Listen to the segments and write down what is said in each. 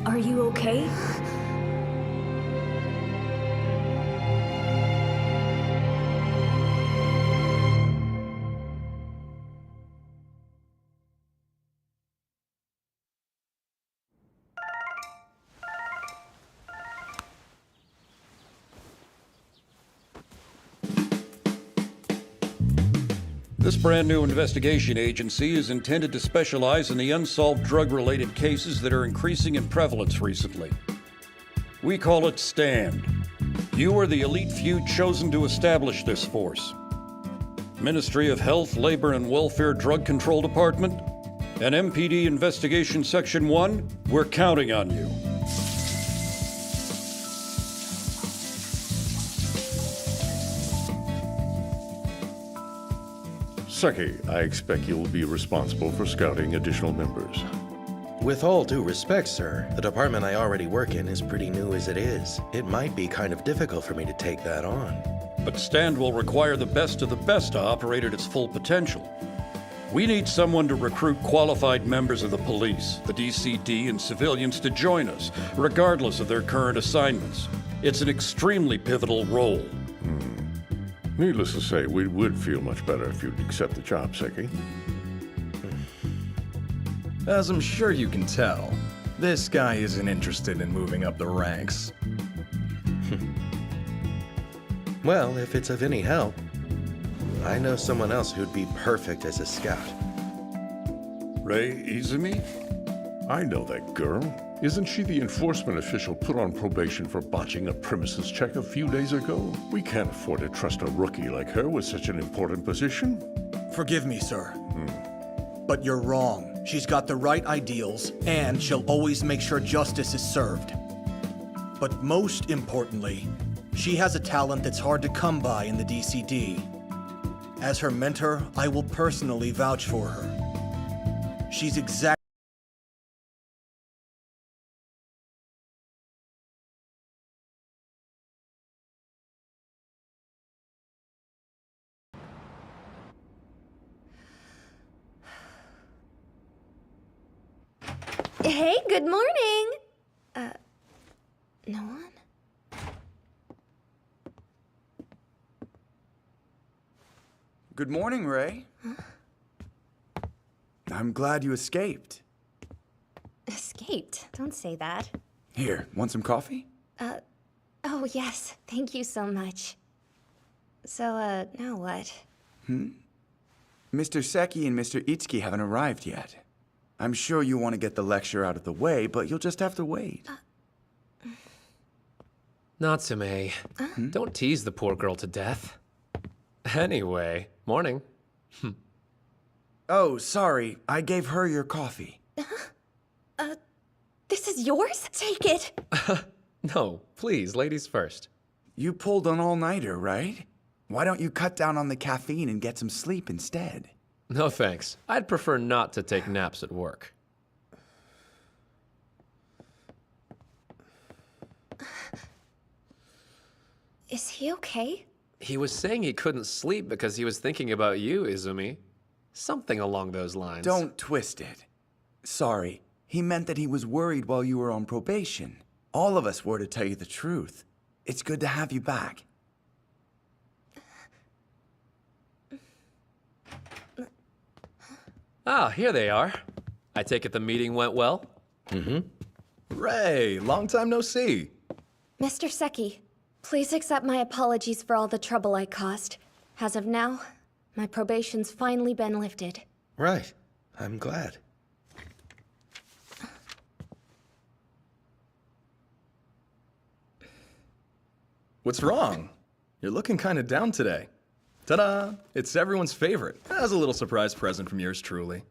Are you okay? This brand new investigation agency is intended to specialize in the unsolved drug-related cases that are increasing in prevalence recently. We call it STAND. You are the elite few chosen to establish this force. Ministry of Health, Labor and Welfare Drug Control Department and MPD Investigation Section 1, we're counting on you. Seki, I expect you will be responsible for scouting additional members. With all due respect, sir, the department I already work in is pretty new as it is. It might be kind of difficult for me to take that on. But STAND will require the best of the best to operate at its full potential. We need someone to recruit qualified members of the police, the DCD, and civilians to join us, regardless of their current assignments. It's an extremely pivotal role. Needless to say, we would feel much better if you'd accept the job, Seki. As I'm sure you can tell, this guy isn't interested in moving up the ranks. Well, if it's of any help, I know someone else who'd be perfect as a scout. Rei Izumi? I know that girl. Isn't she the enforcement official put on probation for botching a premises check a few days ago? We can't afford to trust a rookie like her with such an important position. Forgive me, sir. But you're wrong. She's got the right ideals, and she'll always make sure justice is served. But most importantly, she has a talent that's hard to come by in the DCD. As her mentor, I will personally vouch for her. She's exactly... Hey, good morning! No one? Good morning, Ray. Huh? I'm glad you escaped. Escaped? Don't say that. Here, want some coffee? Oh yes, thank you so much. So, now what? Mr. Seki and Mr. Itsuki haven't arrived yet. I'm sure you want to get the lecture out of the way, but you'll just have to wait. Natsume, don't tease the poor girl to death. Anyway, morning. Oh, sorry. I gave her your coffee. This is yours? Take it! No, please, ladies first. You pulled an all-nighter, right? Why don't you cut down on the caffeine and get some sleep instead? No thanks. I'd prefer not to take naps at work. Is he okay? He was saying he couldn't sleep because he was thinking about you, Izumi. Something along those lines. Don't twist it. Sorry. He meant that he was worried while you were on probation. All of us were, to tell you the truth. It's good to have you back. Ah, here they are. I take it the meeting went well? Ray, long time no see. Mr. Seki, please accept my apologies for all the trouble I caused. As of now, my probation's finally been lifted. Right. I'm glad. What's wrong? You're looking kind of down today. Ta-da! It's everyone's favorite. As a little surprise present from yours truly.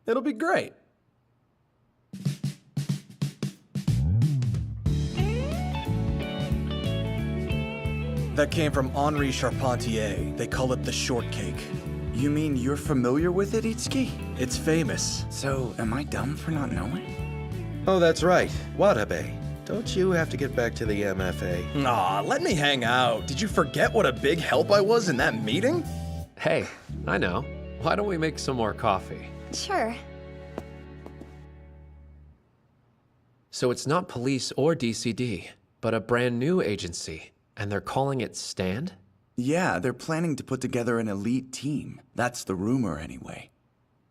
It'll be great. That came from Henri Charpentier. They call it the shortcake. You mean you're familiar with it, Itsuki? It's famous. So, am I dumb for not knowing? Oh, that's right. Watabe. Don't you have to get back to the MFA? Aw, let me hang out. Did you forget what a big help I was in that meeting? Hey, I know. Why don't we make some more coffee? Sure. So it's not police or DCD, but a brand new agency, and they're calling it Stand? Yeah, they're planning to put together an elite team. That's the rumor, anyway.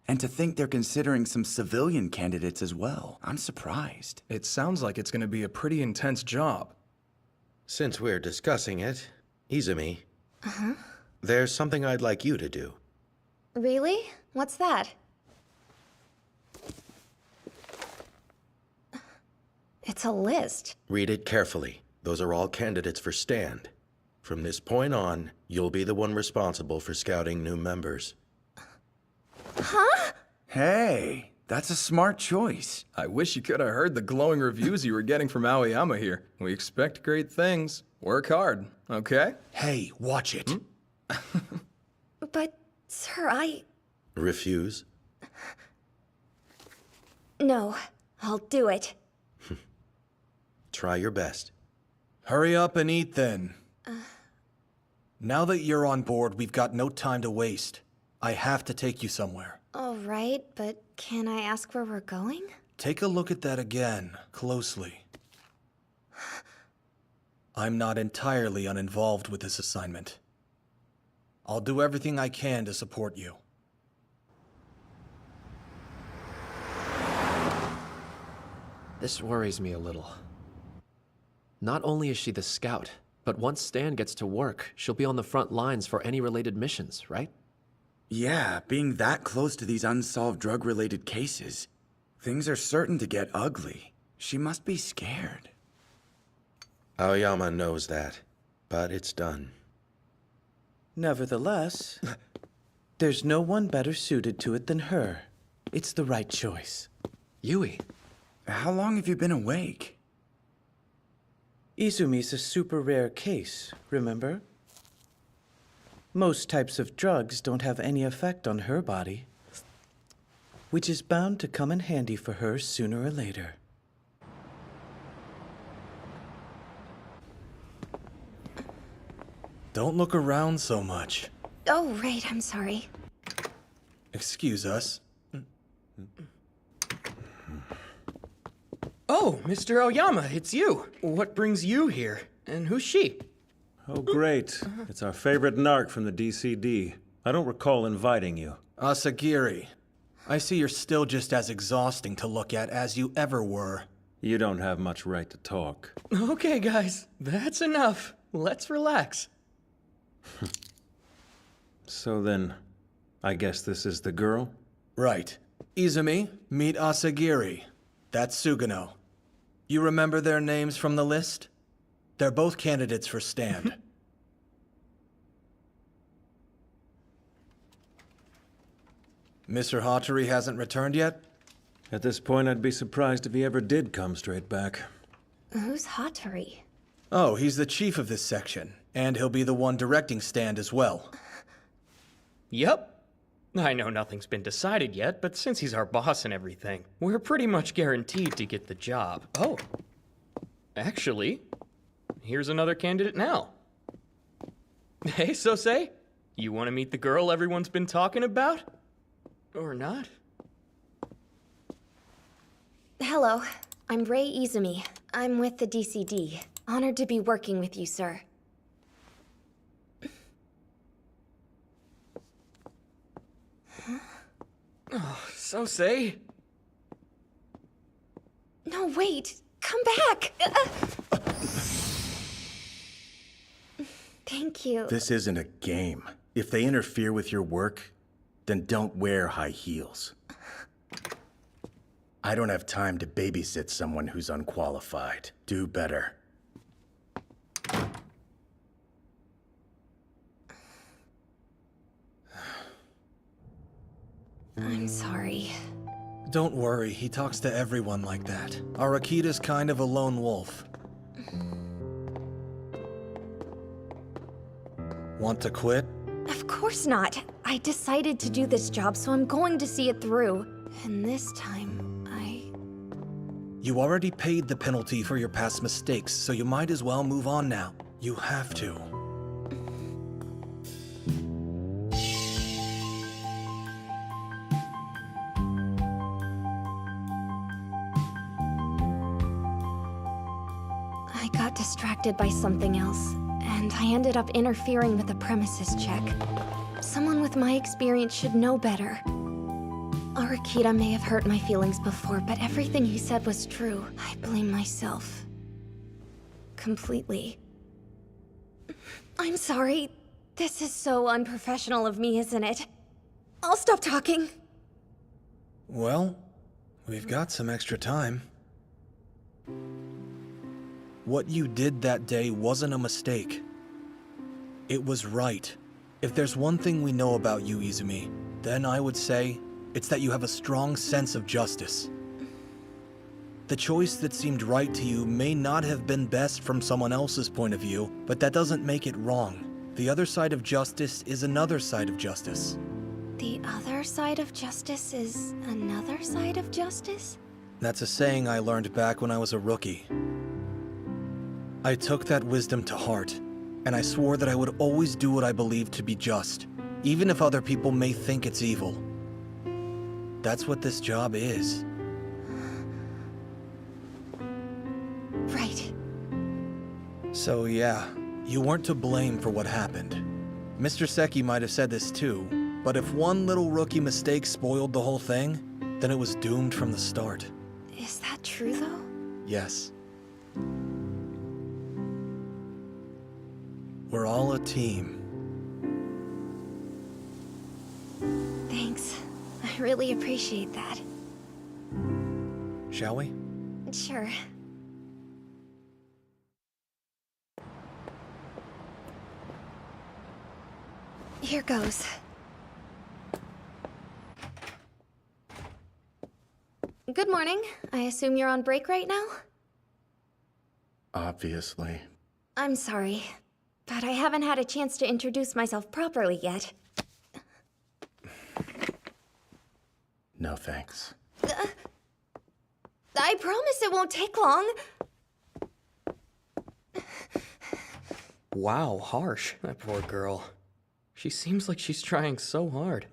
And to think they're considering some civilian candidates as well. I'm surprised. It sounds like it's going to be a pretty intense job. Since we're discussing it, Izumi. There's something I'd like you to do. Really? What's that? It's a list. Read it carefully. Those are all candidates for Stand. From this point on, you'll be the one responsible for scouting new members. Huh? Hey, that's a smart choice. I wish you could have heard the glowing reviews you were getting from Aoyama here. We expect great things. Work hard, okay? Hey, watch it. But, sir, Refuse? No, I'll do it. Try your best. Hurry up and eat then. Now that you're on board, we've got no time to waste. I have to take you somewhere. All right, but can I ask where we're going? Take a look at that again, closely. I'm not entirely uninvolved with this assignment. I'll do everything I can to support you. This worries me a little. Not only is she the scout, but once Stan gets to work, she'll be on the front lines for any related missions, right? Yeah, being that close to these unsolved drug-related cases, things are certain to get ugly. She must be scared. Aoyama knows that, but it's done. Nevertheless, there's no one better suited to it than her. It's the right choice. Yui. How long have you been awake? Izumi's a super rare case, remember? Most types of drugs don't have any effect on her body, which is bound to come in handy for her sooner or later. Don't look around so much. Oh, right, I'm sorry. Excuse us. Oh, Mr. Aoyama, it's you. What brings you here? And who's she? Oh, great. It's our favorite narc from the DCD. I don't recall inviting you. Asagiri, I see you're still just as exhausting to look at as you ever were. You don't have much right to talk. Okay, guys, that's enough. Let's relax. So then, I guess this is the girl? Right. Izumi, meet Asagiri. That's Sugano. You remember their names from the list? They're both candidates for Stand. Mr. Hattori hasn't returned yet? At this point, I'd be surprised if he ever did come straight back. Who's Hattori? Oh, he's the chief of this section, and he'll be the one directing Stand as well. Yep. I know nothing's been decided yet, but since he's our boss and everything, we're pretty much guaranteed to get the job. Oh. Actually, here's another candidate now. Hey, Sosei, you want to meet the girl everyone's been talking about? Or not? Hello, I'm Rei Izumi. I'm with the DCD. Honored to be working with you, sir. Oh, Sosei. No, wait! Come back! Thank you. This isn't a game. If they interfere with your work, then don't wear high heels. I don't have time to babysit someone who's unqualified. Do better. I'm sorry. Don't worry, he talks to everyone like that. Arakida's kind of a lone wolf. Want to quit? Of course not. I decided to do this job, so I'm going to see it through. And this time, You already paid the penalty for your past mistakes, so you might as well move on now. You have to. got distracted by something else, and I ended up interfering with a premises check. Someone with my experience should know better. Arakita may have hurt my feelings before, but everything he said was true. I blame myself. Completely. I'm sorry. This is so unprofessional of me, isn't it? I'll stop talking. Well, we've got some extra time. What you did that day wasn't a mistake. It was right. If there's one thing we know about you, Izumi, then I would say it's that you have a strong sense of justice. The choice that seemed right to you may not have been best from someone else's point of view, but that doesn't make it wrong. The other side of justice is another side of justice. The other side of justice is another side of justice? That's a saying I learned back when I was a rookie. I took that wisdom to heart, and I swore that I would always do what I believed to be just, even if other people may think it's evil. That's what this job is. Right. So yeah, you weren't to blame for what happened. Mr. Seki might have said this too, but if one little rookie mistake spoiled the whole thing, then it was doomed from the start. Is that true, though? Yes. We're all a team. Thanks. I really appreciate that. Shall we? Sure. Here goes. Good morning. I assume you're on break right now? Obviously. I'm sorry, but I haven't had a chance to introduce myself properly yet. No thanks. I promise it won't take long. Wow, harsh. That poor girl. She seems like she's trying so hard.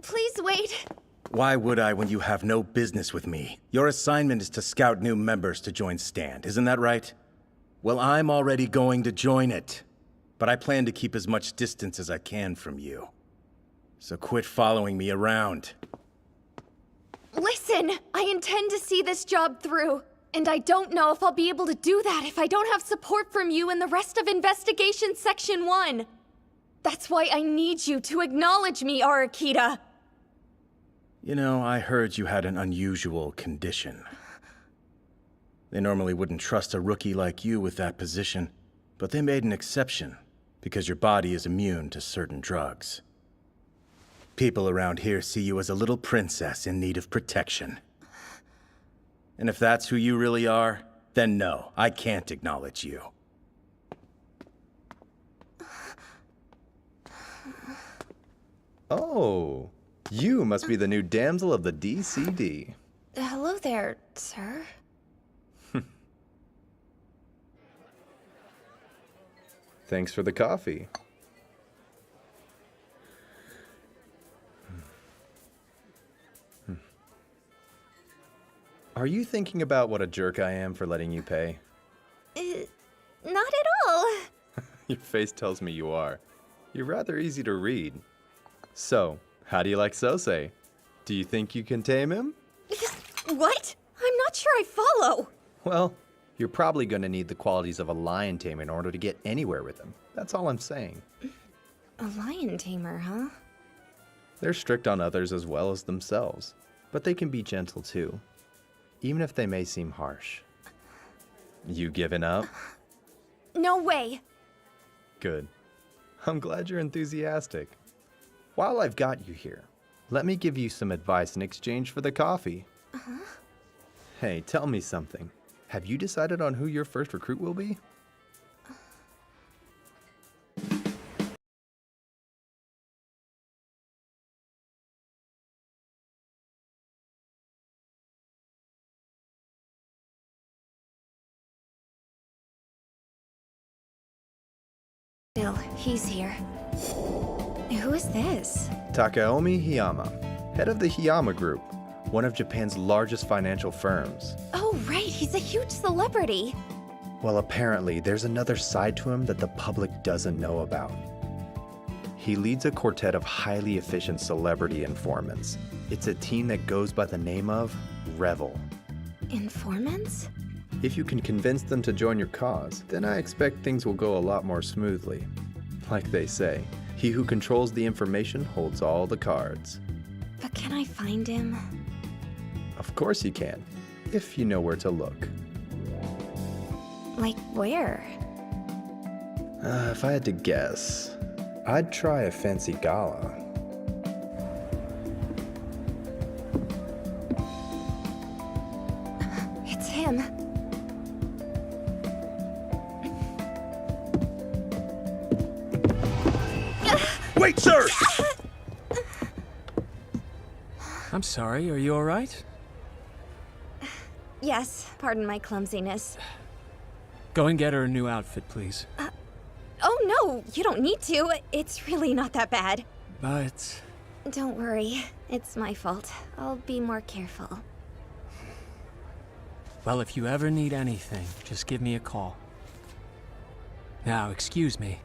Please wait. Why would I when you have no business with me? Your assignment is to scout new members to join Stand, isn't that right? Well, I'm already going to join it. But I plan to keep as much distance as I can from you. So quit following me around. Listen, I intend to see this job through. And I don't know if I'll be able to do that if I don't have support from you and the rest of Investigation Section 1. That's why I need you to acknowledge me, Arakita. You know, I heard you had an unusual condition. They normally wouldn't trust a rookie like you with that position, but they made an exception because your body is immune to certain drugs. People around here see you as a little princess in need of protection. And if that's who you really are, then no, I can't acknowledge you. Oh, you must be the new damsel of the DCD. Hello there, sir. Thanks for the coffee. Are you thinking about what a jerk I am for letting you pay? Not at all. Your face tells me you are. You're rather easy to read. So, how do you like Sosei? Do you think you can tame him? What? I'm not sure I follow. Well, you're probably going to need the qualities of a lion tamer in order to get anywhere with him. That's all I'm saying. A lion tamer, huh? They're strict on others as well as themselves, but they can be gentle too, even if they may seem harsh. You giving up? No way. Good. I'm glad you're enthusiastic. While I've got you here, let me give you some advice in exchange for the coffee. Hey, tell me something. Have you decided on who your first recruit will be? Bill, he's here. Who is this? Takaomi Hiyama, head of the Hiyama Group. one of Japan's largest financial firms. Oh, right, he's a huge celebrity. Well, apparently, there's another side to him that the public doesn't know about. He leads a quartet of highly efficient celebrity informants. It's a team that goes by the name of Revel. Informants? If you can convince them to join your cause, then I expect things will go a lot more smoothly. Like they say, he who controls the information holds all the cards. But can I find him? Of course you can, if you know where to look. Like where? If I had to guess, I'd try a fancy gala. It's him. Wait, sir! I'm sorry, are you all right? Yes, pardon my clumsiness. Go and get her a new outfit, please. Oh no, you don't need to. It's really not that bad. But... Don't worry, it's my fault. I'll be more careful. well, if you ever need anything, just give me a call. Now, excuse me.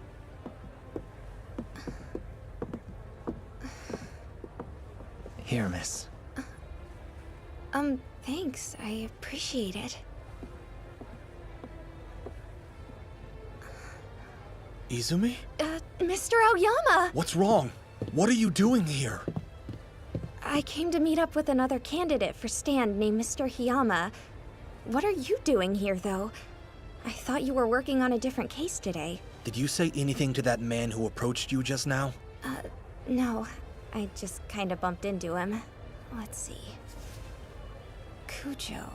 Here, miss. Thanks. I appreciate it. Izumi? Mr. Aoyama! What's wrong? What are you doing here? I came to meet up with another candidate for stand named Mr. Hiyama. What are you doing here, though? I thought you were working on a different case today. Did you say anything to that man who approached you just now? No. I just kinda bumped into him. Let's see. Kujo.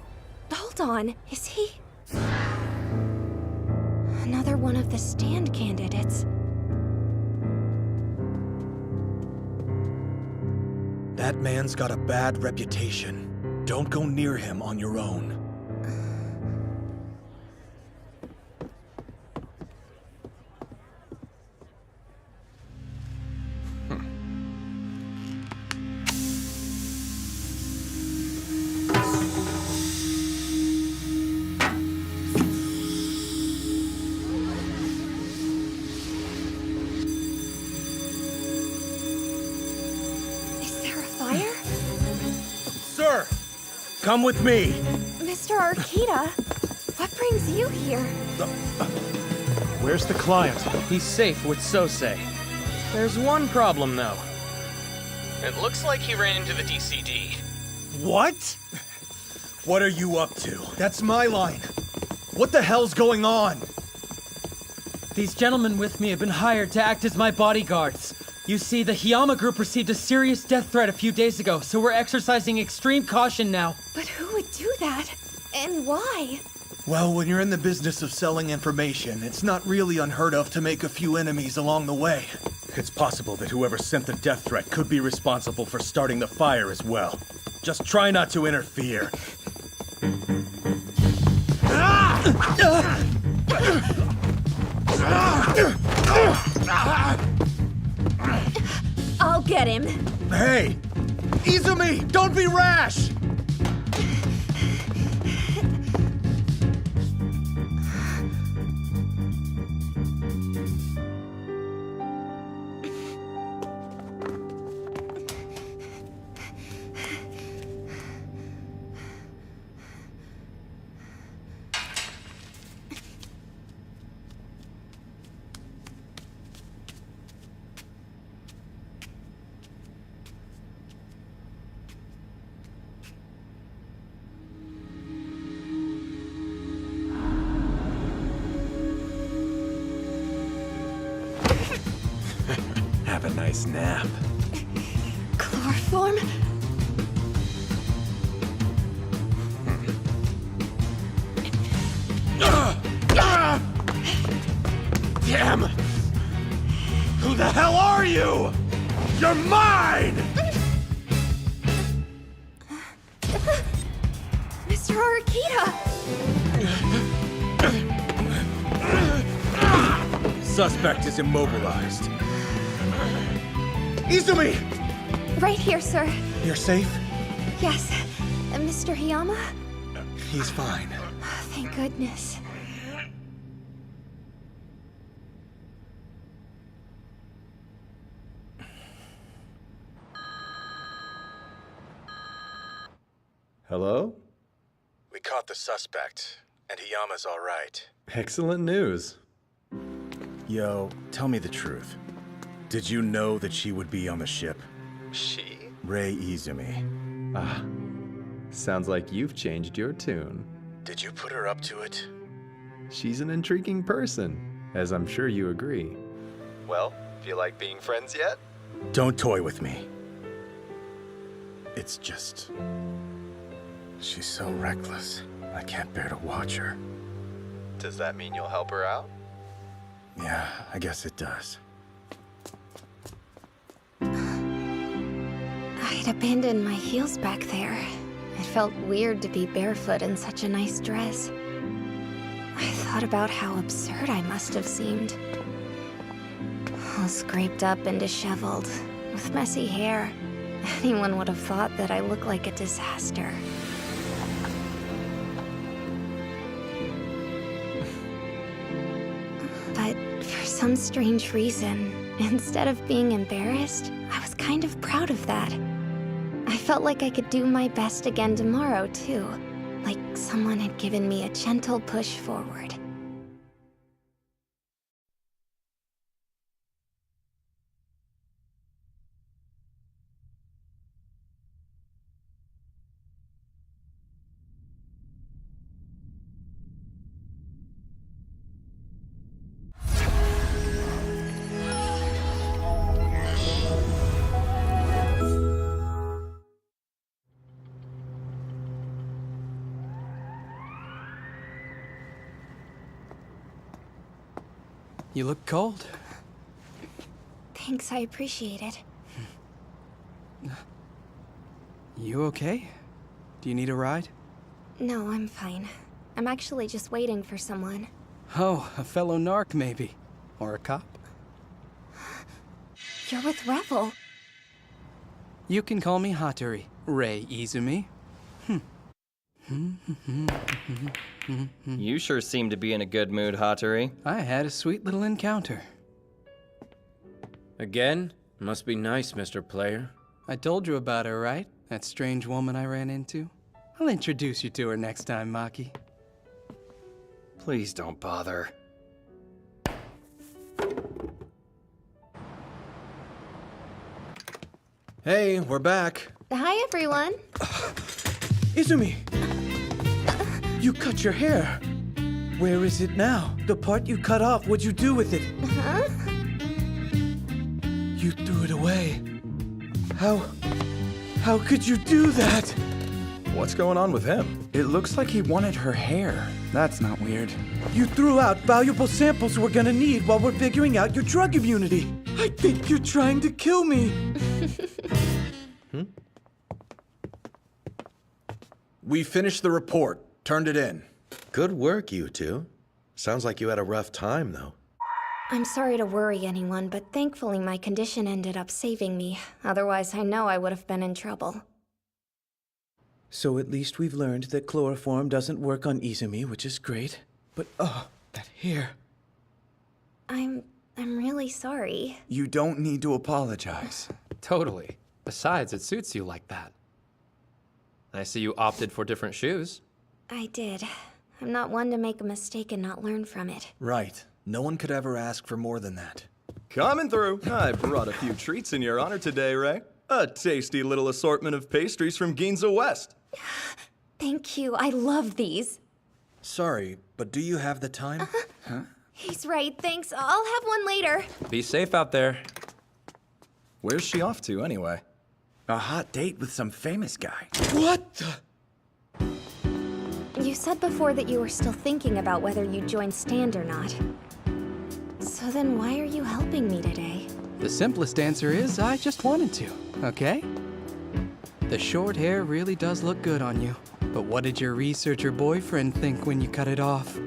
Hold on, is he? Another one of the stand candidates. That man's got a bad reputation. Don't go near him on your own. Sir! Come with me! Mr. Arkita, what brings you here? Where's the client? He's safe with Sosei. There's one problem, though. It looks like he ran into the DCD. What? What are you up to? That's my line. What the hell's going on? These gentlemen with me have been hired to act as my bodyguards. You see, the Hiyama group received a serious death threat a few days ago, so we're exercising extreme caution now. But who would do that? And why? Well, when you're in the business of selling information, it's not really unheard of to make a few enemies along the way. It's possible that whoever sent the death threat could be responsible for starting the fire as well. Just try not to interfere. I'll get him. Hey! Izumi! Don't be rash! Have a nice nap. Chloroform? Damn! Who the hell are you? You're mine! Mr. Arkita! Suspect is immobilized. Izumi! Right here, sir. You're safe? Yes, Mr. Hiyama? He's fine. Thank goodness. Hello? We caught the suspect, and Hiyama's all right. Excellent news. Yo, tell me the truth. Did you know that she would be on the ship? She? Rei Izumi. Ah, sounds like you've changed your tune. Did you put her up to it? She's an intriguing person, as I'm sure you agree. Well, feel like being friends yet? Don't toy with me. It's just... she's so reckless. I can't bear to watch her. Does that mean you'll help her out? Yeah, I guess it does. I'd abandoned my heels back there. It felt weird to be barefoot in such a nice dress. I thought about how absurd I must have seemed. All scraped up and disheveled, with messy hair. Anyone would have thought that I looked like a disaster. But for some strange reason, instead of being embarrassed, I was kind of proud of that. I felt like I could do my best again tomorrow, too. Like someone had given me a gentle push forward. You look cold. Thanks, I appreciate it. You okay? Do you need a ride? No, I'm fine. I'm actually just waiting for someone. Oh, a fellow narc maybe. Or a cop. You're with Revel. You can call me Hattori, Rei Izumi. You sure seem to be in a good mood, Hattori. I had a sweet little encounter. Again? Must be nice, Mr. Player. I told you about her, right? That strange woman I ran into. I'll introduce you to her next time, Maki. Please don't bother. Hey, we're back. Hi, everyone. Izumi! You cut your hair. Where is it now? The part you cut off, what'd you do with it? Huh? You threw it away. How could you do that? What's going on with him? It looks like he wanted her hair. That's not weird. You threw out valuable samples we're gonna need while we're figuring out your drug immunity. I think you're trying to kill me. We finished the report. Turned it in. Good work, you two. Sounds like you had a rough time, though. I'm sorry to worry anyone, but thankfully my condition ended up saving me. Otherwise, I know I would have been in trouble. So at least we've learned that chloroform doesn't work on Izumi, which is great. But, that hair. I'm really sorry. You don't need to apologize. Totally. Besides, it suits you like that. I see you opted for different shoes. I did. I'm not one to make a mistake and not learn from it. Right. No one could ever ask for more than that. Coming through. I brought a few treats in your honor today, Ray. A tasty little assortment of pastries from Ginza West. Thank you. I love these. Sorry, but do you have the time? Huh? He's right. Thanks. I'll have one later. Be safe out there. Where's she off to, anyway? A hot date with some famous guy. What the? You said before that you were still thinking about whether you'd join Stand or not. So then why are you helping me today? The simplest answer is I just wanted to, okay? The short hair really does look good on you. But what did your researcher boyfriend think when you cut it off?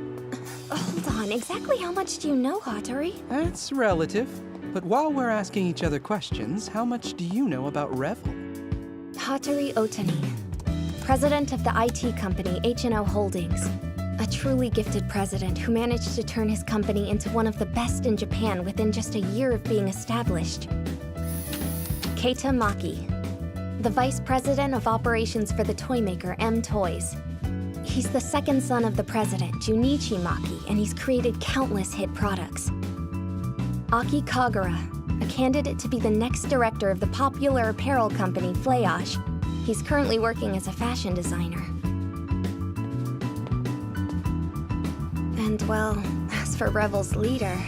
Hold on, exactly how much do you know, Hattori? That's relative. But while we're asking each other questions, how much do you know about Revel? Hattori Otani, president of the IT company H&O Holdings. A truly gifted president who managed to turn his company into one of the best in Japan within just a year of being established. Keita Maki, the vice president of operations for the toy maker M Toys. He's the second son of the president, Junichi Maki, and he's created countless hit products. Aki Kagura, a candidate to be the next director of the popular apparel company Flayosh. He's currently working as a fashion designer. And well, as for Revel's leader...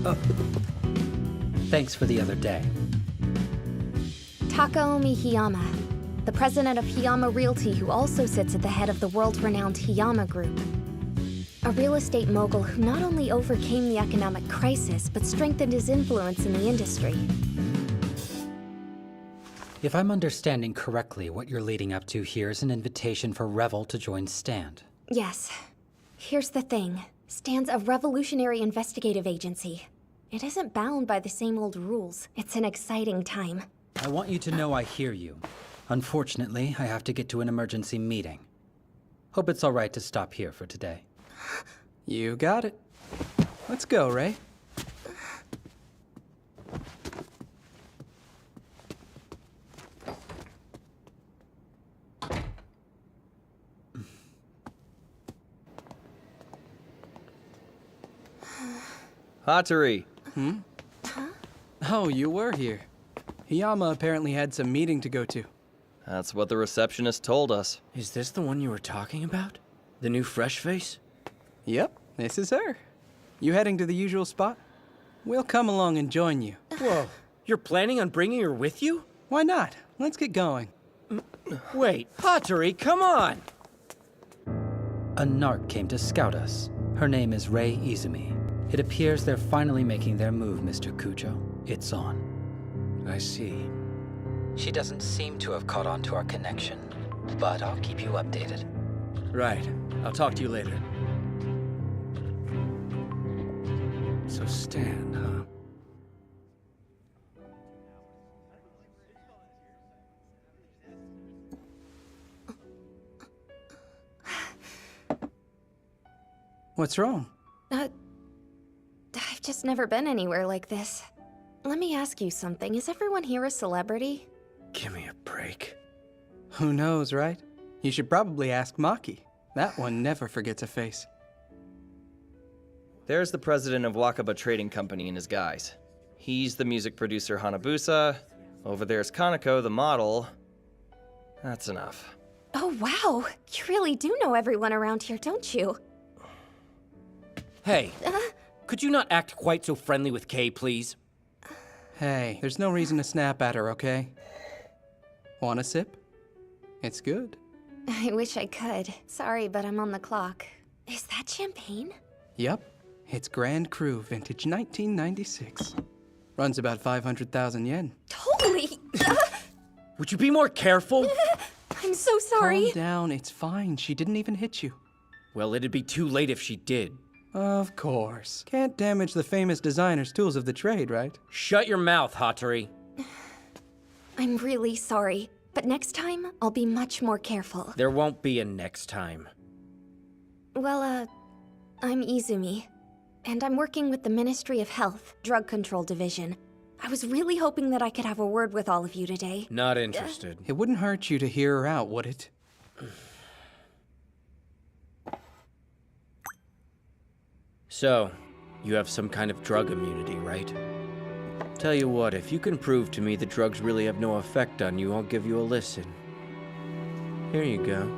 Oh. Thanks for the other day. Takaomi Hiyama, the president of Hiyama Realty, who also sits at the head of the world-renowned Hiyama Group. A real estate mogul who not only overcame the economic crisis, but strengthened his influence in the industry. If I'm understanding correctly, what you're leading up to here is an invitation for Revel to join Stand. Yes. Here's the thing. Stand's a revolutionary investigative agency. It isn't bound by the same old rules. It's an exciting time. I want you to know I hear you. Unfortunately, I have to get to an emergency meeting. Hope it's all right to stop here for today. You got it. Let's go, Ray. Hattori. Hmm? Oh, you were here. Hiyama apparently had some meeting to go to. That's what the receptionist told us. Is this the one you were talking about? The new fresh face? Yep, this is her. You heading to the usual spot? We'll come along and join you. Whoa, you're planning on bringing her with you? Why not? Let's get going. Wait, Hattori, come on! A narc came to scout us. Her name is Rei Izumi. It appears they're finally making their move, Mr. Kujo. It's on. I see. She doesn't seem to have caught on to our connection, but I'll keep you updated. Right. I'll talk to you later. So Stan, huh? What's wrong? I've just never been anywhere like this. Let me ask you something. Is everyone here a celebrity? Give me a break. Who knows, right? You should probably ask Maki. That one never forgets a face. There's the president of Wakaba Trading Company in his guise. He's the music producer Hanabusa. Over there's Kanako, the model. That's enough. Oh, wow. You really do know everyone around here, don't you? Hey, could you not act quite so friendly with Kay, please? Hey, there's no reason to snap at her, okay? Want a sip? It's good. I wish I could. Sorry, but I'm on the clock. Is that champagne? Yep. It's Grand Cru, vintage 1996. Runs about 500,000 yen. Holy! Would you be more careful? I'm so sorry. Calm down, it's fine. She didn't even hit you. Well, it'd be too late if she did. Of course. Can't damage the famous designer's tools of the trade, right? Shut your mouth, Hattori. I'm really sorry, but next time, I'll be much more careful. There won't be a next time. Well, I'm Izumi, and I'm working with the Ministry of Health, Drug Control Division. I was really hoping that I could have a word with all of you today. Not interested. It wouldn't hurt you to hear her out, would it? So, you have some kind of drug immunity, right? Tell you what, if you can prove to me the drugs really have no effect on you, I'll give you a listen. Here you go.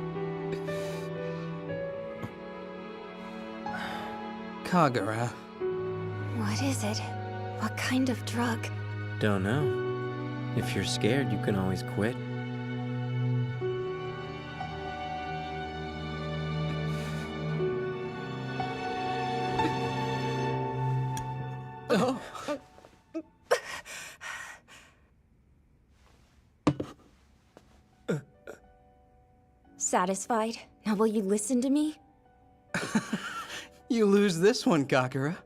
Kagura. What is it? What kind of drug? Don't know. If you're scared, you can always quit. Oh. Satisfied? Now will you listen to me? You lose this one, Kagura.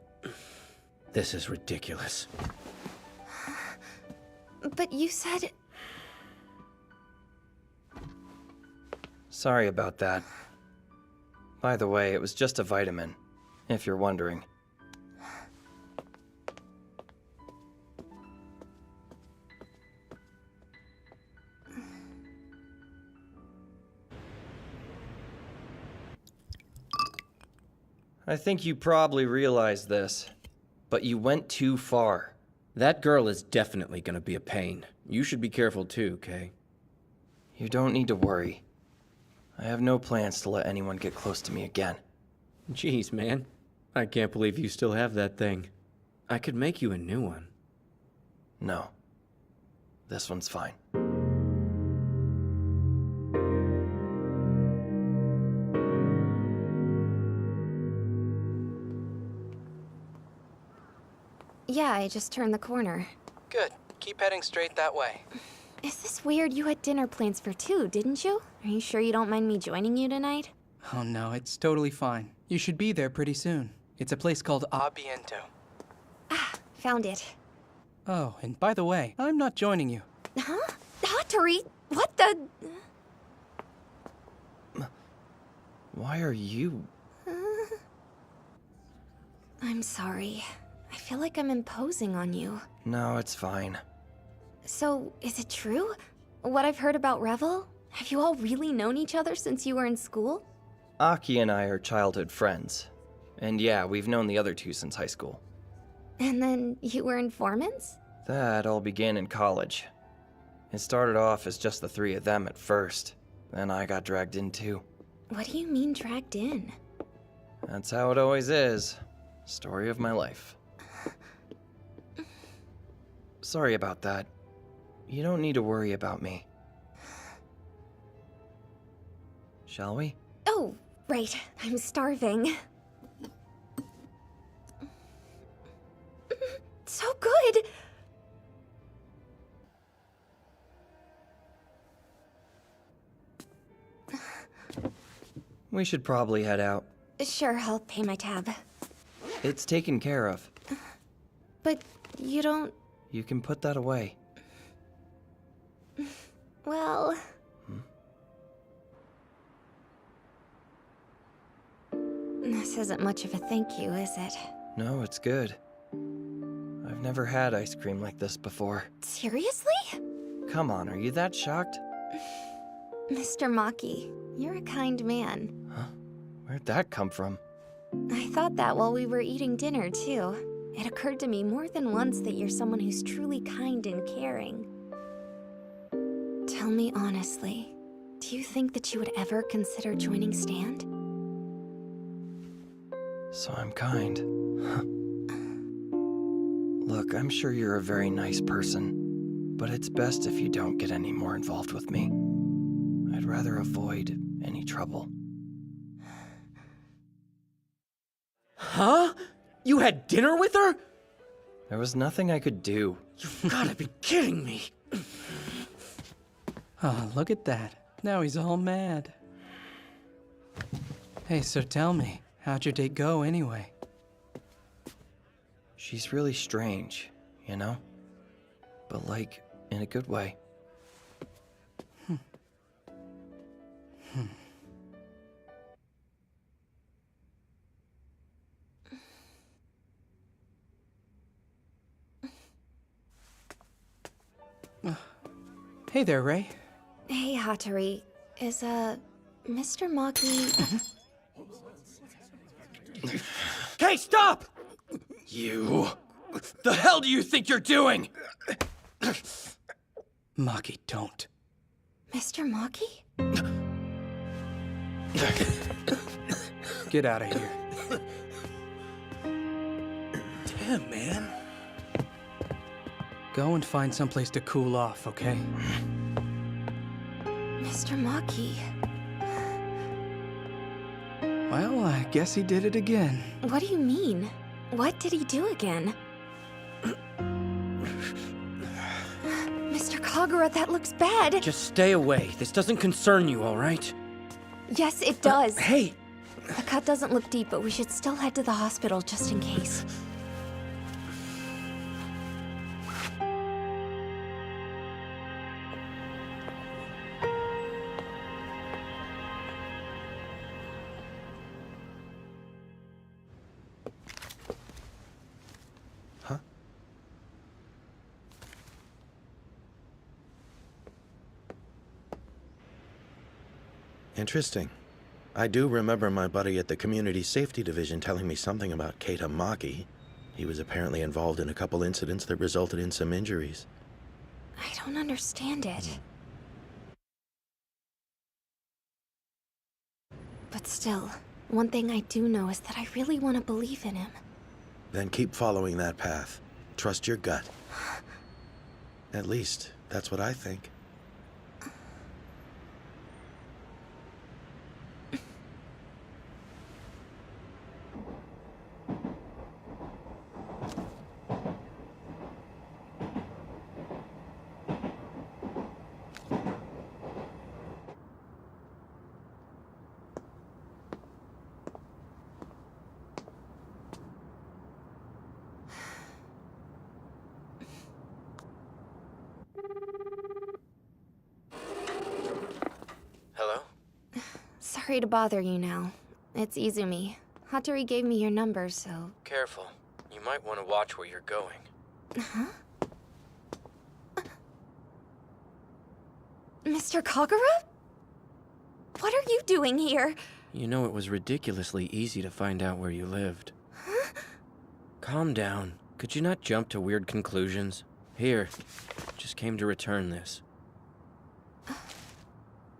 This is ridiculous. But you said... Sorry about that. By the way, it was just a vitamin, if you're wondering. I think you probably realize this, but you went too far. That girl is definitely gonna be a pain. You should be careful too, Kay. You don't need to worry. I have no plans to let anyone get close to me again. Jeez, man. I can't believe you still have that thing. I could make you a new one. No. This one's fine. Yeah, I just turned the corner. Good. Keep heading straight that way. Is this weird? You had dinner plans for 2, didn't you? Are you sure you don't mind me joining you tonight? Oh no, it's totally fine. You should be there pretty soon. It's a place called Abiento. Ah, found it. Oh, and by the way, I'm not joining you. Huh? Hattori, what the... Why are you... I'm sorry. I feel like I'm imposing on you. No, it's fine. So, is it true? What I've heard about Revel? Have you all really known each other since you were in school? Aki and I are childhood friends. And yeah, we've known the other 2 since high school. And then you were informants? That all began in college. It started off as just the 3 of them at first. Then I got dragged in too. What do you mean dragged in? That's how it always is. Story of my life. Sorry about that. You don't need to worry about me. Shall we? Oh, right. I'm starving. So good! We should probably head out. Sure, I'll pay my tab. It's taken care of. But you don't... You can put that away. Well... This isn't much of a thank you, is it? No, it's good. I've never had ice cream like this before. Seriously? Come on, are you that shocked? Mr. Maki, you're a kind man. Huh? Where'd that come from? I thought that while we were eating dinner, too. It occurred to me more than once that you're someone who's truly kind and caring. Tell me honestly, do you think that you would ever consider joining Stand? So I'm kind. Look, I'm sure you're a very nice person, but it's best if you don't get any more involved with me. I'd rather avoid any trouble. Huh? You had dinner with her? There was nothing I could do. You've gotta be kidding me. Oh, look at that. Now he's all mad. Hey, so tell me, how'd your date go anyway? She's really strange, you know? But like, in a good way. Hey there, Ray. Hey, Hattori. Is, Mr. Maki... Hey, stop! You... The hell do you think you're doing? Maki, don't. Mr. Maki? Get out of here. Damn, man. Go and find someplace to cool off, okay? Mr. Maki. Well, I guess he did it again. What do you mean? What did he do again? Mr. Kagura, that looks bad. Just stay away. This doesn't concern you, all right? Yes, it does. Hey! The cut doesn't look deep, but we should still head to the hospital just in case. Interesting. I do remember my buddy at the Community Safety Division telling me something about Keita Maki. He was apparently involved in a couple incidents that resulted in some injuries. I don't understand it. But still, one thing I do know is that I really want to believe in him. Then keep following that path. Trust your gut. At least, that's what I think. Hello? Sorry to bother you now. It's Izumi. Hattori gave me your number, so... Careful. You might want to watch where you're going. Huh? Mr. Kagura? What are you doing here? You know it was ridiculously easy to find out where you lived. Calm down. Could you not jump to weird conclusions? Here. Just came to return this.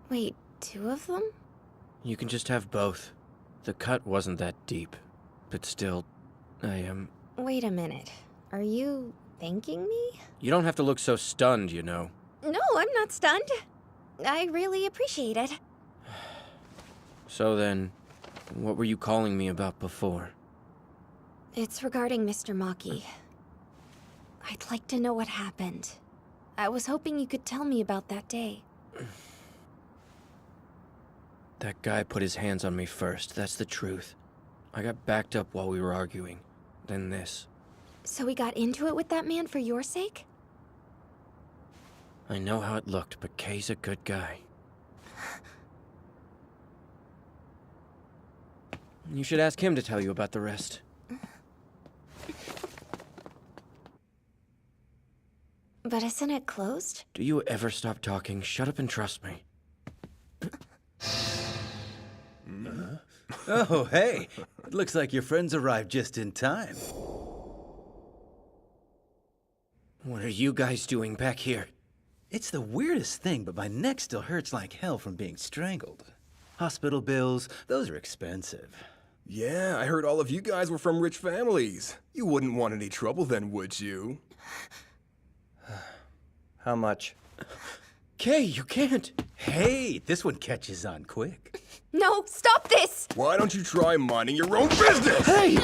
Wait, 2 of them? You can just have both. The cut wasn't that deep. But still, I am... Wait a minute. Are you thanking me? You don't have to look so stunned, you know. No, I'm not stunned. I really appreciate it. So then, what were you calling me about before? It's regarding Mr. Maki. I'd like to know what happened. I was hoping you could tell me about that day. That guy put his hands on me first, that's the truth. I got backed up while we were arguing. Then this. So we got into it with that man for your sake? I know how it looked, but Kay's a good guy. You should ask him to tell you about the rest. But isn't it closed? Do you ever stop talking? Shut up and trust me. Oh, hey. It looks like your friends arrived just in time. What are you guys doing back here? It's the weirdest thing, but my neck still hurts like hell from being strangled. Hospital bills, those are expensive. Yeah, I heard all of you guys were from rich families. You wouldn't want any trouble then, would you? How much? Kay, you can't. Hey, this one catches on quick. No, stop this! Why don't you try minding your own business? Hey!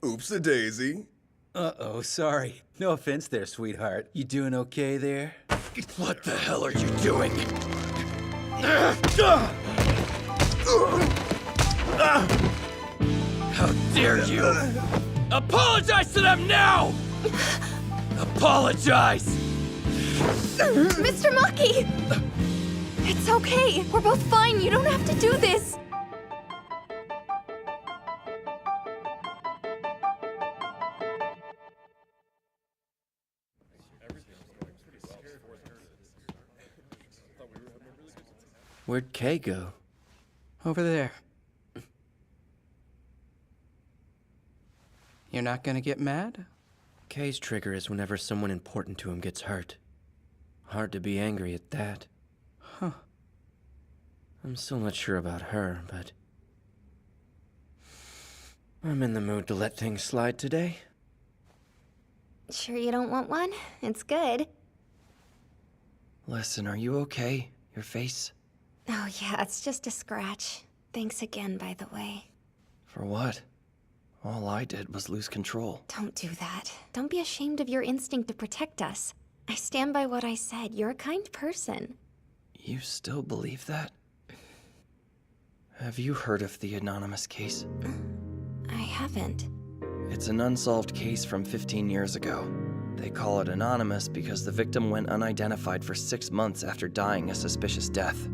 Oops-a-daisy. Uh-oh, sorry. No offense there, sweetheart. You doing okay there? What the hell are you doing? How dare you! Apologize to them now! Apologize! Mr. Maki! It's okay. We're both fine. You don't have to do this. Where'd Kay go? Over there. You're not gonna get mad? Kay's trigger is whenever someone important to him gets hurt. Hard to be angry at that. Huh. I'm still not sure about her, but... I'm in the mood to let things slide today. Sure you don't want one? It's good. Listen, are you okay? Your face? Oh yeah, it's just a scratch. Thanks again, by the way. For what? All I did was lose control. Don't do that. Don't be ashamed of your instinct to protect us. I stand by what I said. You're a kind person. You still believe that? Have you heard of the anonymous case? I haven't. It's an unsolved case from 15 years ago. They call it anonymous because the victim went unidentified for 6 months after dying a suspicious death.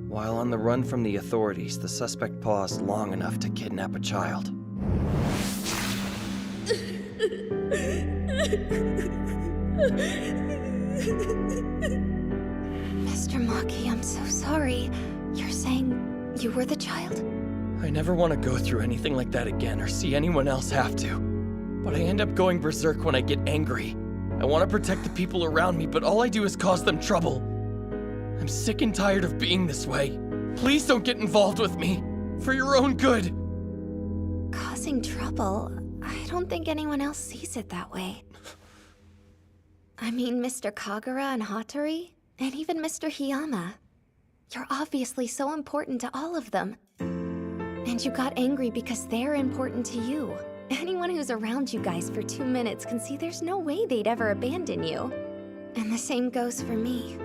While on the run from the authorities, the suspect paused long enough to kidnap a child. Mr. Maki, I'm so sorry. You're saying you were the child? I never want to go through anything like that again or see anyone else have to. But I end up going berserk when I get angry. I want to protect the people around me, but all I do is cause them trouble. I'm sick and tired of being this way. Please don't get involved with me. For your own good. Causing trouble? I don't think anyone else sees it that way. I mean, Mr. Kagura and Hattori, and even Mr. Hiyama. You're obviously so important to all of them. And you got angry because they're important to you. Anyone who's around you guys for 2 minutes can see there's no way they'd ever abandon you. And the same goes for me.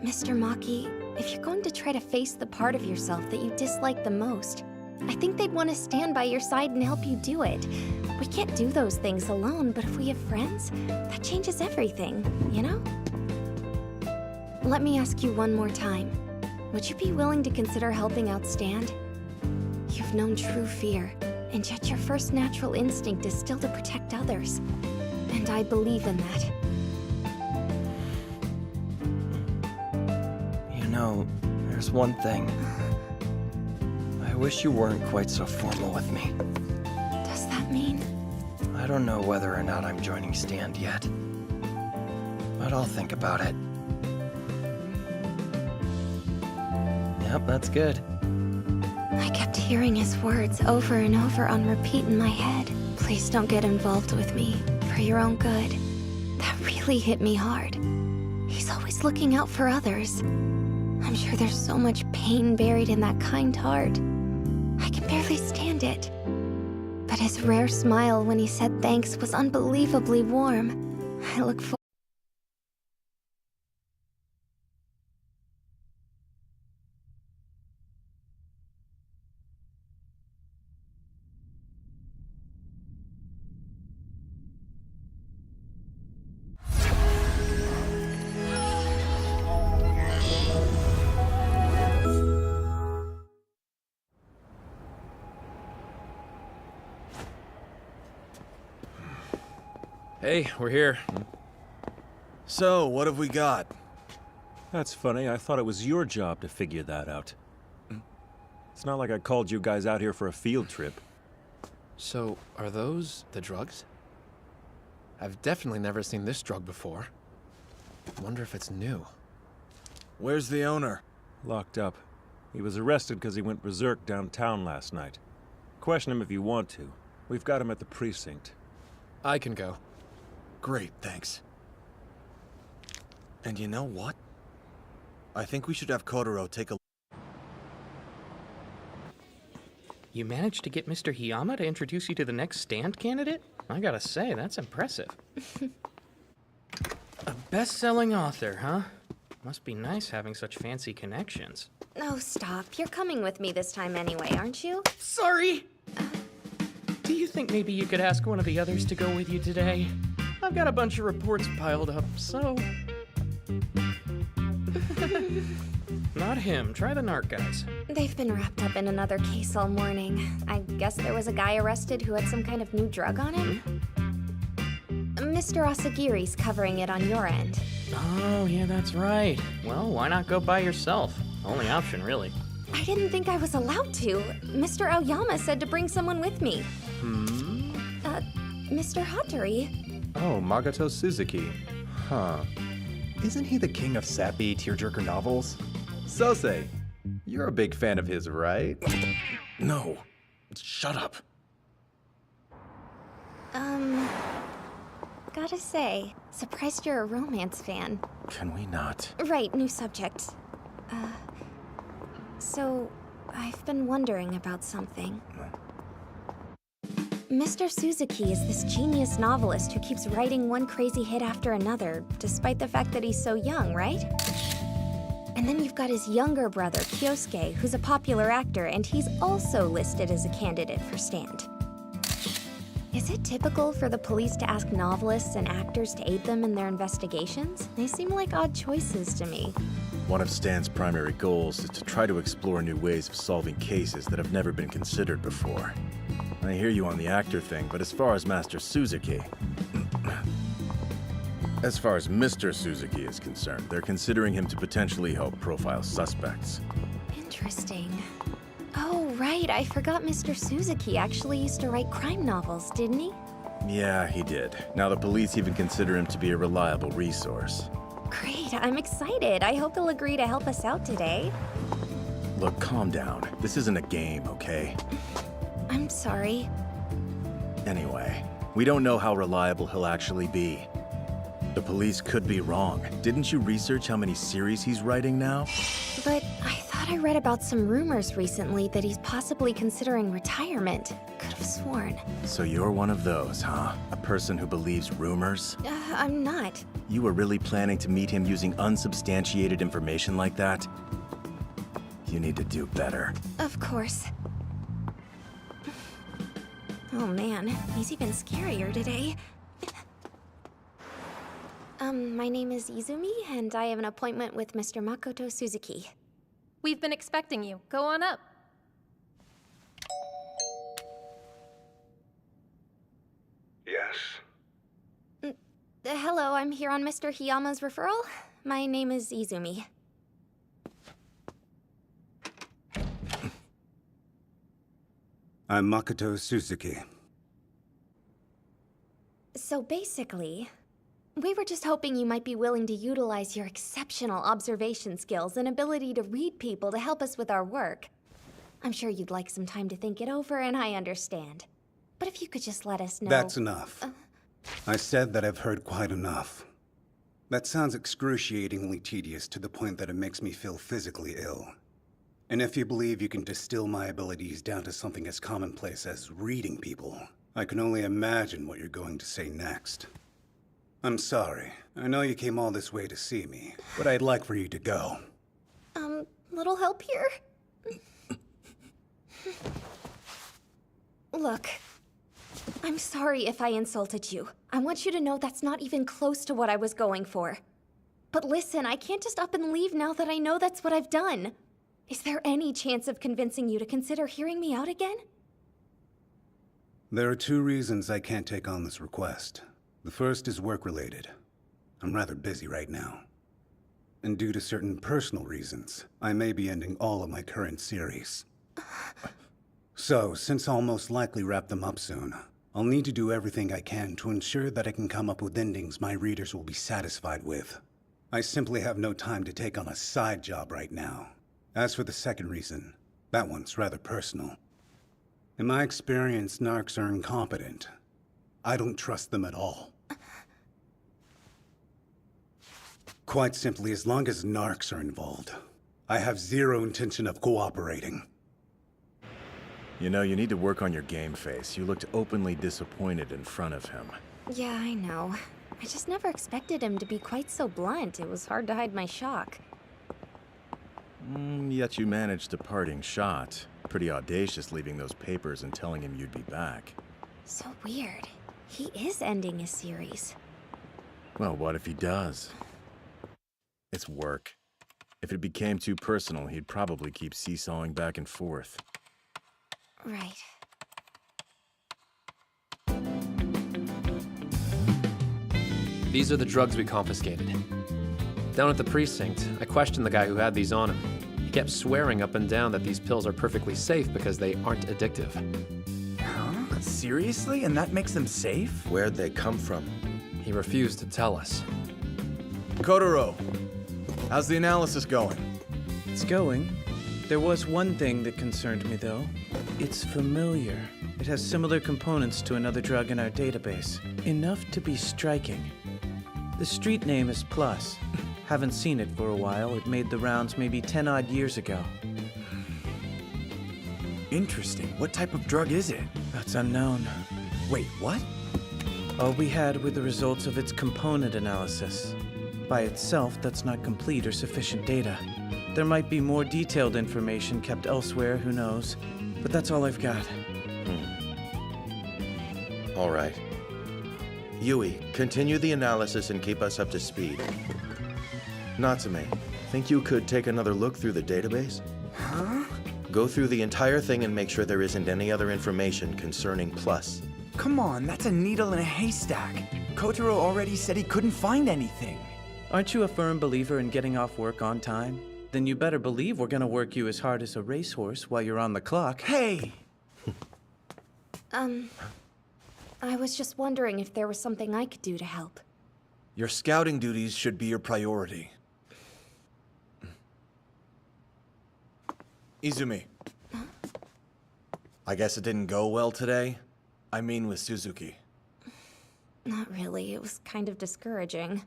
Mr. Maki, if you're going to try to face the part of yourself that you dislike the most, I think they'd want to stand by your side and help you do it. We can't do those things alone, but if we have friends, that changes everything, you know? Let me ask you one more time. Would you be willing to consider helping out Stand? You've known true fear, and yet your first natural instinct is still to protect others. And I believe in that. You know, there's one thing. I wish you weren't quite so formal with me. Does that mean? I don't know whether or not I'm joining Stand yet. But I'll think about it. Yep, that's good. I kept hearing his words over and over on repeat in my head. Please don't get involved with me, for your own good. That really hit me hard. He's always looking out for others. I'm sure there's so much pain buried in that kind heart. I can barely stand it. But his rare smile when he said thanks was unbelievably warm. I look forward. Hey, we're here. So, what have we got? That's funny. I thought it was your job to figure that out. It's not like I called you guys out here for a field trip. So, are those the drugs? I've definitely never seen this drug before. Wonder if it's new. Where's the owner? Locked up. He was arrested because he went berserk downtown last night. Question him if you want to. We've got him at the precinct. I can go. Great, thanks. And you know what? I think we should have Kotaro take a... You managed to get Mr. Hiyama to introduce you to the next Stand candidate? I gotta say, that's impressive. A best-selling author, huh? Must be nice having such fancy connections. Oh, stop. You're coming with me this time anyway, aren't you? Sorry! Do you think maybe you could ask one of the others to go with you today? I've got a bunch of reports piled up, so... Not him. Try the narc guys. They've been wrapped up in another case all morning. I guess there was a guy arrested who had some kind of new drug on him? Mr. Asagiri's covering it on your end. Oh, yeah, that's right. Well, why not go by yourself? Only option, really. I didn't think I was allowed to. Mr. Aoyama said to bring someone with me. Mr. Hattori. Oh, Magato Suzuki. Huh. Isn't he the king of sappy tearjerker novels? Sosei, you're a big fan of his, right? No. Shut up. Gotta say, surprised you're a romance fan. Can we not? Right, new subject. So, I've been wondering about something. Mr. Suzuki is this genius novelist who keeps writing one crazy hit after another, despite the fact that he's so young, right? And then you've got his younger brother, Kyosuke, who's a popular actor, and he's also listed as a candidate for Stand. Is it typical for the police to ask novelists and actors to aid them in their investigations? They seem like odd choices to me. One of Stan's primary goals is to try to explore new ways of solving cases that have never been considered before. I hear you on the actor thing, but as far as Master Suzuki... As far as Mr. Suzuki is concerned, they're considering him to potentially help profile suspects. Interesting. Oh, right, I forgot Mr. Suzuki actually used to write crime novels, didn't he? Yeah, he did. Now the police even consider him to be a reliable resource. Great, I'm excited. I hope he'll agree to help us out today. Look, calm down. This isn't a game, okay? I'm sorry. Anyway, we don't know how reliable he'll actually be. The police could be wrong. Didn't you research how many series he's writing now? But I thought I read about some rumors recently that he's possibly considering retirement. Could have sworn. So you're one of those, huh? A person who believes rumors? I'm not. You were really planning to meet him using unsubstantiated information like that? You need to do better. Of course. Oh man, he's even scarier today. My name is Izumi, and I have an appointment with Mr. Makoto Suzuki. We've been expecting you. Go on up. Yes? Hello, I'm here on Mr. Hiyama's referral. My name is Izumi. I'm Makoto Suzuki. So basically, we were just hoping you might be willing to utilize your exceptional observation skills and ability to read people to help us with our work. I'm sure you'd like some time to think it over, and I understand. But if you could just let us know... That's enough. I said that I've heard quite enough. That sounds excruciatingly tedious to the point that it makes me feel physically ill. And if you believe you can distill my abilities down to something as commonplace as reading people, I can only imagine what you're going to say next. I'm sorry. I know you came all this way to see me, but I'd like for you to go. Little help here? Look, I'm sorry if I insulted you. I want you to know that's not even close to what I was going for. But listen, I can't just up and leave now that I know that's what I've done. Is there any chance of convincing you to consider hearing me out again? There are 2 reasons I can't take on this request. The first is work-related. I'm rather busy right now. And due to certain personal reasons, I may be ending all of my current series. So, since I'll most likely wrap them up soon, I'll need to do everything I can to ensure that I can come up with endings my readers will be satisfied with. I simply have no time to take on a side job right now. As for the second reason, that one's rather personal. In my experience, narcs are incompetent. I don't trust them at all. Quite simply, as long as narcs are involved, I have zero intention of cooperating. You know, you need to work on your game face. You looked openly disappointed in front of him. Yeah, I know. I just never expected him to be quite so blunt. It was hard to hide my shock. Yet you managed a parting shot. Pretty audacious leaving those papers and telling him you'd be back. So weird. He is ending his series. Well, what if he does? It's work. If it became too personal, he'd probably keep seesawing back and forth. Right. These are the drugs we confiscated. Down at the precinct, I questioned the guy who had these on him. He kept swearing up and down that these pills are perfectly safe because they aren't addictive. Huh? Seriously? And that makes them safe? Where'd they come from? He refused to tell us. Kotaro, how's the analysis going? It's going. There was one thing that concerned me, though. It's familiar. It has similar components to another drug in our database. Enough to be striking. The street name is Plus. Haven't seen it for a while. It made the rounds maybe 10-odd years ago. Interesting. What type of drug is it? That's unknown. Wait, what? All we had were the results of its component analysis. By itself, that's not complete or sufficient data. There might be more detailed information kept elsewhere, who knows. But that's all I've got. All right. Yui, continue the analysis and keep us up to speed. Natsume, think you could take another look through the database? Huh? Go through the entire thing and make sure there isn't any other information concerning Plus. Come on, that's a needle in a haystack. Kotaro already said he couldn't find anything. Aren't you a firm believer in getting off work on time? Then you better believe we're gonna work you as hard as a racehorse while you're on the clock. Hey! I was just wondering if there was something I could do to help. Your scouting duties should be your priority. Izumi. I guess it didn't go well today. I mean with Suzuki. Not really, it was kind of discouraging.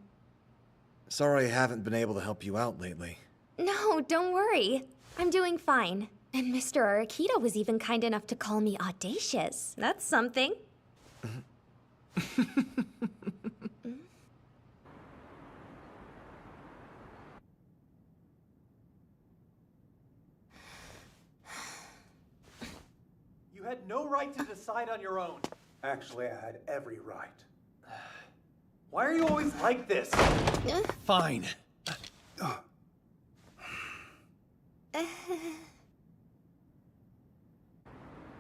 Sorry I haven't been able to help you out lately. No, don't worry. I'm doing fine. And Mr. Arakita was even kind enough to call me audacious. That's something. You had no right to decide on your own. Actually, I had every right. Why are you always like this? Fine.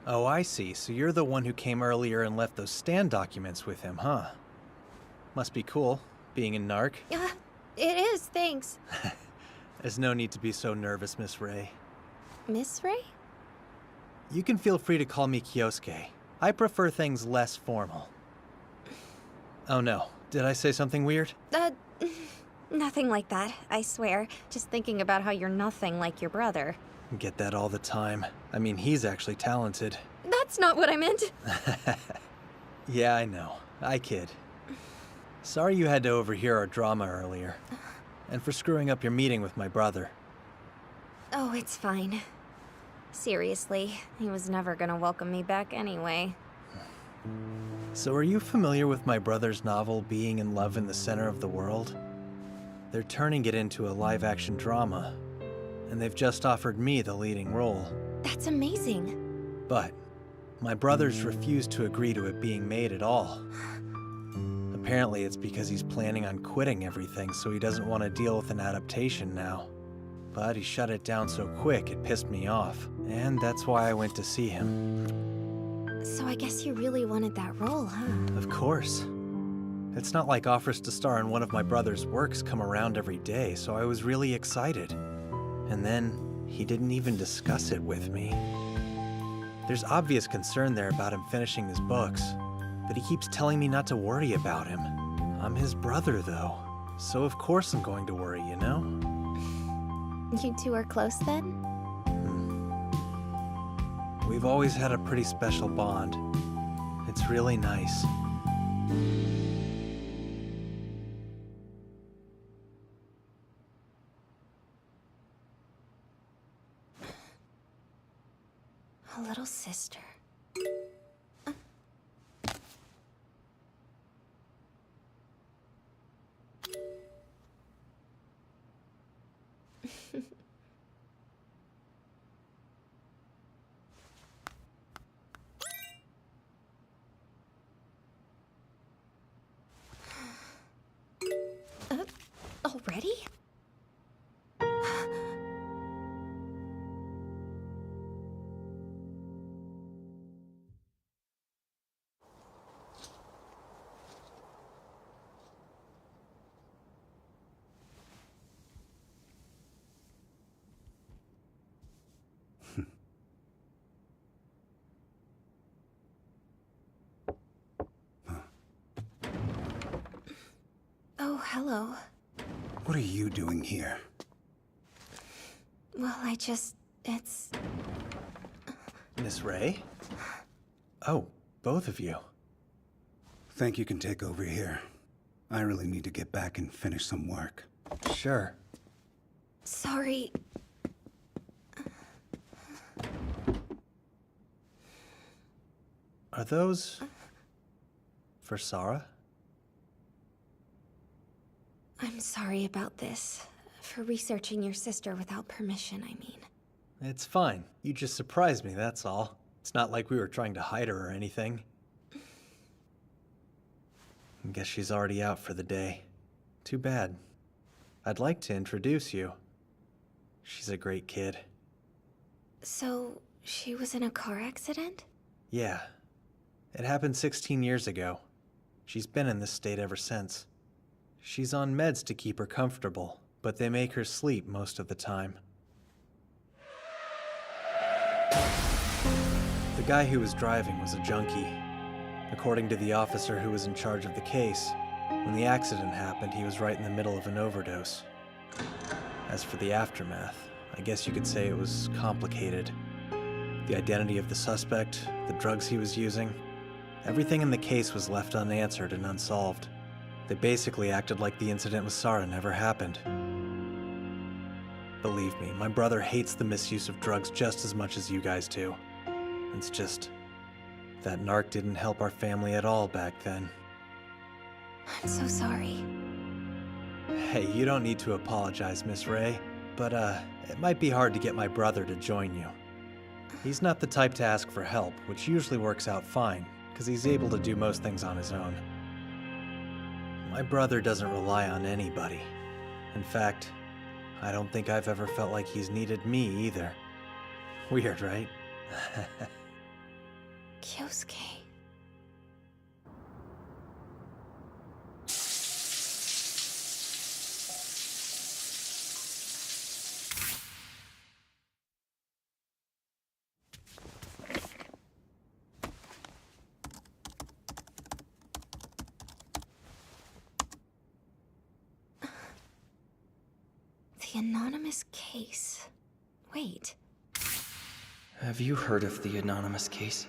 Oh, I see. So you're the one who came earlier and left those stand documents with him, huh? Must be cool, being a narc. It is, thanks. There's no need to be so nervous, Miss Ray. Miss Ray? You can feel free to call me Kyosuke. I prefer things less formal. Oh no, did I say something weird? Nothing like that, I swear. Just thinking about how you're nothing like your brother. Get that all the time. I mean, he's actually talented. That's not what I meant. Yeah, I know. I kid. Sorry you had to overhear our drama earlier. And for screwing up your meeting with my brother. Oh, it's fine. Seriously, he was never gonna welcome me back anyway. So are you familiar with my brother's novel, Being in Love in the Center of the World? They're turning it into a live-action drama. And they've just offered me the leading role. That's amazing. But my brothers refused to agree to it being made at all. Apparently it's because he's planning on quitting everything, so he doesn't want to deal with an adaptation now. But he shut it down so quick it pissed me off, and that's why I went to see him. So I guess you really wanted that role, huh? Of course. It's not like offers to star in one of my brother's works come around every day, so I was really excited. And then he didn't even discuss it with me. There's obvious concern there about him finishing his books, but he keeps telling me not to worry about him. I'm his brother, though, so of course I'm going to worry, you know? You two are close then? We've always had a pretty special bond. It's really nice. A little sister. Already? Oh, hello. What are you doing here? Well, it's... Miss Ray? Oh, both of you. Think you can take over here? I really need to get back and finish some work. Sure. Sorry. Are those... for Sarah? I'm sorry about this. For researching your sister without permission, I mean. It's fine. You just surprised me, that's all. It's not like we were trying to hide her or anything. I guess she's already out for the day. Too bad. I'd like to introduce you. She's a great kid. So, she was in a car accident? Yeah. It happened 16 years ago. She's been in this state ever since. She's on meds to keep her comfortable, but they make her sleep most of the time. The guy who was driving was a junkie. According to the officer who was in charge of the case, when the accident happened, he was right in the middle of an overdose. As for the aftermath, I guess you could say it was complicated. The identity of the suspect, the drugs he was using, everything in the case was left unanswered and unsolved. They basically acted like the incident with Sarah never happened. Believe me, my brother hates the misuse of drugs just as much as you guys do. It's just that narc didn't help our family at all back then. I'm so sorry. Hey, you don't need to apologize, Miss Ray, but it might be hard to get my brother to join you. He's not the type to ask for help, which usually works out fine, because he's able to do most things on his own. My brother doesn't rely on anybody. In fact, I don't think I've ever felt like he's needed me either. Weird, right? Kyosuke. The anonymous case. Wait. Have you heard of the anonymous case?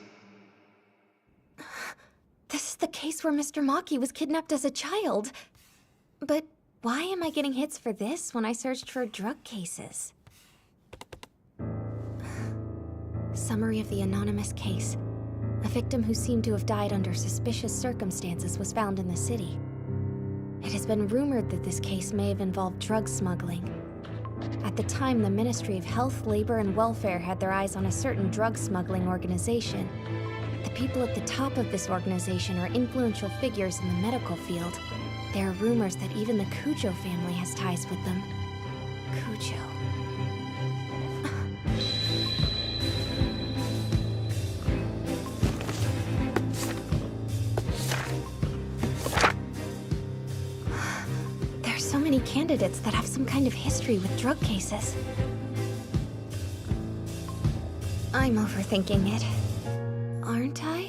This is the case where Mr. Maki was kidnapped as a child. But why am I getting hits for this when I searched for drug cases? Summary of the anonymous case. A victim who seemed to have died under suspicious circumstances was found in the city. It has been rumored that this case may have involved drug smuggling. At the time, the Ministry of Health, Labor, and Welfare had their eyes on a certain drug smuggling organization. The people at the top of this organization are influential figures in the medical field. There are rumors that even the Kujo family has ties with them. Kujo. There's so many candidates that have some kind of history with drug cases. I'm overthinking it. Aren't I?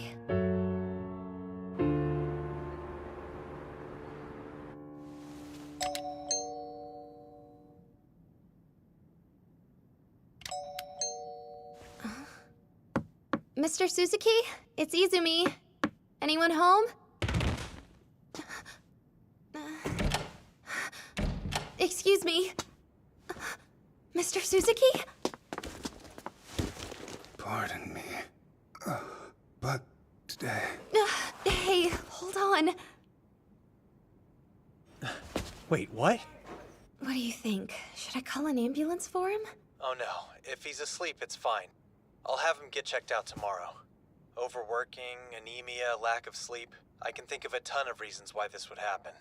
Mr. Suzuki? It's Izumi. Anyone home? Excuse me. Mr. Suzuki? Pardon me. But today... Hey, hold on. Wait, what? What do you think? Should I call an ambulance for him? Oh no, if he's asleep, it's fine. I'll have him get checked out tomorrow. Overworking, anemia, lack of sleep. I can think of a ton of reasons why this would happen.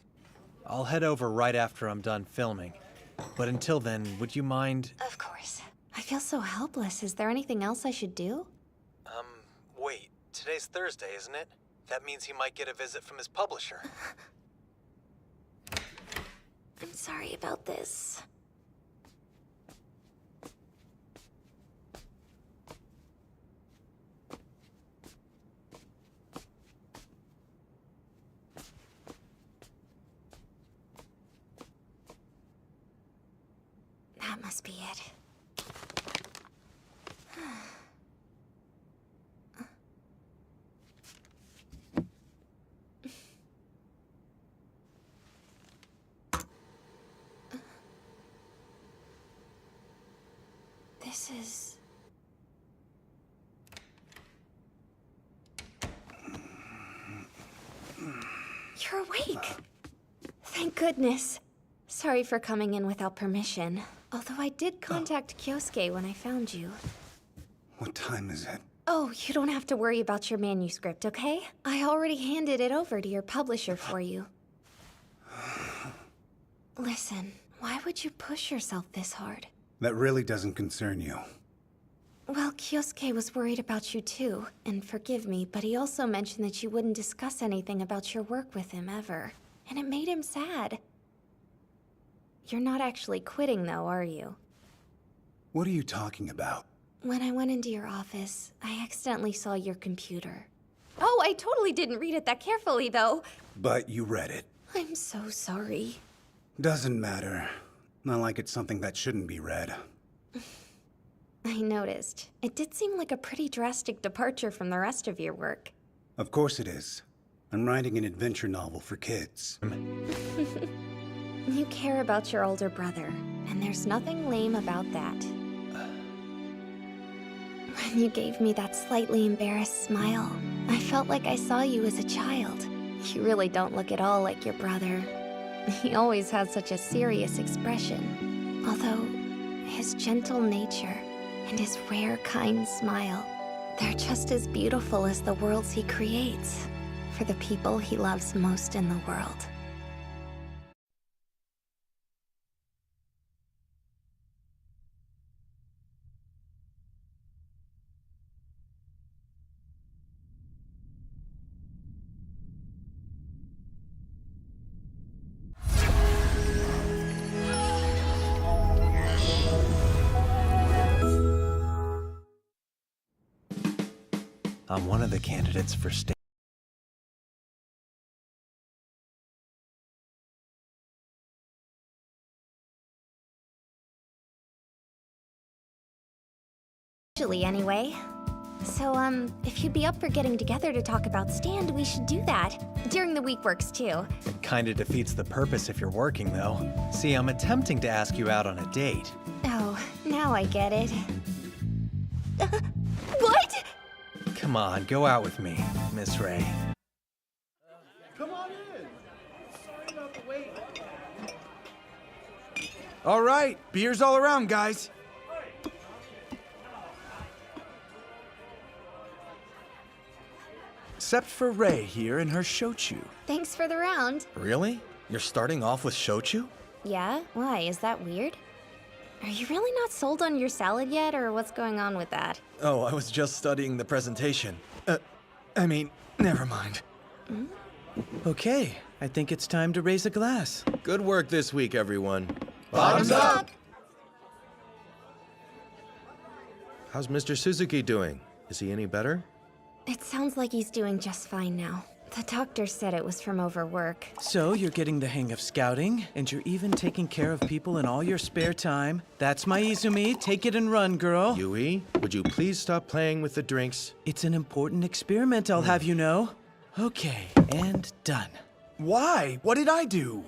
I'll head over right after I'm done filming. But until then, would you mind... Of course. I feel so helpless. Is there anything else I should do? Wait. Today's Thursday, isn't it? That means he might get a visit from his publisher. I'm sorry about this. That must be it. This is... You're awake! Thank goodness. Sorry for coming in without permission. Although I did contact Kyosuke when I found you. What time is it? Oh, you don't have to worry about your manuscript, okay? I already handed it over to your publisher for you. Listen, why would you push yourself this hard? That really doesn't concern you. Well, Kyosuke was worried about you too, and forgive me, but he also mentioned that you wouldn't discuss anything about your work with him ever, and it made him sad. You're not actually quitting though, are you? What are you talking about? When I went into your office, I accidentally saw your computer. Oh, I totally didn't read it that carefully though. But you read it. I'm so sorry. Doesn't matter. Not like it's something that shouldn't be read. I noticed. It did seem like a pretty drastic departure from the rest of your work. Of course it is. I'm writing an adventure novel for kids. You care about your older brother, and there's nothing lame about that. When you gave me that slightly embarrassed smile, I felt like I saw you as a child. You really don't look at all like your brother. He always has such a serious expression. Although, his gentle nature and his rare, kind smile, they're just as beautiful as the worlds he creates for the people he loves most in the world. I'm one of the candidates for state. Usually, anyway. So, if you'd be up for getting together to talk about Stand, we should do that. During the week works, too. It kinda defeats the purpose if you're working, though. See, I'm attempting to ask you out on a date. Oh, now I get it. What? Come on, go out with me, Miss Ray. Come on in. Sorry about the wait. All right, beers all around, guys. Except for Ray here and her shochu. Thanks for the round. Really? You're starting off with shochu? Yeah? Why? Is that weird? Are you really not sold on your salad yet, or what's going on with that? Oh, I was just studying the presentation. Never mind. Okay, I think it's time to raise a glass. Good work this week, everyone. Bottoms up! How's Mr. Suzuki doing? Is he any better? It sounds like he's doing just fine now. The doctor said it was from overwork. So you're getting the hang of scouting, and you're even taking care of people in all your spare time. That's my Izumi. Take it and run, girl. Yui, would you please stop playing with the drinks? It's an important experiment, I'll have you know. Okay, and done. Why? What did I do?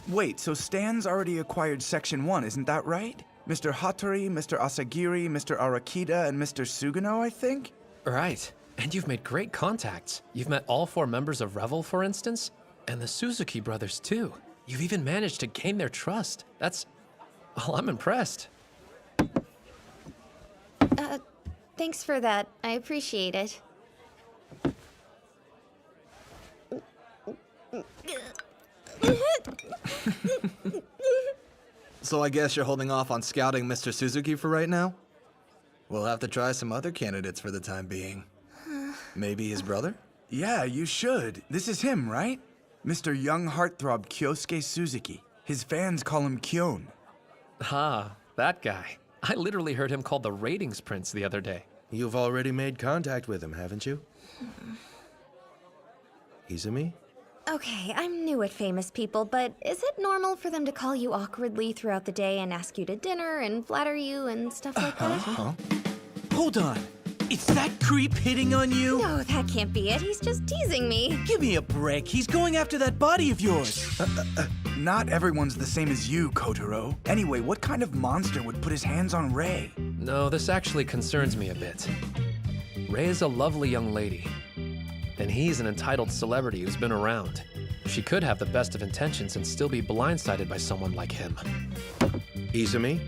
Wait, so Stan's already acquired Section 1, isn't that right? Mr. Hattori, Mr. Asagiri, Mr. Arakita, and Mr. Sugano, I think? Right. And you've made great contacts. You've met all 4 members of Revel, for instance, and the Suzuki brothers, too. You've even managed to gain their trust. Well, I'm impressed. Thanks for that. I appreciate it. So I guess you're holding off on scouting Mr. Suzuki for right now? We'll have to try some other candidates for the time being. Maybe his brother? Yeah, you should. This is him, right? Mr. Young Heartthrob Kyosuke Suzuki. His fans call him Kyon. Ah, that guy. I literally heard him called the Ratings Prince the other day. You've already made contact with him, haven't you? Izumi? Okay, I'm new at famous people, but is it normal for them to call you awkwardly throughout the day and ask you to dinner and flatter you and stuff like that? Hold on. It's that creep hitting on you? No, that can't be it. He's just teasing me. Give me a break. He's going after that body of yours. Not everyone's the same as you, Kotaro. Anyway, what kind of monster would put his hands on Ray? No, this actually concerns me a bit. Ray is a lovely young lady, and he's an entitled celebrity who's been around. She could have the best of intentions and still be blindsided by someone like him. Izumi,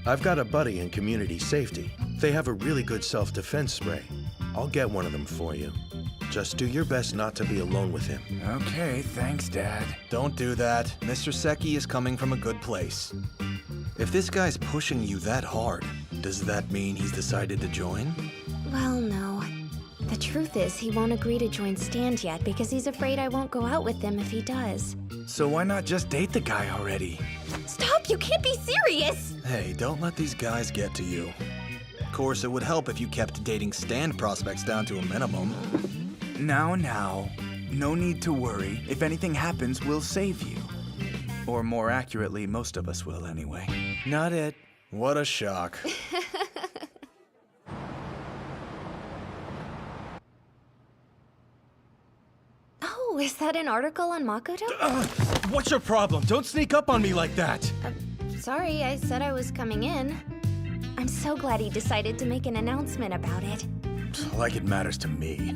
I've got a buddy in community safety. They have a really good self-defense spray. I'll get one of them for you. Just do your best not to be alone with him. Okay, thanks, Dad. Don't do that. Mr. Seki is coming from a good place. If this guy's pushing you that hard, Does that mean he's decided to join? Well, no. The truth is, he won't agree to join Stand yet because he's afraid I won't go out with him if he does. So why not just date the guy already? Stop! You can't be serious! Hey, don't let these guys get to you. Of course, it would help if you kept dating Stand prospects down to a minimum. Now. No need to worry. If anything happens, we'll save you. Or more accurately, most of us will anyway. Not it. What a shock. Oh, is that an article on Makoto? What's your problem? Don't sneak up on me like that! Sorry, I said I was coming in. I'm so glad he decided to make an announcement about it. Like it matters to me.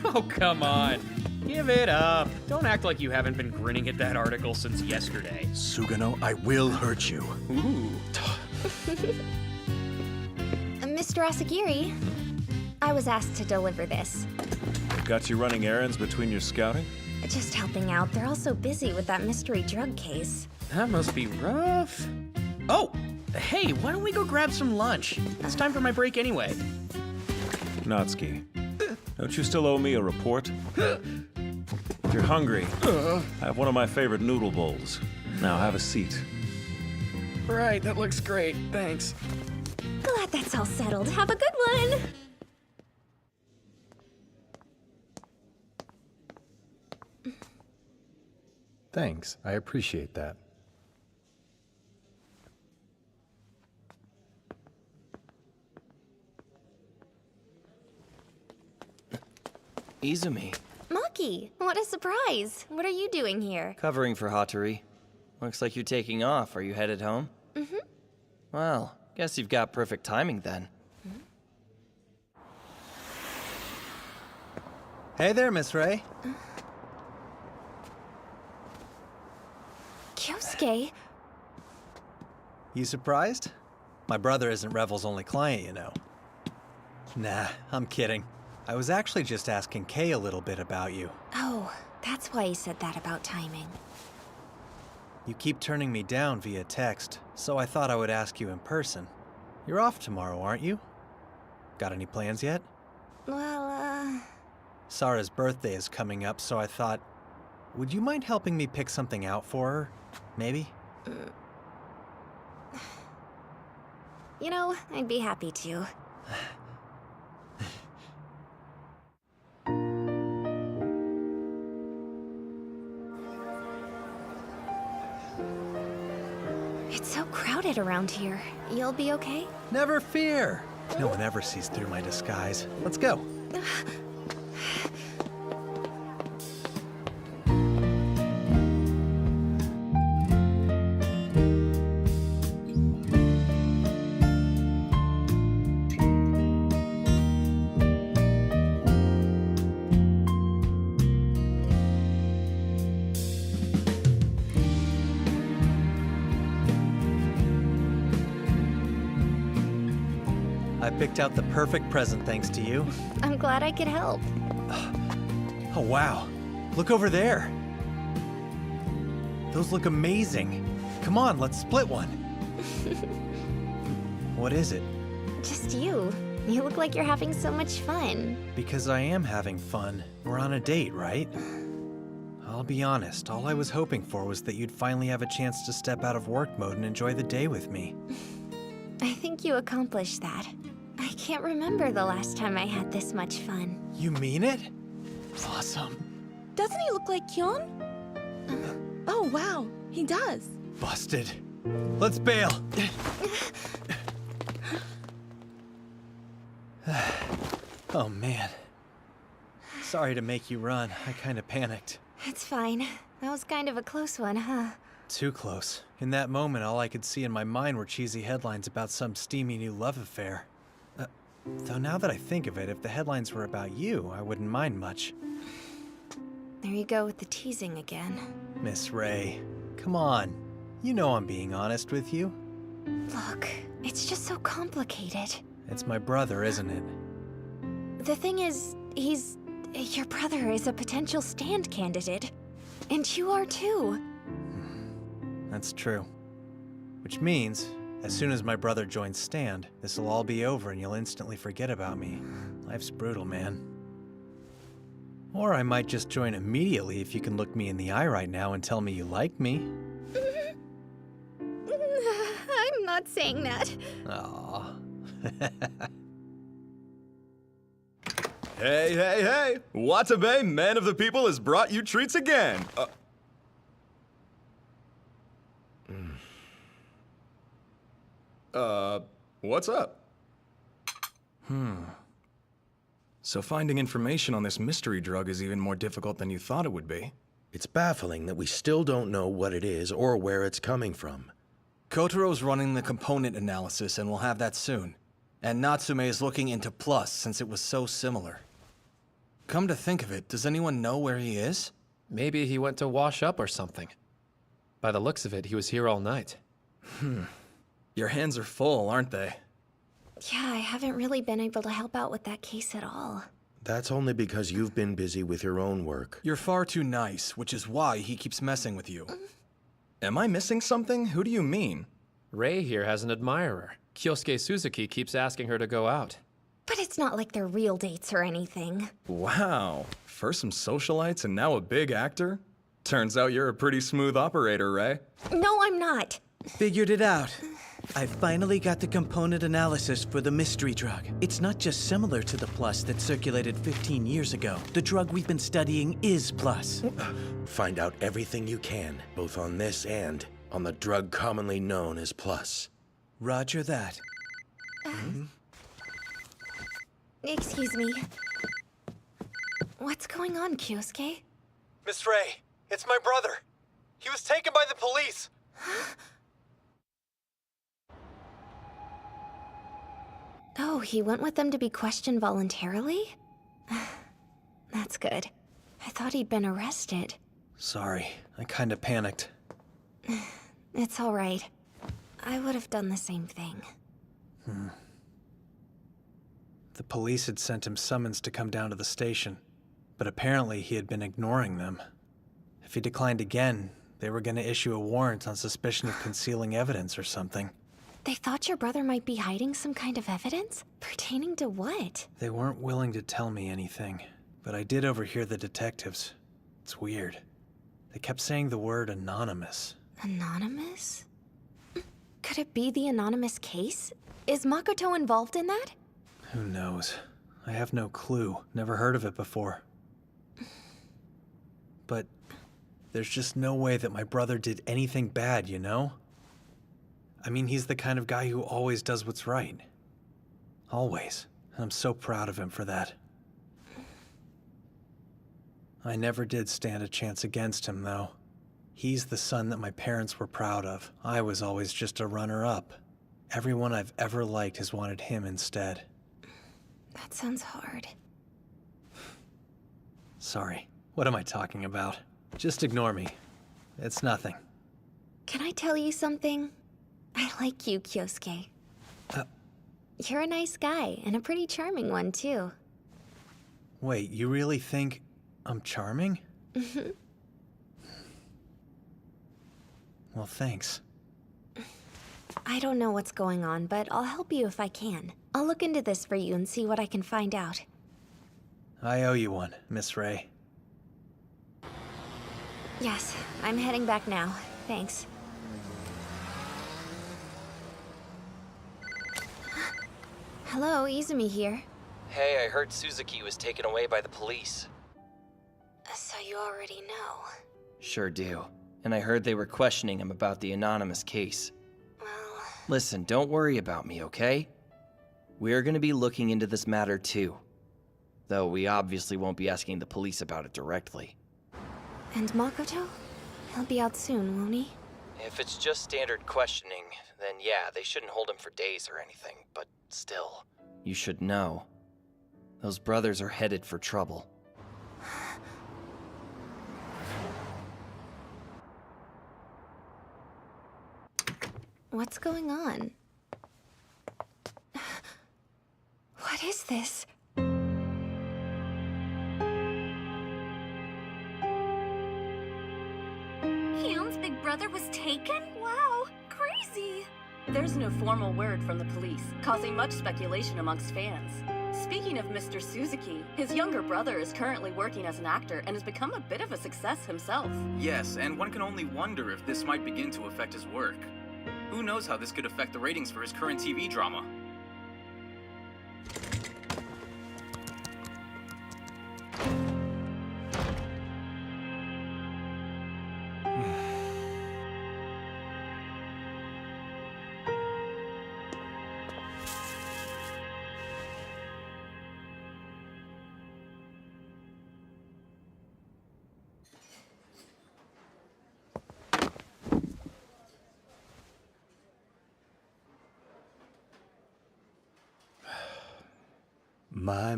Oh, come on. Give it up. Don't act like you haven't been grinning at that article since yesterday. Sugano, I will hurt you. Ooh. Mr. Asagiri, I was asked to deliver this. Got you running errands between your scouting? Just helping out. They're all so busy with that mystery drug case. That must be rough. Oh, hey, why don't we go grab some lunch? It's time for my break anyway. Natsuki, don't you still owe me a report? If you're hungry, I have one of my favorite noodle bowls. Now have a seat. Right, that looks great. Thanks. Glad that's all settled. Have a good one! Thanks, I appreciate that. Izumi, Maki, what a surprise. What are you doing here? covering for Hattori. Looks like you're taking off. Are you headed home? Mm-hmm. Well, guess you've got perfect timing then. Hey there, Miss Ray. Kyosuke, You surprised? My brother isn't Revel's only client, you know. Nah, I'm kidding. I was actually just asking Kay a little bit about you. oh, that's why he said that about timing. You keep turning me down via text, so I thought I would ask you in person. You're off tomorrow, aren't you? Got any plans yet? Well, Sarah's birthday is coming up, so I thought, would you mind helping me pick something out for her? Maybe? you know, I'd be happy to. It's so crowded around here. You'll be okay? Never fear! No one ever sees through my disguise. Let's go. I picked out the perfect present thanks to you. I'm glad I could help. Oh, wow. Look over there. Those look amazing. Come on, let's split one. What is it? Just you. You look like you're having so much fun. Because I am having fun. We're on a date, right? I'll be honest, all I was hoping for was that you'd finally have a chance to step out of work mode and enjoy the day with me. I think you accomplished that. I can't remember the last time I had this much fun. You mean it? Awesome. Doesn't he look like Kyon? Oh, wow, he does. Busted. Let's bail. Oh, man. Sorry to make you run. I kind of panicked. It's fine. That was kind of a close one, huh? Too close. In that moment, all I could see in my mind were cheesy headlines about some steamy new love affair. Though now that I think of it, if the headlines were about you, I wouldn't mind much. There you go with the teasing again. Miss Ray, come on. You know I'm being honest with you. Look, it's just so complicated. It's my brother, isn't it? The thing is, your brother is a potential stand candidate. And you are too. That's true. Which means As soon as my brother joins Stand, this'll all be over and you'll instantly forget about me. Life's brutal, man. Or I might just join immediately if you can look me in the eye right now and tell me you like me. I'm not saying that. Aww. Hey, hey, hey! Watabe, man of the people, has brought you treats again! What's up? So finding information on this mystery drug is even more difficult than you thought it would be. It's baffling that we still don't know what it is or where it's coming from. Kotaro's running the component analysis and we'll have that soon. And Natsume is looking into Plus since it was so similar. Come to think of it, does anyone know where he is? Maybe he went to wash up or something. By the looks of it, he was here all night. Your hands are full, aren't they? Yeah, I haven't really been able to help out with that case at all. That's only because you've been busy with your own work. You're far too nice, which is why he keeps messing with you. Am I missing something? Who do you mean? Rei here has an admirer. Kyosuke Suzuki keeps asking her to go out. But it's not like they're real dates or anything. Wow. First some socialites and now a big actor? Turns out you're a pretty smooth operator, Ray. No, I'm not. Figured it out. I finally got the component analysis for the mystery drug. It's not just similar to the Plus that circulated 15 years ago. The drug we've been studying is Plus. Find out everything you can, both on this and on the drug commonly known as Plus. Roger that. Excuse me. What's going on, Kyosuke? Miss Ray, it's my brother. He was taken by the police. Oh, he went with them to be questioned voluntarily? That's good. I thought he'd been arrested. Sorry, I kinda panicked. It's all right. I would have done the same thing. The police had sent him summons to come down to the station, but apparently he had been ignoring them. If he declined again, they were gonna issue a warrant on suspicion of concealing evidence or something. They thought your brother might be hiding some kind of evidence? Pertaining to what? They weren't willing to tell me anything, but I did overhear the detectives. It's weird. They kept saying the word anonymous. Anonymous? Could it be the anonymous case? Is Makoto involved in that? Who knows? I have no clue. Never heard of it before. But there's just no way that my brother did anything bad, you know? I mean, he's the kind of guy who always does what's right. Always. And I'm so proud of him for that. I never did stand a chance against him, though. He's the son that my parents were proud of. I was always just a runner-up. Everyone I've ever liked has wanted him instead. That sounds hard. Sorry. What am I talking about? Just ignore me. It's nothing. Can I tell you something? I like you, Kyosuke. You're a nice guy, and a pretty charming one, too. Wait, you really think I'm charming? Well, thanks. I don't know what's going on, but I'll help you if I can. I'll look into this for you and see what I can find out. I owe you one, Miss Ray. Yes, I'm heading back now. Thanks. Hello, Izumi here. Hey, I heard Suzuki was taken away by the police. So you already know. Sure do. And I heard they were questioning him about the anonymous case. Well... Listen, don't worry about me, okay? We're gonna be looking into this matter too. Though we obviously won't be asking the police about it directly. And Makoto? He'll be out soon, won't he? If it's just standard questioning, then yeah, they shouldn't hold him for days or anything, but still. You should know. Those brothers are headed for trouble. What's going on? What is this? Hyun's big brother was taken? Wow, crazy! There's no formal word from the police, causing much speculation amongst fans. Speaking of Mr. Suzuki, his younger brother is currently working as an actor and has become a bit of a success himself. Yes, and one can only wonder if this might begin to affect his work. Who knows how this could affect the ratings for his current TV drama?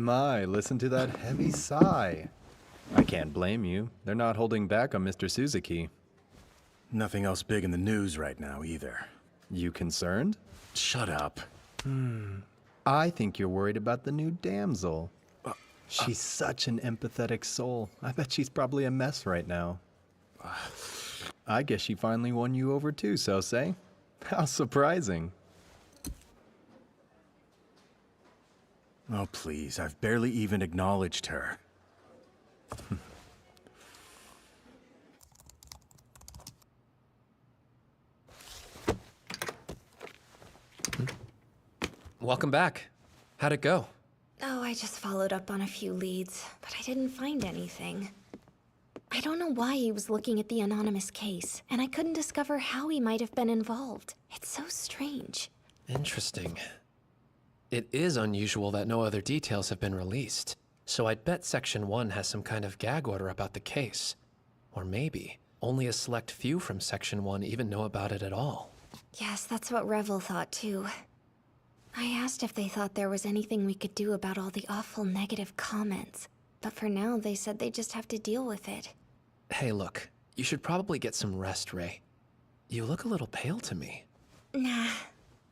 My, listen to that heavy sigh. I can't blame you. They're not holding back on Mr. Suzuki. Nothing else big in the news right now, either. You concerned? Shut up. I think you're worried about the new damsel. She's such an empathetic soul. I bet she's probably a mess right now. I guess she finally won you over too, Sosei. How surprising. Oh, please, I've barely even acknowledged her. Welcome back. How'd it go? Oh, I just followed up on a few leads, but I didn't find anything. I don't know why he was looking at the anonymous case, and I couldn't discover how he might have been involved. It's so strange. Interesting. It is unusual that no other details have been released, so I'd bet Section 1 has some kind of gag order about the case. Or maybe only a select few from Section 1 even know about it at all. Yes, that's what Revel thought too. I asked if they thought there was anything we could do about all the awful negative comments, but for now they said they just have to deal with it. Hey, look, you should probably get some rest, Ray. You look a little pale to me. Nah.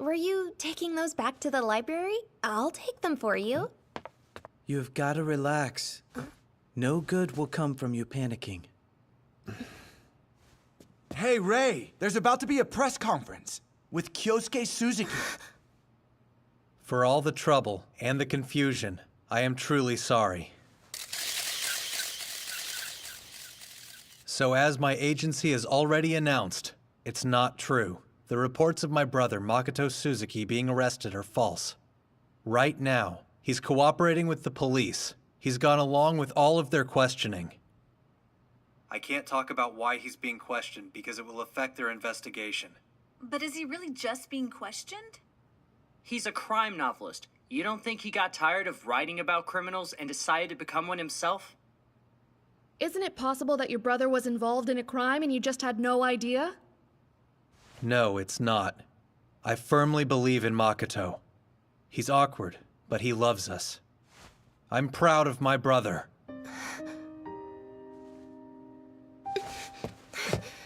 Were you taking those back to the library? I'll take them for you. You've got to relax. No good will come from you panicking. Hey, Ray, there's about to be a press conference with Kyosuke Suzuki. For all the trouble and the confusion, I am truly sorry. So as my agency has already announced, it's not true. The reports of my brother, Makoto Suzuki, being arrested are false. Right now, he's cooperating with the police. He's gone along with all of their questioning. I can't talk about why he's being questioned because it will affect their investigation. But is he really just being questioned? He's a crime novelist. You don't think he got tired of writing about criminals and decided to become one himself? Isn't it possible that your brother was involved in a crime and you just had no idea? No, it's not. I firmly believe in Makoto. He's awkward, but he loves us. I'm proud of my brother.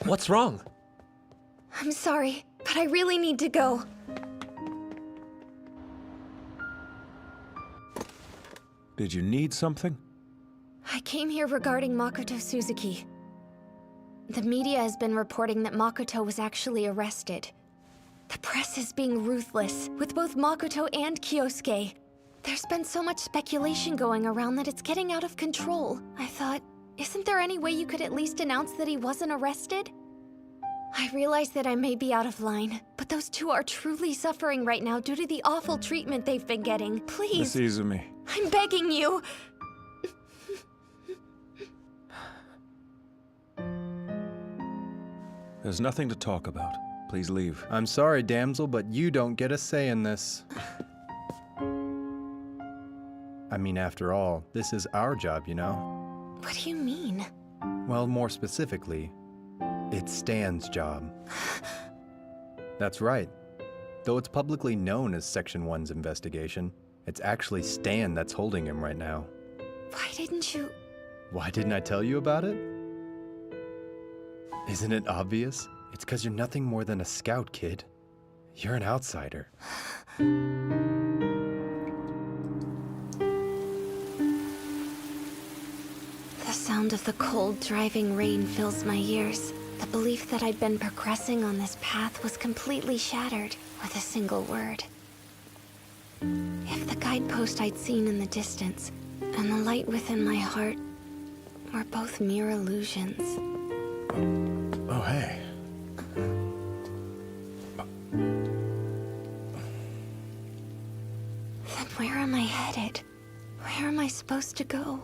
What's wrong? I'm sorry, but I really need to go. Did you need something? I came here regarding Makoto Suzuki. The media has been reporting that Makoto was actually arrested. The press is being ruthless, with both Makoto and Kyosuke. There's been so much speculation going around that it's getting out of control. I thought, isn't there any way you could at least announce that he wasn't arrested? I realize that I may be out of line, but those two are truly suffering right now due to the awful treatment they've been getting. Please, Miss Izumi. I'm begging you. There's nothing to talk about. Please leave. I'm sorry, damsel, but you don't get a say in this. I mean, after all, this is our job, you know? What do you mean? Well, more specifically, it's Stan's job. That's right. Though it's publicly known as Section 1's investigation, it's actually Stan that's holding him right now. Why didn't you... Why didn't I tell you about it? Isn't it obvious? It's because you're nothing more than a scout, kid. You're an outsider. The sound of the cold, driving rain fills my ears. The belief that I'd been progressing on this path was completely shattered with a single word. If the guidepost I'd seen in the distance and the light within my heart were both mere illusions. Oh, hey. Then where am I headed? Where am I supposed to go?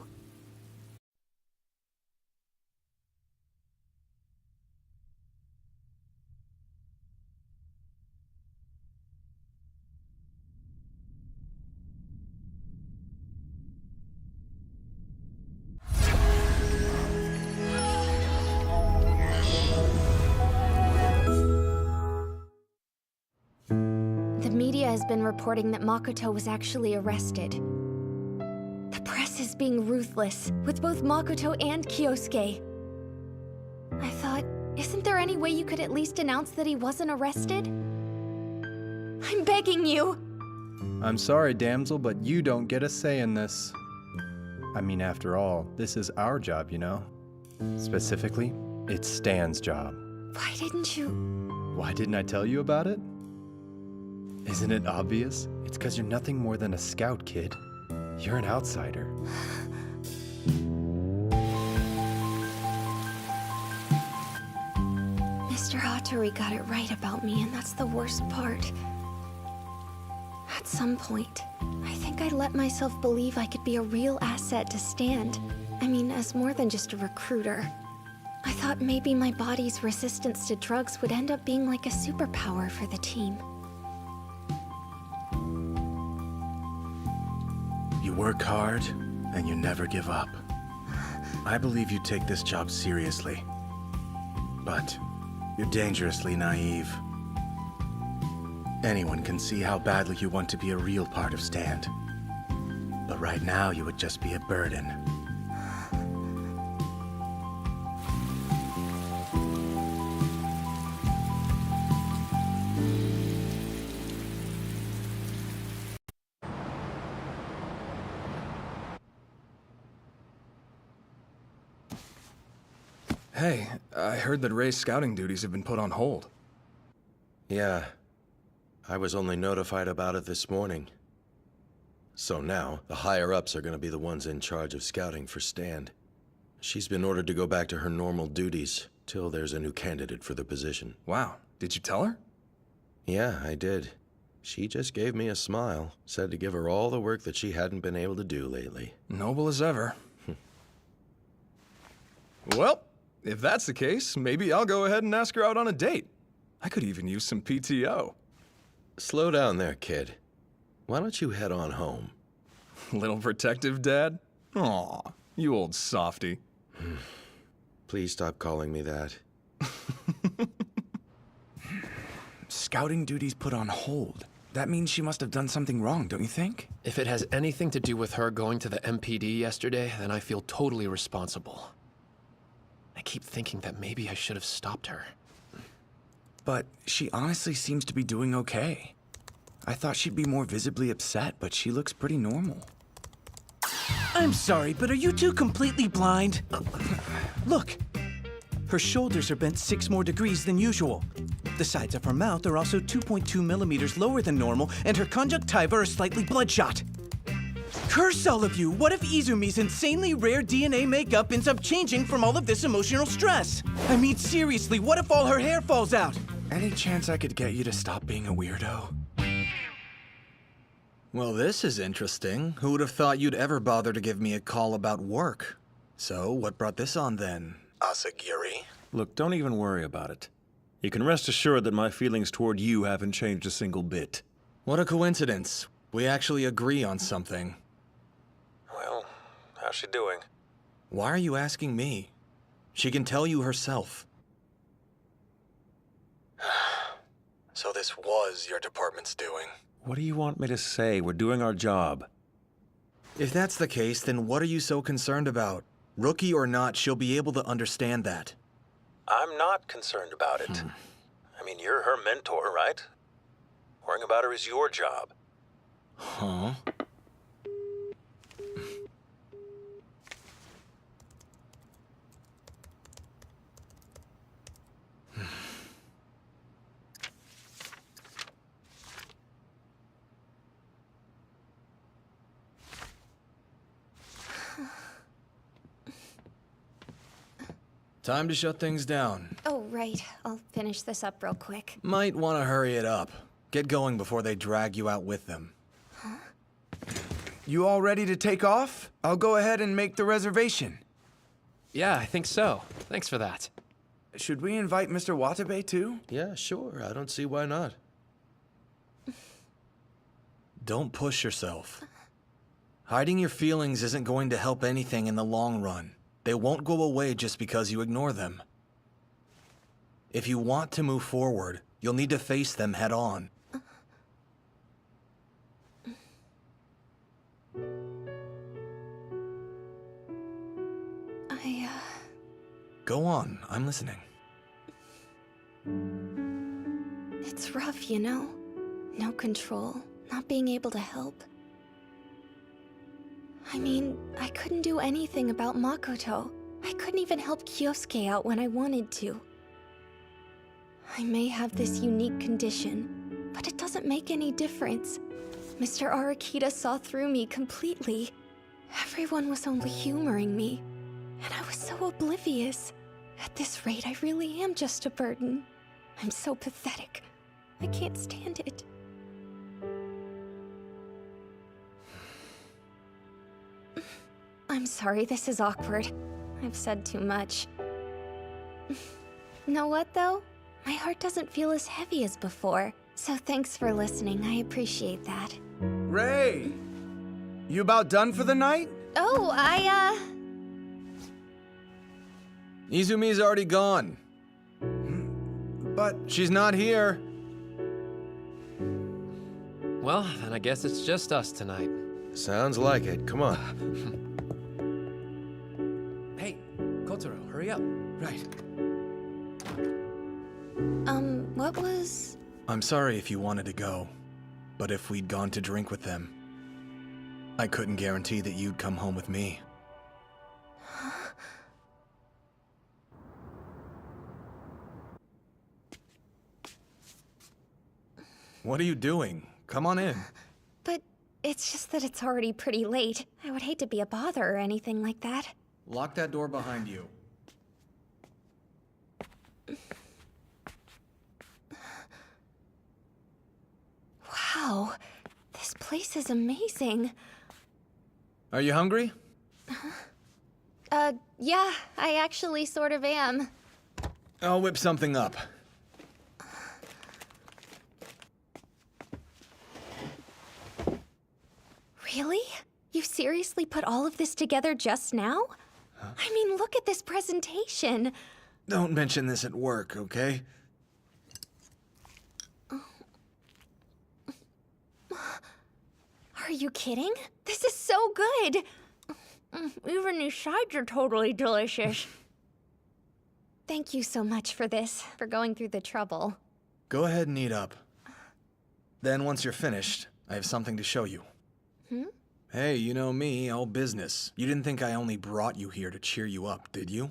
The media has been reporting that Makoto was actually arrested. The press is being ruthless, with both Makoto and Kyosuke. I thought, isn't there any way you could at least announce that he wasn't arrested? I'm begging you! I'm sorry, damsel, but you don't get a say in this. I mean, after all, this is our job, you know? Specifically, it's Stan's job. Why didn't you? Why didn't I tell you about it? Isn't it obvious? It's because you're nothing more than a scout, kid. You're an outsider. Mr. Hattori got it right about me, and that's the worst part. At some point, I think I let myself believe I could be a real asset to Stand. I mean, as more than just a recruiter. I thought maybe my body's resistance to drugs would end up being like a superpower for the team. You work hard, and you never give up. I believe you take this job seriously. But you're dangerously naive. Anyone can see how badly you want to be a real part of Stand. But right now, you would just be a burden. Hey, I heard that Ray's scouting duties have been put on hold. Yeah. I was only notified about it this morning. So now, the higher-ups are gonna be the ones in charge of scouting for Stand. She's been ordered to go back to her normal duties till there's a new candidate for the position. Wow, did you tell her? Yeah, I did. She just gave me a smile, said to give her all the work that she hadn't been able to do lately. Noble as ever. Well, if that's the case, maybe I'll go ahead and ask her out on a date. I could even use some PTO. Slow down there, kid. Why don't you head on home? Little protective dad? Aw, you old softy. Please stop calling me that. Scouting duties put on hold. That means she must have done something wrong, don't you think? If it has anything to do with her going to the MPD yesterday, then I feel totally responsible. I keep thinking that maybe I should have stopped her. But she honestly seems to be doing okay. I thought she'd be more visibly upset, but she looks pretty normal. I'm sorry, but are you two completely blind? Look, her shoulders are bent 6 more degrees than usual. The sides of her mouth are also 2.2 millimeters lower than normal, and her conjunctiva are slightly bloodshot. Curse all of you! What if Izumi's insanely rare DNA makeup ends up changing from all of this emotional stress? I mean, seriously, what if all her hair falls out? Any chance I could get you to stop being a weirdo? Well, this is interesting. Who would have thought you'd ever bother to give me a call about work? So, what brought this on then? Asagiri? Look, don't even worry about it. You can rest assured that my feelings toward you haven't changed a single bit. What a coincidence. We actually agree on something. Well, how's she doing? Why are you asking me? She can tell you herself. So this was your department's doing. What do you want me to say? We're doing our job. If that's the case, then what are you so concerned about? Rookie or not, she'll be able to understand that. I'm not concerned about it. I mean, you're her mentor, right? Worrying about her is your job. Huh? Time to shut things down. Oh, right. I'll finish this up real quick. Might want to hurry it up. Get going before they drag you out with them. You all ready to take off? I'll go ahead and make the reservation. Yeah, I think so. Thanks for that. Should we invite Mr. Watabe too? Yeah, sure. I don't see why not. Don't push yourself. Hiding your feelings isn't going to help anything in the long run. They won't go away just because you ignore them. If you want to move forward, you'll need to face them head on. Go on, I'm listening. It's rough, you know? No control, not being able to help. I mean, I couldn't do anything about Makoto. I couldn't even help Kyosuke out when I wanted to. I may have this unique condition, but it doesn't make any difference. Mr. Arakita saw through me completely. Everyone was only humoring me, and I was so oblivious. At this rate, I really am just a burden. I'm so pathetic. I can't stand it. I'm sorry, this is awkward. I've said too much. Know what, though? My heart doesn't feel as heavy as before. So thanks for listening, I appreciate that. Ray! You about done for the night? Oh, Izumi's already gone. But she's not here. Well, then I guess it's just us tonight. Sounds like it. Come on. Hey, Kotaro, hurry up. Right. What was... I'm sorry if you wanted to go, but if we'd gone to drink with them, I couldn't guarantee that you'd come home with me. What are you doing? Come on in. But it's just that it's already pretty late. I would hate to be a bother or anything like that. Lock that door behind you. Wow, this place is amazing. Are you hungry? Yeah, I actually sort of am. I'll whip something up. Really? You seriously put all of this together just now? I mean, look at this presentation. Don't mention this at work, okay? Are you kidding? This is so good! Even these sides are totally delicious. Thank you so much for this, for going through the trouble. Go ahead and eat up. Then once you're finished, I have something to show you. Hey, you know me, all business. You didn't think I only brought you here to cheer you up, did you?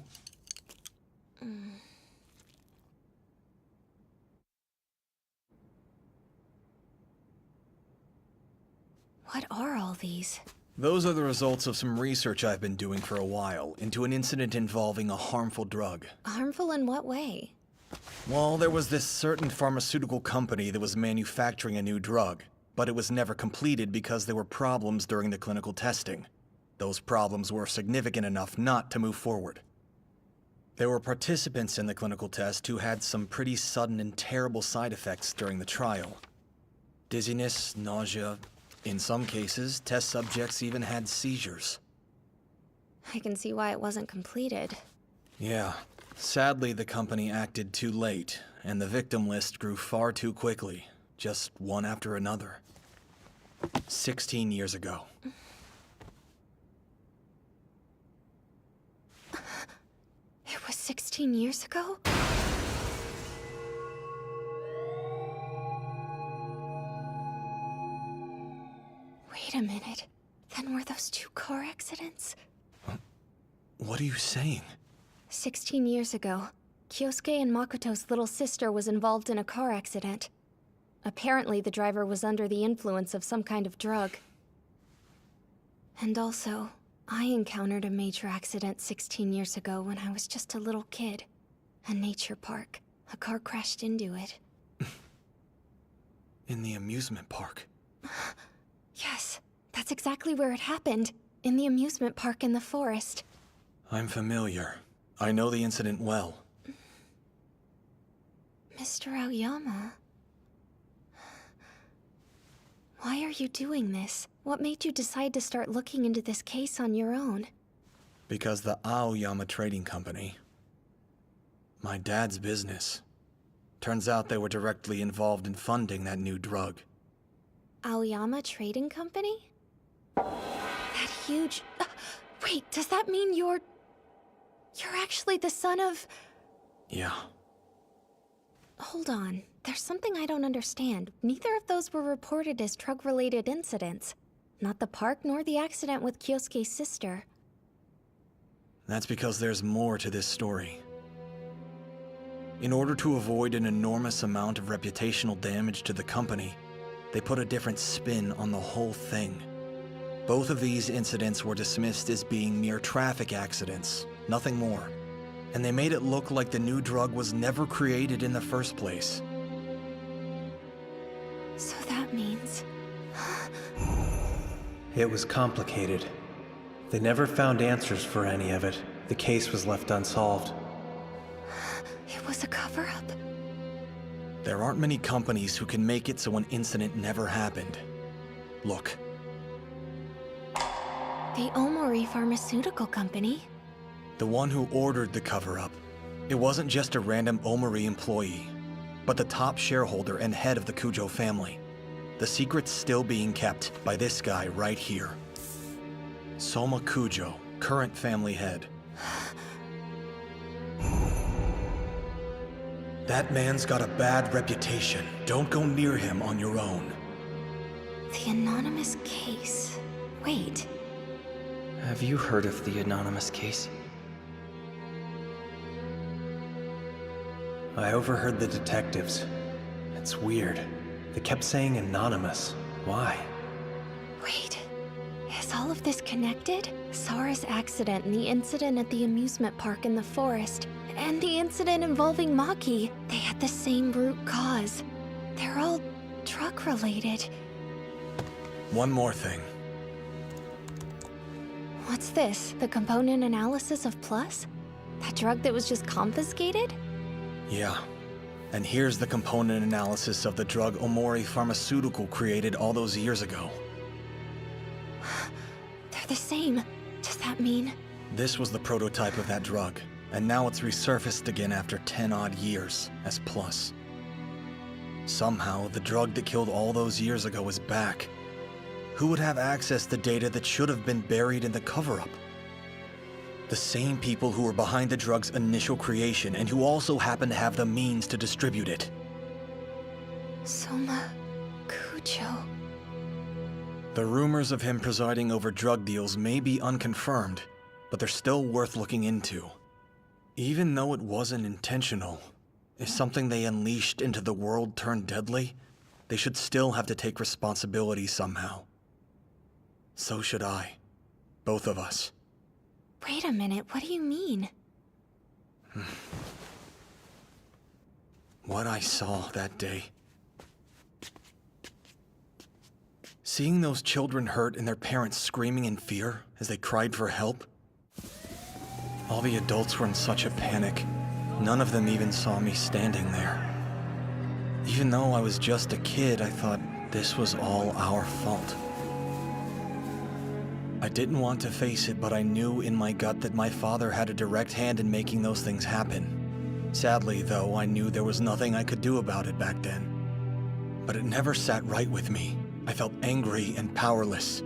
What are all these? Those are the results of some research I've been doing for a while into an incident involving a harmful drug. Harmful in what way? Well, there was this certain pharmaceutical company that was manufacturing a new drug, but it was never completed because there were problems during the clinical testing. Those problems were significant enough not to move forward. There were participants in the clinical test who had some pretty sudden and terrible side effects during the trial. Dizziness, nausea. In some cases, test subjects even had seizures. I can see why it wasn't completed. Yeah. Sadly, the company acted too late, and the victim list grew far too quickly, just one after another. 16 years ago. It was 16 years ago? Wait a minute. Then were those 2 car accidents? What are you saying? 16 years ago, Kyosuke and Makoto's little sister was involved in a car accident. Apparently, the driver was under the influence of some kind of drug. And also, I encountered a major accident 16 years ago when I was just a little kid. A nature park. A car crashed into it. In the amusement park. Yes, that's exactly where it happened. In the amusement park in the forest. I'm familiar. I know the incident well. Mr. Aoyama. Why are you doing this? What made you decide to start looking into this case on your own? Because the Aoyama Trading Company, my dad's business, turns out they were directly involved in funding that new drug. Aoyama Trading Company? That huge... wait, does that mean you're actually the son of... Yeah. Hold on. There's something I don't understand. Neither of those were reported as drug-related incidents. Not the park nor the accident with Kyosuke's sister. That's because there's more to this story. In order to avoid an enormous amount of reputational damage to the company, they put a different spin on the whole thing. Both of these incidents were dismissed as being mere traffic accidents, nothing more. And they made it look like the new drug was never created in the first place. So that means... It was complicated. They never found answers for any of it. The case was left unsolved. It was a cover-up. There aren't many companies who can make it so an incident never happened. Look. The Omori Pharmaceutical Company. The one who ordered the cover-up. It wasn't just a random Omori employee, but the top shareholder and head of the Kujo family. The secret's still being kept by this guy right here. Soma Kujo, current family head. That man's got a bad reputation. Don't go near him on your own. The anonymous case. Wait. Have you heard of the anonymous case? I overheard the detectives. It's weird. They kept saying anonymous. Why? Wait. Is all of this connected? Sara's accident and the incident at the amusement park in the forest, and the incident involving Maki, they had the same root cause. They're all drug-related. One more thing. What's this? The component analysis of Plus? That drug that was just confiscated? Yeah. And here's the component analysis of the drug Omori Pharmaceutical created all those years ago. They're the same. Does that mean... This was the prototype of that drug, and now it's resurfaced again after 10-odd years as Plus. Somehow, the drug that killed all those years ago is back. Who would have access to data that should have been buried in the cover-up? The same people who were behind the drug's initial creation and who also happen to have the means to distribute it. Soma Kujo. The rumors of him presiding over drug deals may be unconfirmed, but they're still worth looking into. Even though it wasn't intentional, if something they unleashed into the world turned deadly, they should still have to take responsibility somehow. So should I. Both of us. Wait a minute, what do you mean? What I saw that day. Seeing those children hurt and their parents screaming in fear as they cried for help. All the adults were in such a panic. None of them even saw me standing there. Even though I was just a kid, I thought this was all our fault. I didn't want to face it, but I knew in my gut that my father had a direct hand in making those things happen. Sadly, though, I knew there was nothing I could do about it back then. But it never sat right with me. I felt angry and powerless.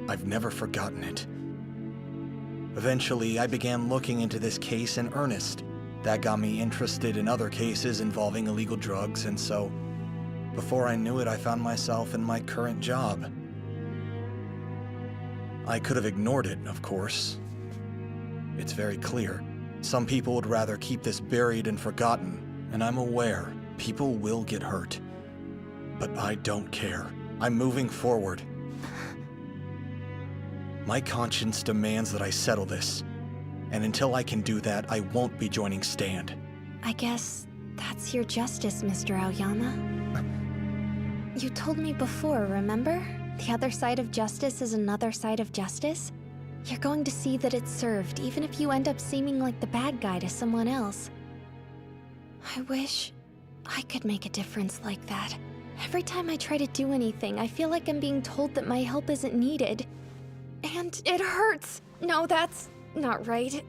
I've never forgotten it. Eventually, I began looking into this case in earnest. That got me interested in other cases involving illegal drugs, and so, before I knew it, I found myself in my current job. I could have ignored it, of course. It's very clear. Some people would rather keep this buried and forgotten, and I'm aware people will get hurt. But I don't care. I'm moving forward. My conscience demands that I settle this. And until I can do that, I won't be joining Stand. I guess that's your justice, Mr. Aoyama. You told me before, remember? The other side of justice is another side of justice. You're going to see that it's served, even if you end up seeming like the bad guy to someone else. I wish I could make a difference like that. Every time I try to do anything, I feel like I'm being told that my help isn't needed. And it hurts! No, that's not right.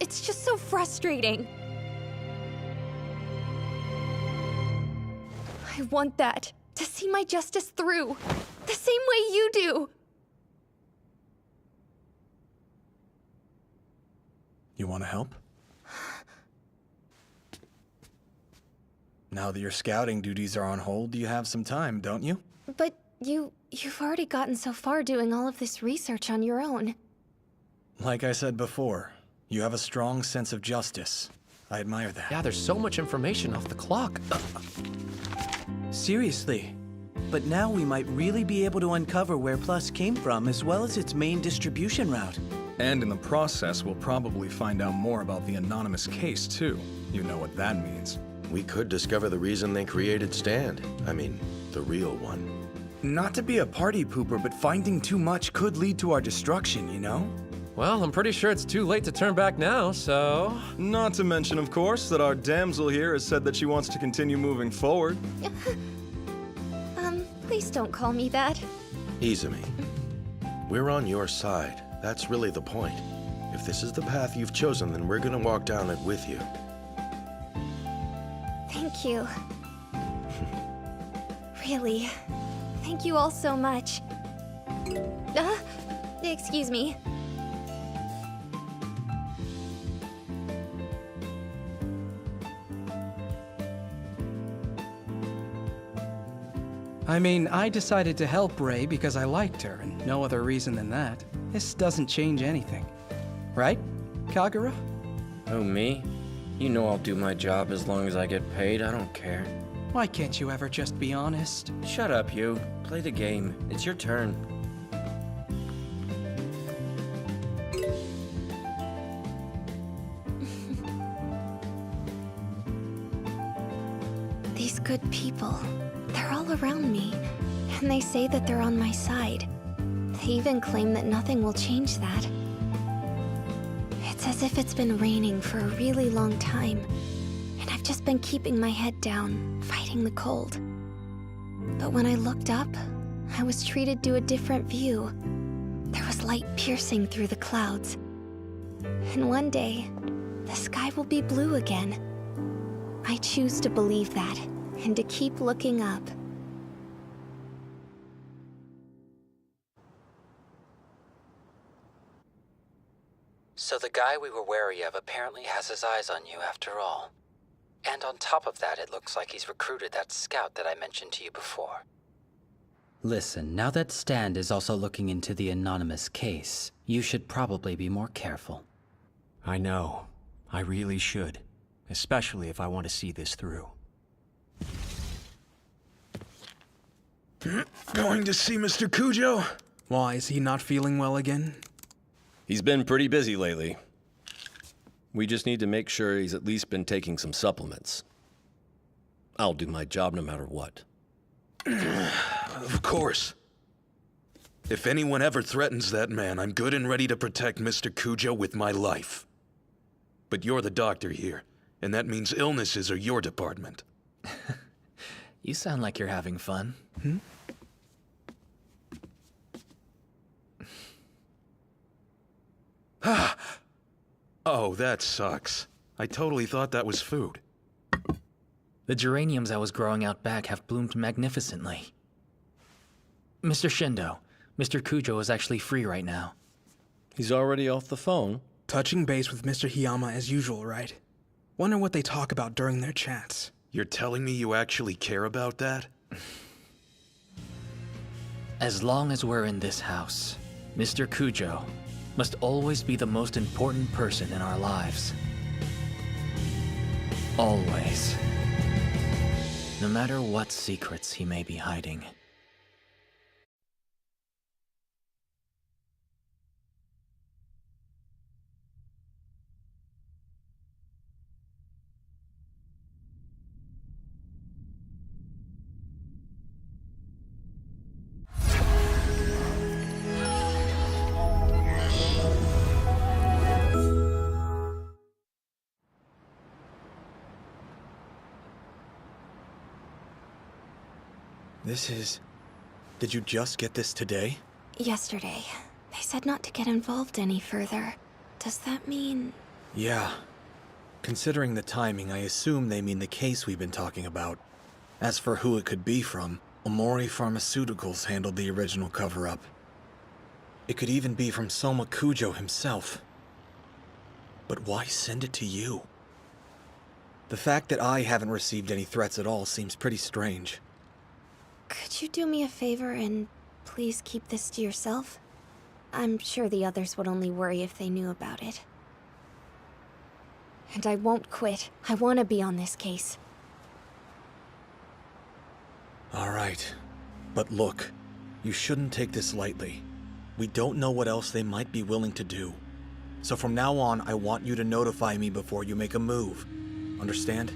It's just so frustrating. I want that. To see my justice through. The same way you do. You want to help? Now that your scouting duties are on hold, you have some time, don't you? But you've already gotten so far doing all of this research on your own. Like I said before, you have a strong sense of justice. I admire that. Yeah, there's so much information off the clock. Seriously. But now we might really be able to uncover where Plus came from, as well as its main distribution route. And in the process, we'll probably find out more about the anonymous case, too. You know what that means. We could discover the reason they created Stand. I mean, the real one. Not to be a party pooper, but finding too much could lead to our destruction, you know? Well, I'm pretty sure it's too late to turn back now, so... Not to mention, of course, that our damsel here has said that she wants to continue moving forward. Please don't call me that. Izumi, we're on your side. That's really the point. If this is the path you've chosen, then we're gonna walk down it with you. Thank you. Really. Thank you all so much. Excuse me. I mean, I decided to help Ray because I liked her, and no other reason than that. This doesn't change anything. Right, Kagura? Oh, me? You know I'll do my job as long as I get paid. I don't care. Why can't you ever just be honest? Shut up, you. Play the game. It's your turn. These good people, they're all around me, and they say that they're on my side. They even claim that nothing will change that. It's as if it's been raining for a really long time, and I've just been keeping my head down, fighting the cold. But when I looked up, I was treated to a different view. There was light piercing through the clouds. And one day, the sky will be blue again. I choose to believe that, and to keep looking up. So the guy we were wary of apparently has his eyes on you after all. And on top of that, it looks like he's recruited that scout that I mentioned to you before. Listen, now that Stand is also looking into the anonymous case, you should probably be more careful. I know. I really should. Especially if I want to see this through. Going to see Mr. Cujo? Why, is he not feeling well again? He's been pretty busy lately. We just need to make sure he's at least been taking some supplements. I'll do my job no matter what. Of course. If anyone ever threatens that man, I'm good and ready to protect Mr. Cujo with my life. But you're the doctor here, and that means illnesses are your department. You sound like you're having fun. Oh, that sucks. I totally thought that was food. The geraniums I was growing out back have bloomed magnificently. Mr. Shindo, Mr. Cujo is actually free right now. He's already off the phone? Touching base with Mr. Hiyama as usual, right? Wonder what they talk about during their chats. You're telling me you actually care about that? As long as we're in this house, Mr. Cujo must always be the most important person in our lives. Always. No matter what secrets he may be hiding. This is... Did you just get this today? Yesterday. They said not to get involved any further. Does that mean... Yeah. Considering the timing, I assume they mean the case we've been talking about. As for who it could be from, Omori Pharmaceuticals handled the original cover-up. It could even be from Soma Kujo himself. But why send it to you? The fact that I haven't received any threats at all seems pretty strange. Could you do me a favor and please keep this to yourself? I'm sure the others would only worry if they knew about it. And I won't quit. I want to be on this case. All right. But look, you shouldn't take this lightly. We don't know what else they might be willing to do. So from now on, I want you to notify me before you make a move. Understand?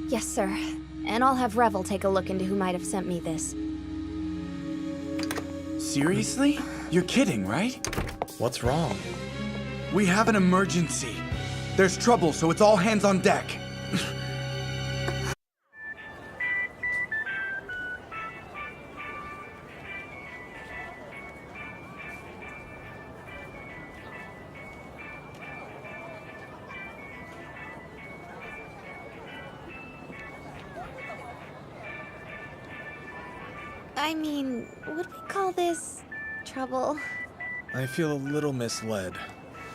Yes, sir. And I'll have Revel take a look into who might have sent me this. Seriously? You're kidding, right? What's wrong? We have an emergency. There's trouble, so it's all hands on deck. I mean, would we call this trouble? I feel a little misled.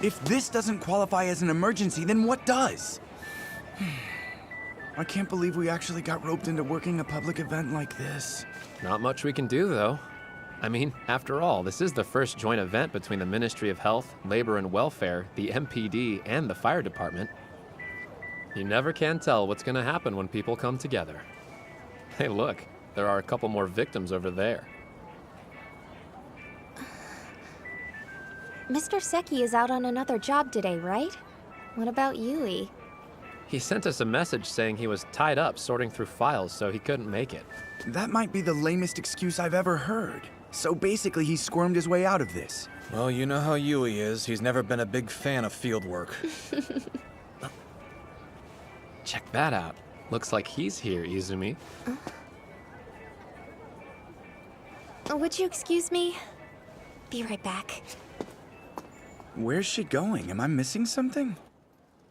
If this doesn't qualify as an emergency, then what does? I can't believe we actually got roped into working a public event like this. Not much we can do, though. I mean, after all, this is the first joint event between the Ministry of Health, Labor and Welfare, the MPD, and the Fire Department. You never can tell what's gonna happen when people come together. Hey, look, there are a couple more victims over there. Mr. Seki is out on another job today, right? What about Yui? He sent us a message saying he was tied up sorting through files, so he couldn't make it. That might be the lamest excuse I've ever heard. So basically, he squirmed his way out of this. Well, you know how Yui is. He's never been a big fan of field work. Check that out. Looks like he's here, Izumi. Would you excuse me? Be right back. Where's she going? Am I missing something?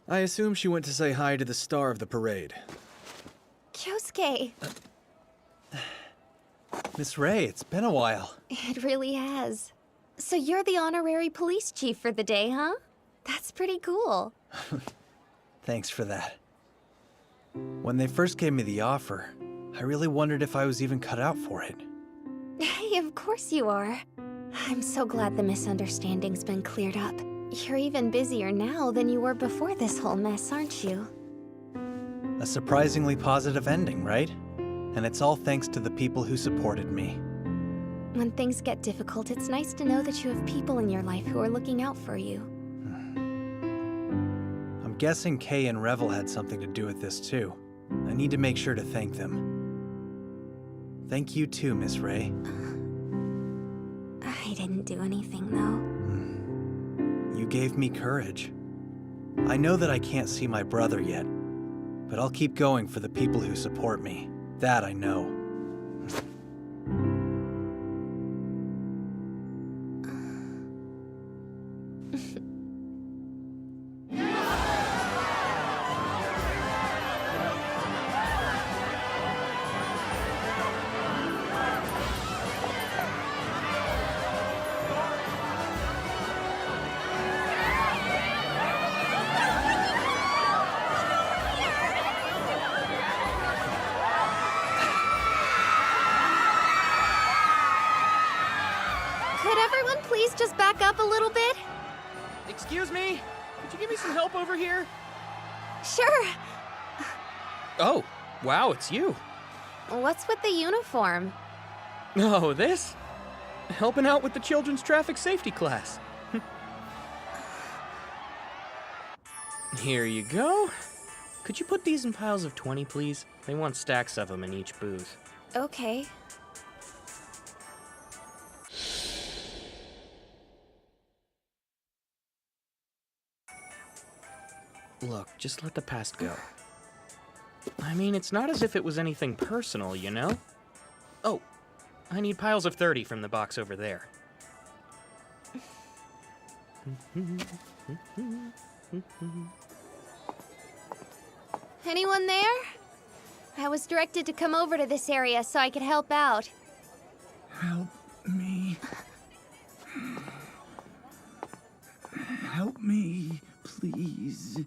I assume she went to say hi to the star of the parade. Kyosuke! Miss Ray, it's been a while. It really has. So you're the honorary police chief for the day, huh? That's pretty cool. Thanks for that. When they first gave me the offer, I really wondered if I was even cut out for it. Hey, of course you are. I'm so glad the misunderstanding's been cleared up. You're even busier now than you were before this whole mess, aren't you? A surprisingly positive ending, right? And it's all thanks to the people who supported me. When things get difficult, it's nice to know that you have people in your life who are looking out for you. I'm guessing Kay and Revel had something to do with this too. I need to make sure to thank them. Thank you too, Miss Ray. I didn't do anything, though. You gave me courage. I know that I can't see my brother yet, but I'll keep going for the people who support me. That I know. Could everyone please just back up a little bit? Excuse me? Could you give me some help over here? Sure. Oh, wow, it's you. What's with the uniform? Oh, this? Helping out with the children's traffic safety class. Here you go. Could you put these in piles of 20, please? They want stacks of them in each booth. Okay. Look, just let the past go. I mean, it's not as if it was anything personal, you know? Oh, I need piles of 30 from the box over there. Anyone there? I was directed to come over to this area so I could help out. Help me. Help me, please.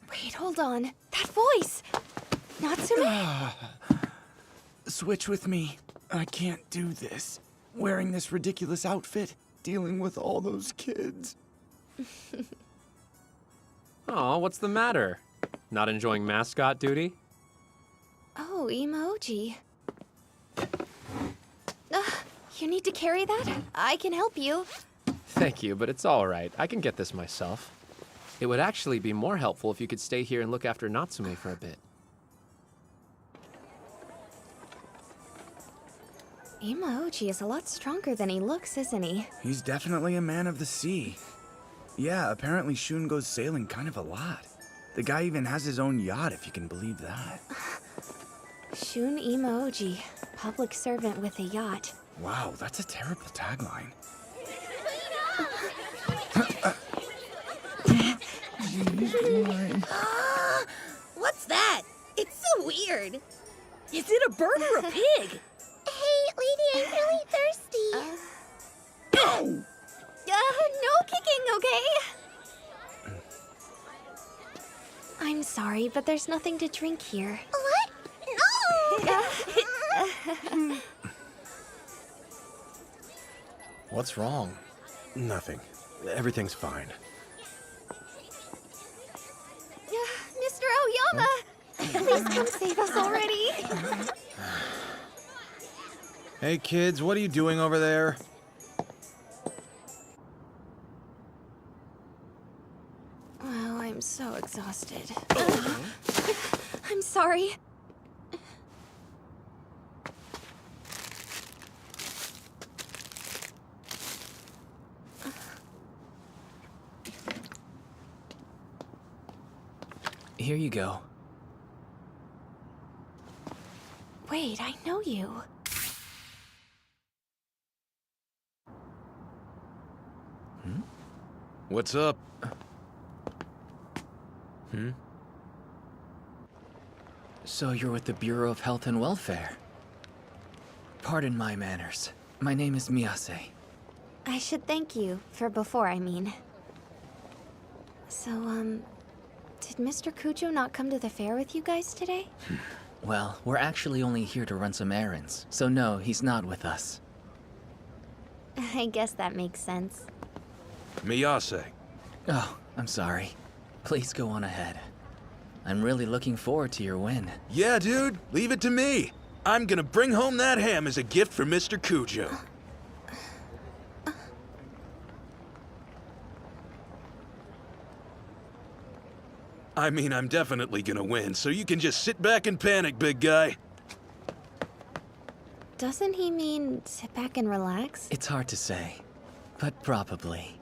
Wait, hold on. That voice! Natsume? Switch with me. I can't do this. Wearing this ridiculous outfit, dealing with all those kids. Aw, what's the matter? Not enjoying mascot duty? Oh, emoji. You need to carry that? I can help you. Thank you, but it's all right. I can get this myself. It would actually be more helpful if you could stay here and look after Natsume for a bit. Emoji is a lot stronger than he looks, isn't he? He's definitely a man of the sea. Yeah, apparently Shun goes sailing kind of a lot. The guy even has his own yacht, if you can believe that. Shun Emoji, public servant with a yacht. Wow, that's a terrible tagline. What's that? It's so weird. Is it a bird or a pig? Hey, lady, I'm really thirsty. No kicking, okay? I'm sorry, but there's nothing to drink here. What? No! What's wrong? Nothing. Everything's fine. Mr. Aoyama! Please come save us already. Hey kids, what are you doing over there? Wow, I'm so exhausted. I'm sorry. Here you go. Wait, I know you. What's up? So you're with the Bureau of Health and Welfare? Pardon my manners. My name is Miyase. I should thank you for before, I mean. So, did Mr. Kujo not come to the fair with you guys today? Well, we're actually only here to run some errands, so no, he's not with us. I guess that makes sense. Miyase. Oh, I'm sorry. Please go on ahead. I'm really looking forward to your win. Yeah, dude, leave it to me. I'm gonna bring home that ham as a gift for Mr. Kujo. I mean, I'm definitely gonna win, so you can just sit back and panic, big guy. Doesn't he mean sit back and relax? It's hard to say, but probably.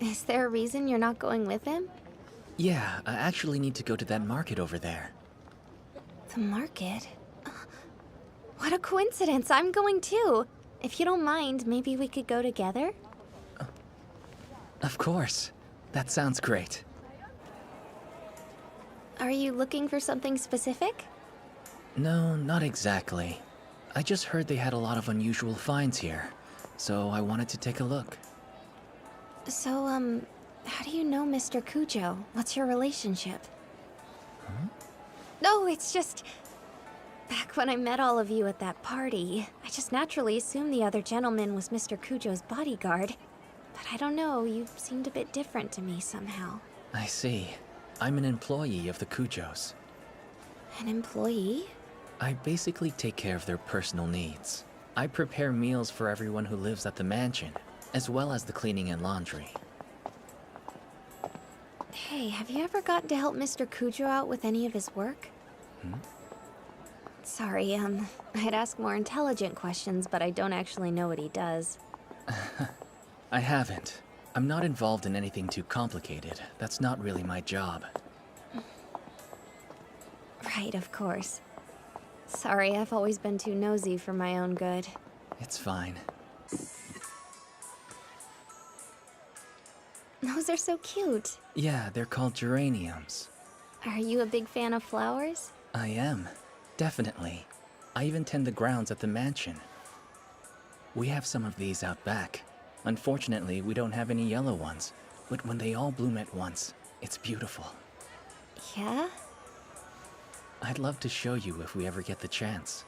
Is there a reason you're not going with him? Yeah, I actually need to go to that market over there. The market? What a coincidence, I'm going too. If you don't mind, maybe we could go together? Of course. That sounds great. Are you looking for something specific? No, not exactly. I just heard they had a lot of unusual finds here, so I wanted to take a look. So, how do you know Mr. Kujo? What's your relationship? Huh? No, it's just... Back when I met all of you at that party, I just naturally assumed the other gentleman was Mr. Kujo's bodyguard. But I don't know, you seemed a bit different to me somehow. I see. I'm an employee of the Kujos. An employee? I basically take care of their personal needs. I prepare meals for everyone who lives at the mansion, as well as the cleaning and laundry. Hey, have you ever gotten to help Mr. Kujo out with any of his work? Sorry, I'd ask more intelligent questions, but I don't actually know what he does. I haven't. I'm not involved in anything too complicated. That's not really my job. Right, of course. Sorry, I've always been too nosy for my own good. It's fine. Those are so cute. Yeah, they're called geraniums. Are you a big fan of flowers? I am. Definitely. I even tend the grounds at the mansion. We have some of these out back. Unfortunately, we don't have any yellow ones. But when they all bloom at once, it's beautiful. Yeah? I'd love to show you if we ever get the chance.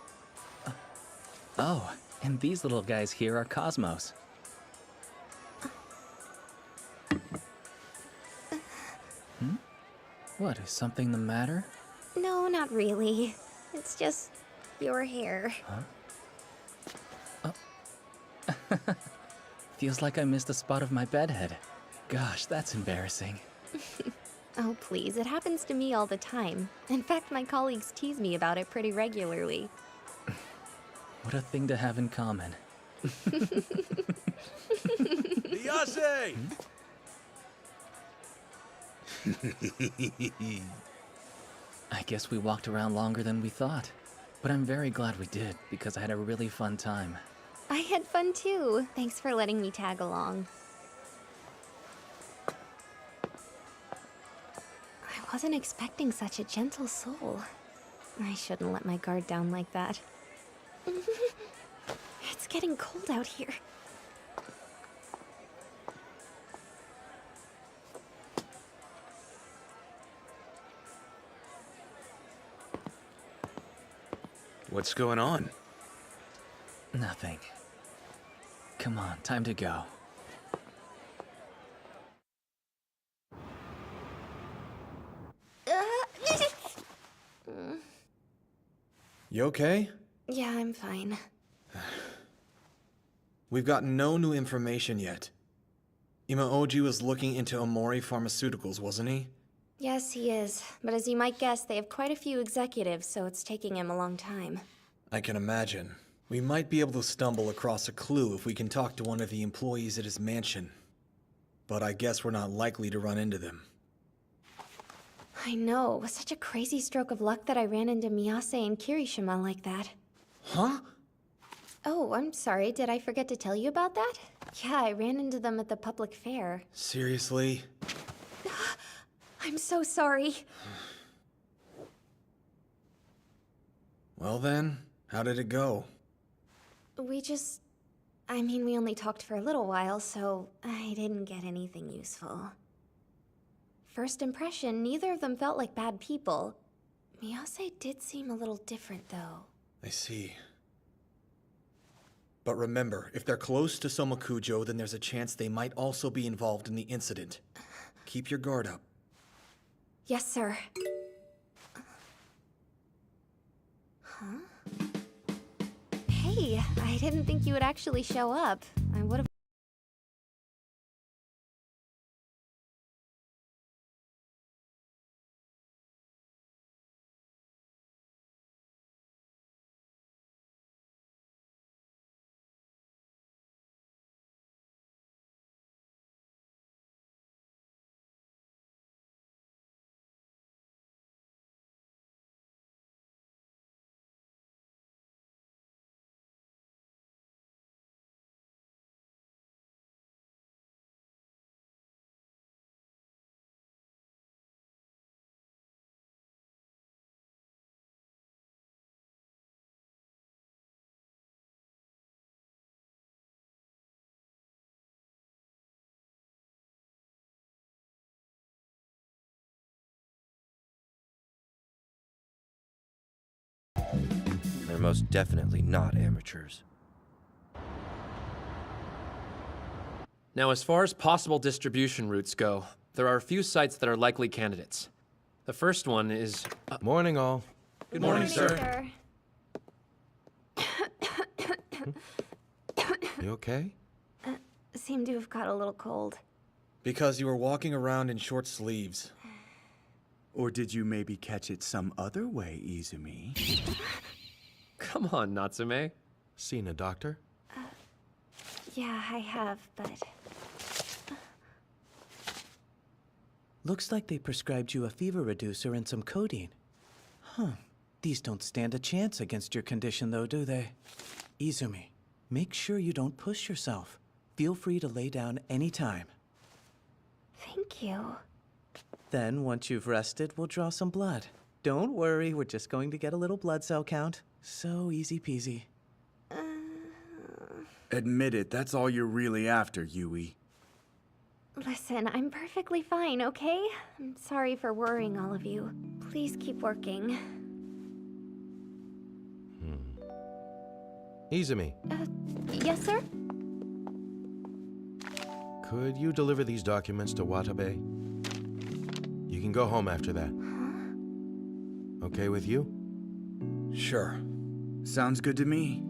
Oh, and these little guys here are cosmos. What, is something the matter? No, not really. It's just your hair. Huh? Oh. Feels like I missed a spot of my bedhead. Gosh, that's embarrassing. Oh, please, it happens to me all the time. In fact, my colleagues tease me about it pretty regularly. What a thing to have in common. Miyase! I guess we walked around longer than we thought. But I'm very glad we did, because I had a really fun time. I had fun too. Thanks for letting me tag along. I wasn't expecting such a gentle soul. I shouldn't let my guard down like that. It's getting cold out here. What's going on? Nothing. Come on, time to go. You okay? Yeah, I'm fine. We've gotten no new information yet. Imaoji was looking into Omori Pharmaceuticals, wasn't he? Yes, he is. But as you might guess, they have quite a few executives, so it's taking him a long time. I can imagine. We might be able to stumble across a clue if we can talk to one of the employees at his mansion. But I guess we're not likely to run into them. I know. It was such a crazy stroke of luck that I ran into Miyase and Kirishima like that. Huh? Oh, I'm sorry. Did I forget to tell you about that? Yeah, I ran into them at the public fair. Seriously? I'm so sorry. Well then, how did it go? We only talked for a little while, so I didn't get anything useful. First impression, neither of them felt like bad people. Miyase did seem a little different, though. I see. But remember, if they're close to Somakujo, then there's a chance they might also be involved in the incident. Keep your guard up. Yes, sir. Huh? Hey, I didn't think you would actually show up. I would have... They're most definitely not amateurs. Now, as far as possible distribution routes go, there are a few sites that are likely candidates. The first one is... Morning, all. Good morning, sir. You okay? Seem to have got a little cold. Because you were walking around in short sleeves. Or did you maybe catch it some other way, Izumi? Come on, Natsume. Seen a doctor? Yeah, I have, but... Looks like they prescribed you a fever reducer and some codeine. Huh. These don't stand a chance against your condition, though, do they? Izumi, make sure you don't push yourself. Feel free to lay down anytime. Thank you. Then, once you've rested, we'll draw some blood. Don't worry, we're just going to get a little blood cell count. So easy peasy. Admit it, that's all you're really after, Yui. Listen, I'm perfectly fine, okay? I'm sorry for worrying all of you. Please keep working. Izumi, Yes, sir? could you deliver these documents to Watabe? You can go home after that. Okay with you? Sure. Sounds good to me.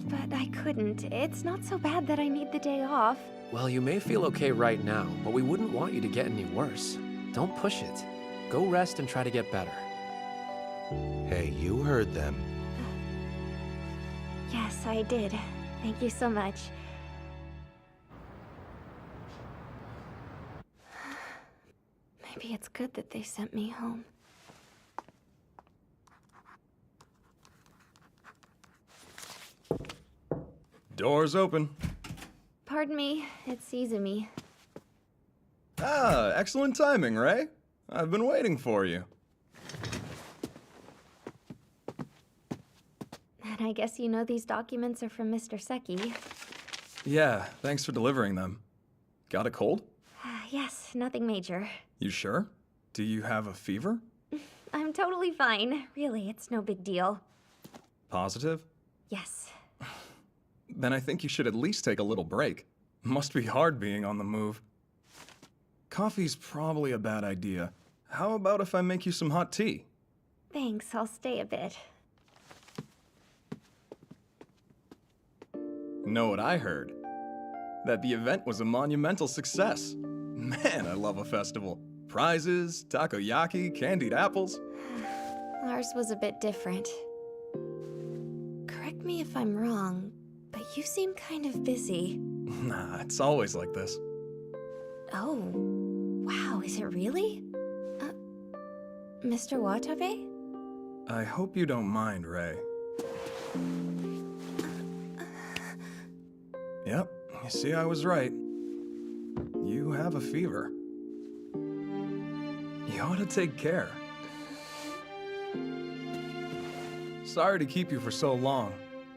But I couldn't. It's not so bad that I need the day off. Well, you may feel okay right now, but we wouldn't want you to get any worse. Don't push it. Go rest and try to get better. Hey, you heard them. Yes, I did. Thank you so much. Maybe it's good that they sent me home. Door's open. Pardon me, it's Izumi. Ah, excellent timing, Ray. I've been waiting for you. And I guess you know these documents are from Mr. Seki. Yeah, thanks for delivering them. Got a cold? Yes, nothing major. You sure? Do you have a fever? I'm totally fine. Really, it's no big deal. Positive? Yes. Then I think you should at least take a little break. Must be hard being on the move. Coffee's probably a bad idea. How about if I make you some hot tea? Thanks, I'll stay a bit. Know what I heard? That the event was a monumental success. Man, I love a festival. Prizes, takoyaki, candied apples. Ours was a bit different. Correct me if I'm wrong, but you seem kind of busy. Nah, it's always like this. Oh, wow, is it really? Mr. Watabe? I hope you don't mind, Ray. Yep, you see, I was right. You have a fever. You ought to take care. Sorry to keep you for so long.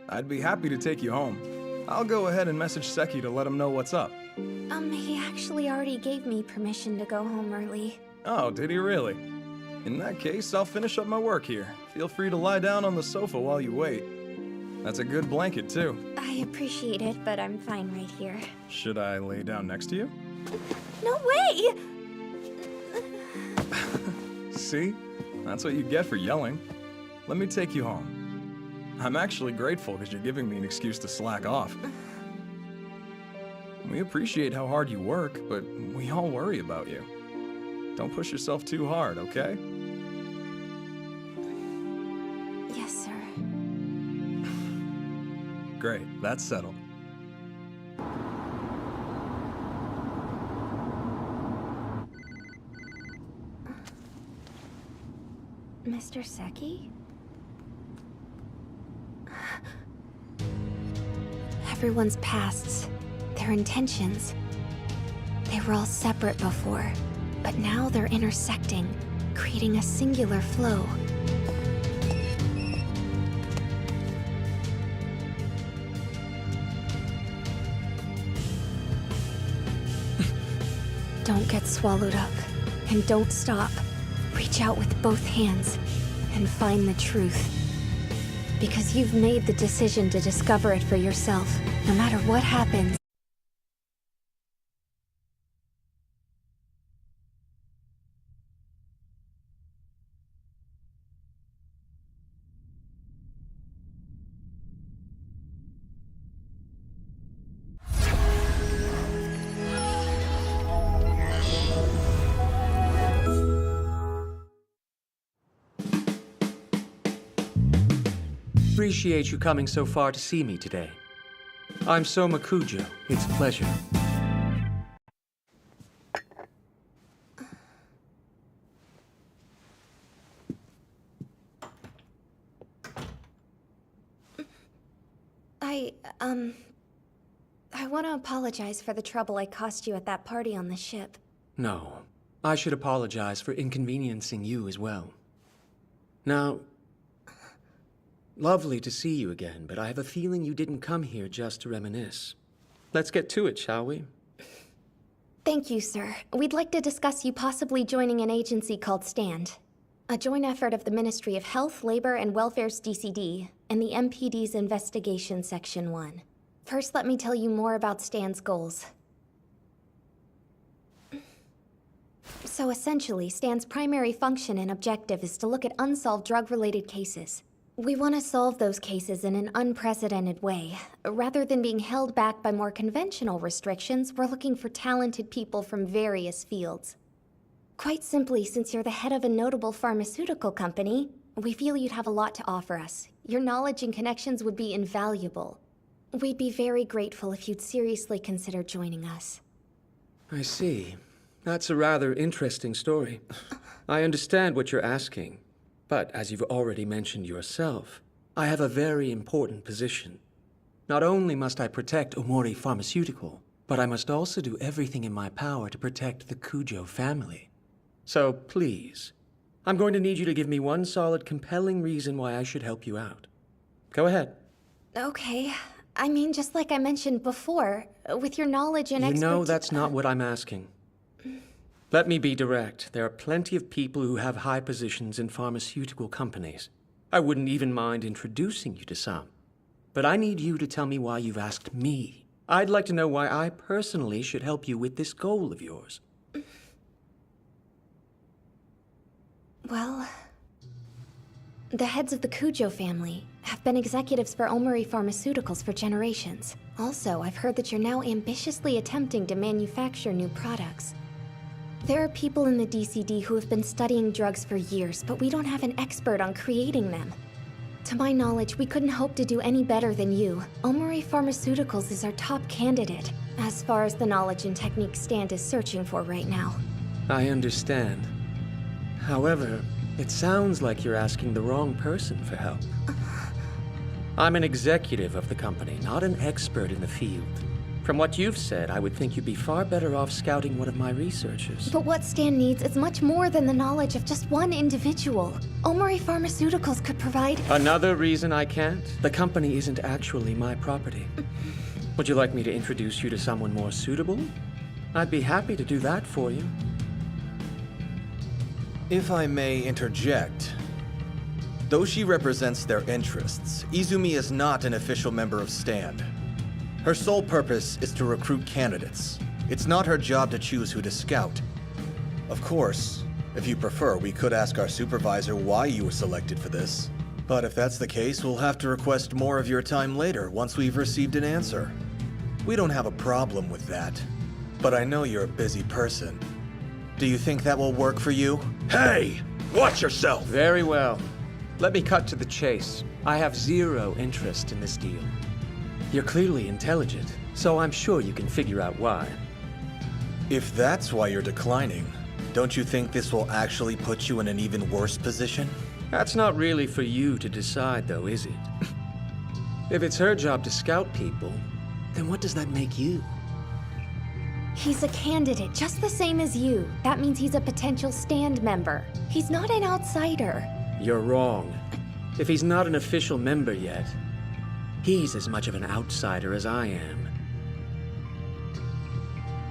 I'd be happy to take you home. I'll go ahead and message Seki to let him know what's up. He actually already gave me permission to go home early. Oh, did he really? In that case, I'll finish up my work here. Feel free to lie down on the sofa while you wait. That's a good blanket, too. I appreciate it, but I'm fine right here. Should I lay down next to you? No way! See? That's what you get for yelling. Let me take you home. I'm actually grateful because you're giving me an excuse to slack off. We appreciate how hard you work, but we all worry about you. Don't push yourself too hard, okay? Yes, sir. Great, that's settled. Mr. Seki? Everyone's pasts, their intentions. They were all separate before, but now they're intersecting, creating a singular flow. Don't get swallowed up, and don't stop. Reach out with both hands and find the truth. Because you've made the decision to discover it for yourself, no matter what happens. Appreciate you coming so far to see me today. I'm Soma Kujo. It's a pleasure. I want to apologize for the trouble I caused you at that party on the ship. No, I should apologize for inconveniencing you as well. Now, lovely to see you again, but I have a feeling you didn't come here just to reminisce. Let's get to it, shall we? Thank you, sir. We'd like to discuss you possibly joining an agency called STAND. A joint effort of the Ministry of Health, Labor, and Welfare's DCD and the MPD's Investigation Section 1. First, let me tell you more about STAND's goals. So essentially, STAND's primary function and objective is to look at unsolved drug-related cases. We want to solve those cases in an unprecedented way. Rather than being held back by more conventional restrictions, we're looking for talented people from various fields. Quite simply, since you're the head of a notable pharmaceutical company, we feel you'd have a lot to offer us. Your knowledge and connections would be invaluable. We'd be very grateful if you'd seriously consider joining us. I see. That's a rather interesting story. I understand what you're asking, but as you've already mentioned yourself, I have a very important position. Not only must I protect Omori Pharmaceutical, but I must also do everything in my power to protect the Kujo family. So please, I'm going to need you to give me one solid, compelling reason why I should help you out. Go ahead. Okay. I mean, just like I mentioned before, with your knowledge and expertise... You know that's not what I'm asking. Let me be direct. There are plenty of people who have high positions in pharmaceutical companies. I wouldn't even mind introducing you to some. But I need you to tell me why you've asked me. I'd like to know why I personally should help you with this goal of yours. Well, the heads of the Kujo family have been executives for Omori Pharmaceuticals for generations. Also, I've heard that you're now ambitiously attempting to manufacture new products. There are people in the DCD who have been studying drugs for years, but we don't have an expert on creating them. To my knowledge, we couldn't hope to do any better than you. Omori Pharmaceuticals is our top candidate, as far as the knowledge and technique STAND is searching for right now. I understand. However, it sounds like you're asking the wrong person for help. I'm an executive of the company, not an expert in the field. From what you've said, I would think you'd be far better off scouting one of my researchers. But what STAND needs is much more than the knowledge of just one individual. Omori Pharmaceuticals could provide... Another reason I can't? The company isn't actually my property. Would you like me to introduce you to someone more suitable? I'd be happy to do that for you. If I may interject, though she represents their interests, Izumi is not an official member of STAND. Her sole purpose is to recruit candidates. It's not her job to choose who to scout. Of course, if you prefer, we could ask our supervisor why you were selected for this. But if that's the case, we'll have to request more of your time later, once we've received an answer. We don't have a problem with that, but I know you're a busy person. Do you think that will work for you? Hey! Watch yourself! Very well. Let me cut to the chase. I have zero interest in this deal. You're clearly intelligent, so I'm sure you can figure out why. If that's why you're declining, don't you think this will actually put you in an even worse position? That's not really for you to decide, though, is it? If it's her job to scout people, then what does that make you? He's a candidate, just the same as you. That means he's a potential STAND member. He's not an outsider. You're wrong. If he's not an official member yet, he's as much of an outsider as I am.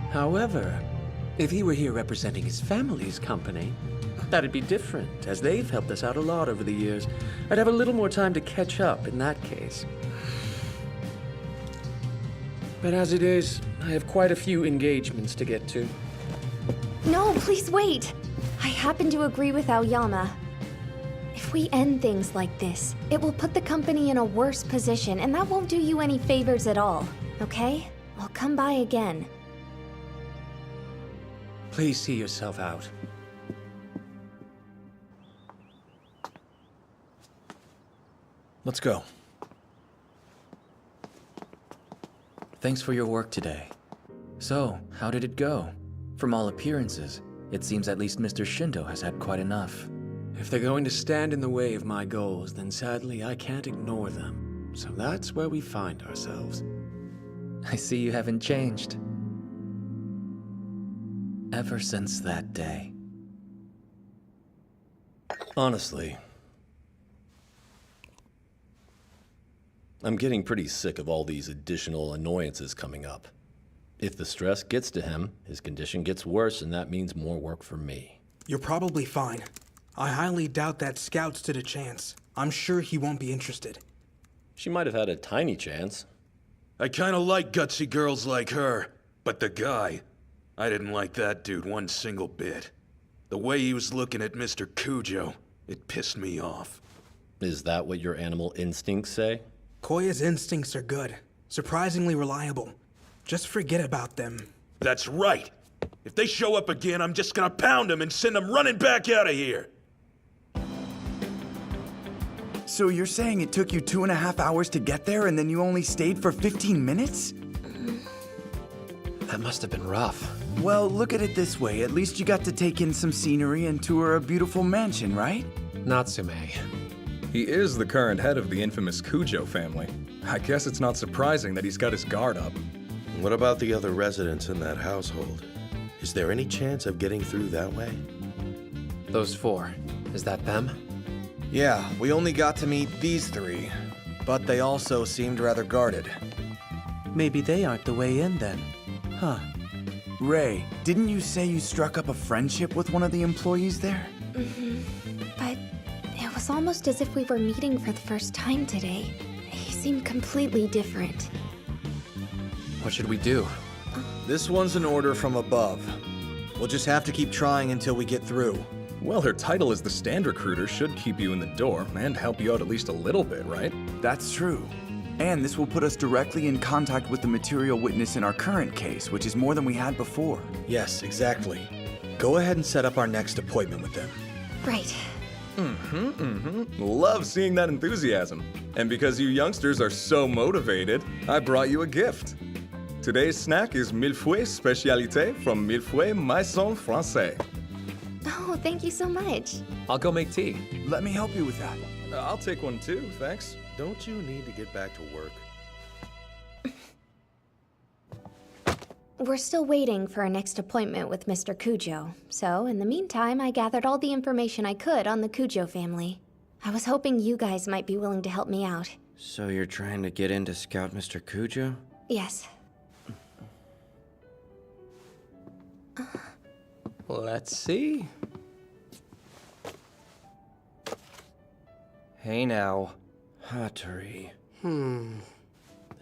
However, if he were here representing his family's company, that'd be different, as they've helped us out a lot over the years. I'd have a little more time to catch up in that case. But as it is, I have quite a few engagements to get to. No, please wait. I happen to agree with Aoyama. If we end things like this, it will put the company in a worse position, and that won't do you any favors at all, okay? I'll come by again. Please see yourself out. Let's go. Thanks for your work today. So, how did it go? From all appearances, it seems at least Mr. Shindo has had quite enough. If they're going to stand in the way of my goals, then sadly I can't ignore them. So that's where we find ourselves. I see you haven't changed. Ever since that day. Honestly, I'm getting pretty sick of all these additional annoyances coming up. If the stress gets to him, his condition gets worse, and that means more work for me. You're probably fine. I highly doubt that Scout stood a chance. I'm sure he won't be interested. She might have had a tiny chance. I kinda like gutsy girls like her, but the guy, I didn't like that dude one single bit. The way he was looking at Mr. Cujo, it pissed me off. Is that what your animal instincts say? Koya's instincts are good, surprisingly reliable. Just forget about them. That's right! If they show up again, I'm just gonna pound them and send them running back out of here! So you're saying it took you 2.5 hours to get there and then you only stayed for 15 minutes? That must have been rough. Well, look at it this way. At least you got to take in some scenery and tour a beautiful mansion, right? Natsume. He is the current head of the infamous Cujo family. I guess it's not surprising that he's got his guard up. What about the other residents in that household? Is there any chance of getting through that way? Those 4. Is that them? Yeah, we only got to meet these 3, but they also seemed rather guarded. Maybe they aren't the way in then. Huh. Ray, didn't you say you struck up a friendship with one of the employees there? But it was almost as if we were meeting for the first time today. He seemed completely different. What should we do? This one's an order from above. We'll just have to keep trying until we get through. Well, her title as the stand recruiter should keep you in the door and help you out at least a little bit, right? That's true. And this will put us directly in contact with the material witness in our current case, which is more than we had before. Yes, exactly. Go ahead and set up our next appointment with them. Right. Love seeing that enthusiasm. And because you youngsters are so motivated, I brought you a gift. Today's snack is Millefeuille Spécialité from Millefeuille Maison Français. Oh, thank you so much. I'll go make tea. Let me help you with that. I'll take one too, thanks. Don't you need to get back to work? We're still waiting for our next appointment with Mr. Cujo, so in the meantime, I gathered all the information I could on the Cujo family. I was hoping you guys might be willing to help me out. So you're trying to get in to scout Mr. Cujo? Yes. Let's see. Hey now. Hattori.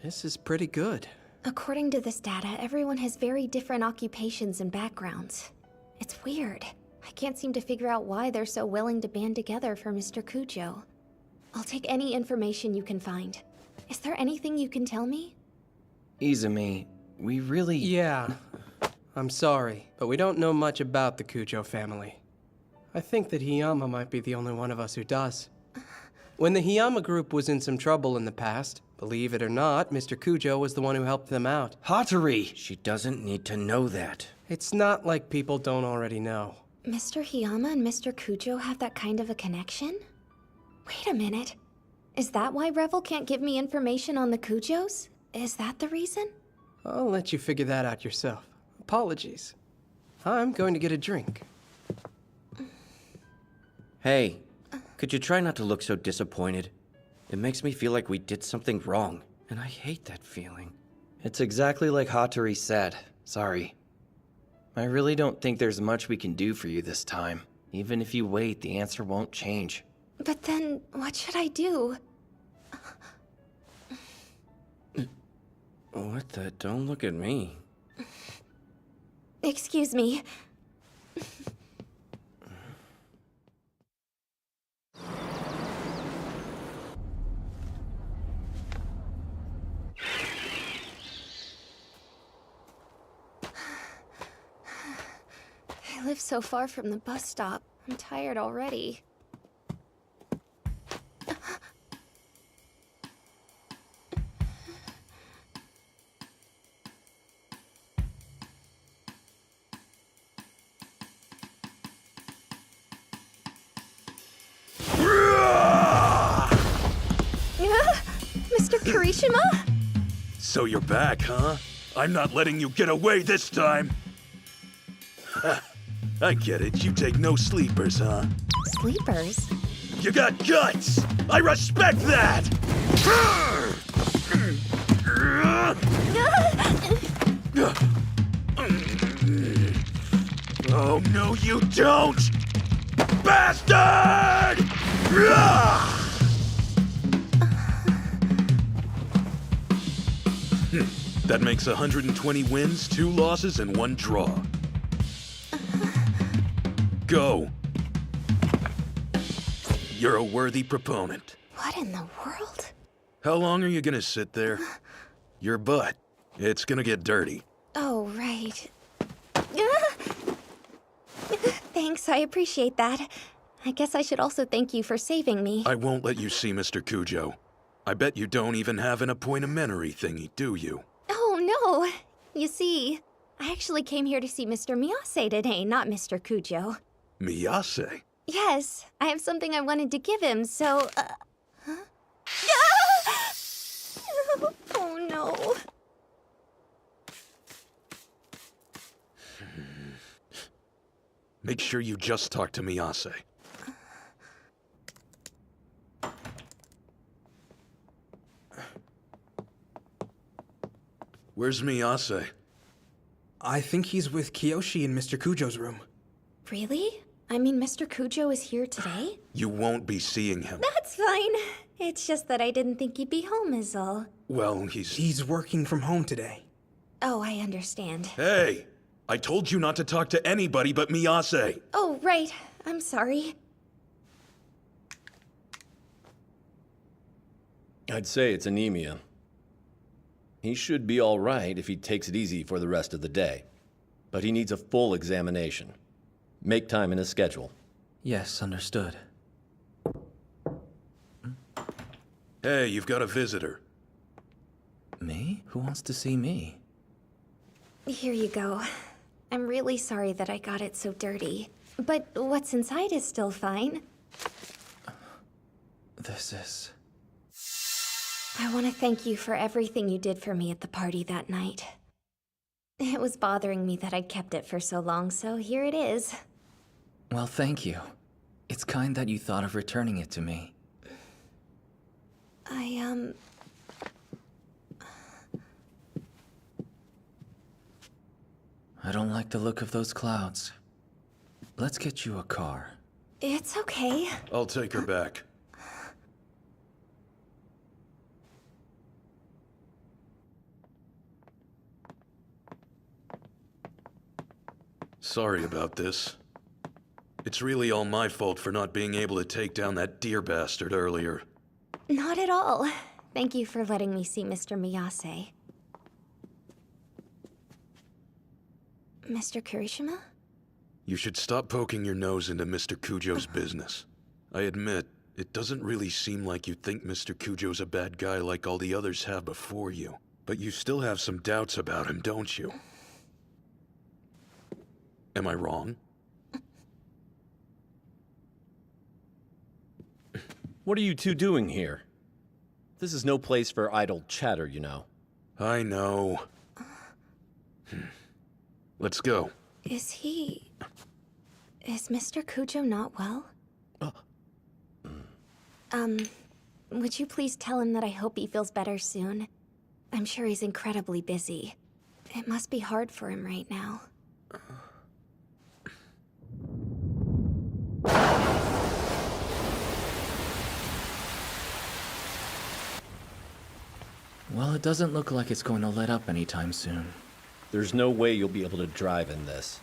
This is pretty good. According to this data, everyone has very different occupations and backgrounds. It's weird. I can't seem to figure out why they're so willing to band together for Mr. Cujo. I'll take any information you can find. Is there anything you can tell me? Izumi, we really... Yeah. I'm sorry, but we don't know much about the Cujo family. I think that Hiyama might be the only one of us who does. When the Hiyama group was in some trouble in the past, believe it or not, Mr. Cujo was the one who helped them out. Hattori! She doesn't need to know that. It's not like people don't already know. Mr. Hiyama and Mr. Cujo have that kind of a connection? Wait a minute. Is that why Revel can't give me information on the Cujos? Is that the reason? I'll let you figure that out yourself. Apologies. I'm going to get a drink. Hey, could you try not to look so disappointed? It makes me feel like we did something wrong, and I hate that feeling. It's exactly like Hattori said. Sorry. I really don't think there's much we can do for you this time. Even if you wait, the answer won't change. But then, what should I do? What the? Don't look at me. Excuse me. I live so far from the bus stop. I'm tired already. Mr. Kirishima? So you're back, huh? I'm not letting you get away this time. I get it. You take no sleepers, huh? Sleepers? You got guts! I respect that! Oh, no, you don't! Bastard! That makes 120 wins, 2 losses, and 1 draw. Go. You're a worthy proponent. What in the world? How long are you gonna sit there? Your butt. It's gonna get dirty. Oh, right. Thanks, I appreciate that. I guess I should also thank you for saving me. I won't let you see Mr. Cujo. I bet you don't even have an appointmentary thingy, do you? Oh, no. You see, I actually came here to see Mr. Miyase today, not Mr. Cujo. Miyase? Yes, I have something I wanted to give him, so, huh? Oh, no. Make sure you just talk to Miyase. Where's Miyase? I think he's with Kiyoshi in Mr. Cujo's room. Really? I mean, Mr. Cujo is here today? You won't be seeing him. That's fine. It's just that I didn't think he'd be home is all. Well, he's working from home today. Oh, I understand. Hey! I told you not to talk to anybody but Miyase! Oh, right. I'm sorry. I'd say it's anemia. He should be all right if he takes it easy for the rest of the day. But he needs a full examination. Make time in his schedule. Yes, understood. Hey, you've got a visitor. Me? Who wants to see me? Here you go. I'm really sorry that I got it so dirty. But what's inside is still fine. This is... I want to thank you for everything you did for me at the party that night. It was bothering me that I'd kept it for so long, so here it is. Well, thank you. It's kind that you thought of returning it to me. I don't like the look of those clouds. Let's get you a car. It's okay. I'll take her back. Sorry about this. It's really all my fault for not being able to take down that deer bastard earlier. Not at all. Thank you for letting me see Mr. Miyase. Mr. Kirishima? You should stop poking your nose into Mr. Cujo's business. I admit, it doesn't really seem like you think Mr. Cujo's a bad guy like all the others have before you. But you still have some doubts about him, don't you? Am I wrong? What are you two doing here? This is no place for idle chatter, you know. I know. Let's go. Is Mr. Cujo not well? Would you please tell him that I hope he feels better soon? I'm sure he's incredibly busy. It must be hard for him right now. Well, it doesn't look like it's going to let up anytime soon. There's no way you'll be able to drive in this.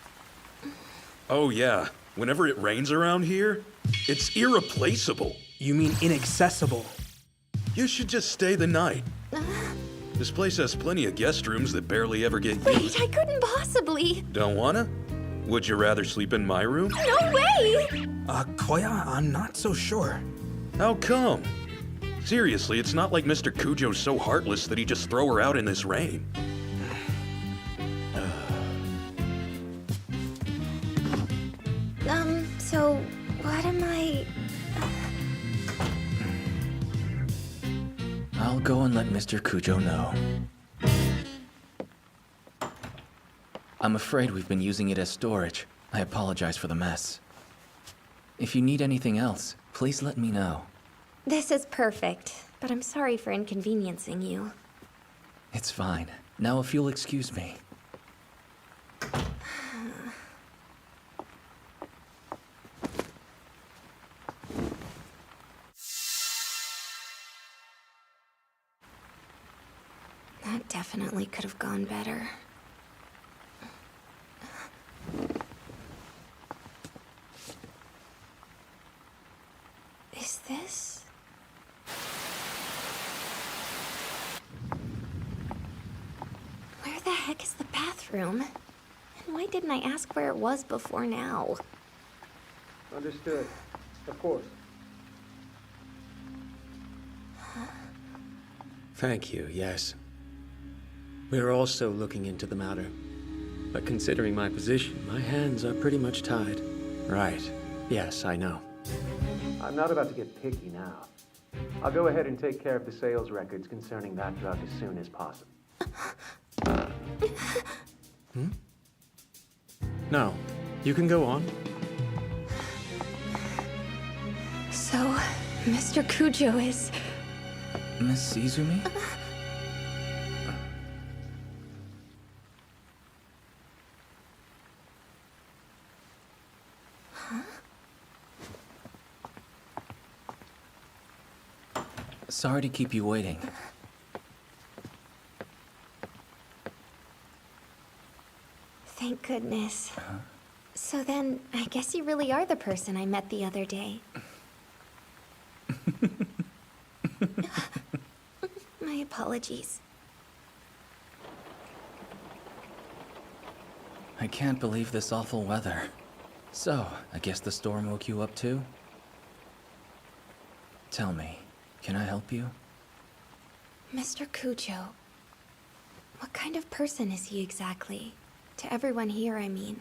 Oh yeah, whenever it rains around here, it's irreplaceable. You mean inaccessible? You should just stay the night. This place has plenty of guest rooms that barely ever get used. Wait, I couldn't possibly. Don't wanna? Would you rather sleep in my room? No way! Koya, I'm not so sure. How come? Seriously, it's not like Mr. Cujo's so heartless that he'd just throw her out in this rain. So, what am I... I'll I'll go and let Mr. Cujo know. I'm afraid we've been using it as storage. I apologize for the mess. If you need anything else, please let me know. This is perfect, but I'm sorry for inconveniencing you. It's fine. Now if you'll excuse me. That definitely could have gone better. Is this? Where the heck is the bathroom? And why didn't I ask where it was before now? Understood. Of course. Thank you, yes. We're also looking into the matter. But considering my position, my hands are pretty much tied. Right. Yes, I know. I'm not about to get picky now. I'll go ahead and take care of the sales records concerning that drug as soon as possible. No. You can go on. So, Mr. Cujo is... Miss Izumi? Sorry to keep you waiting. Thank goodness. So then, I guess you really are the person I met the other day. My apologies. I can't believe this awful weather. So, I guess the storm woke you up too? Tell me, can I help you? Mr. Cujo, what kind of person is he exactly? To everyone here, I mean.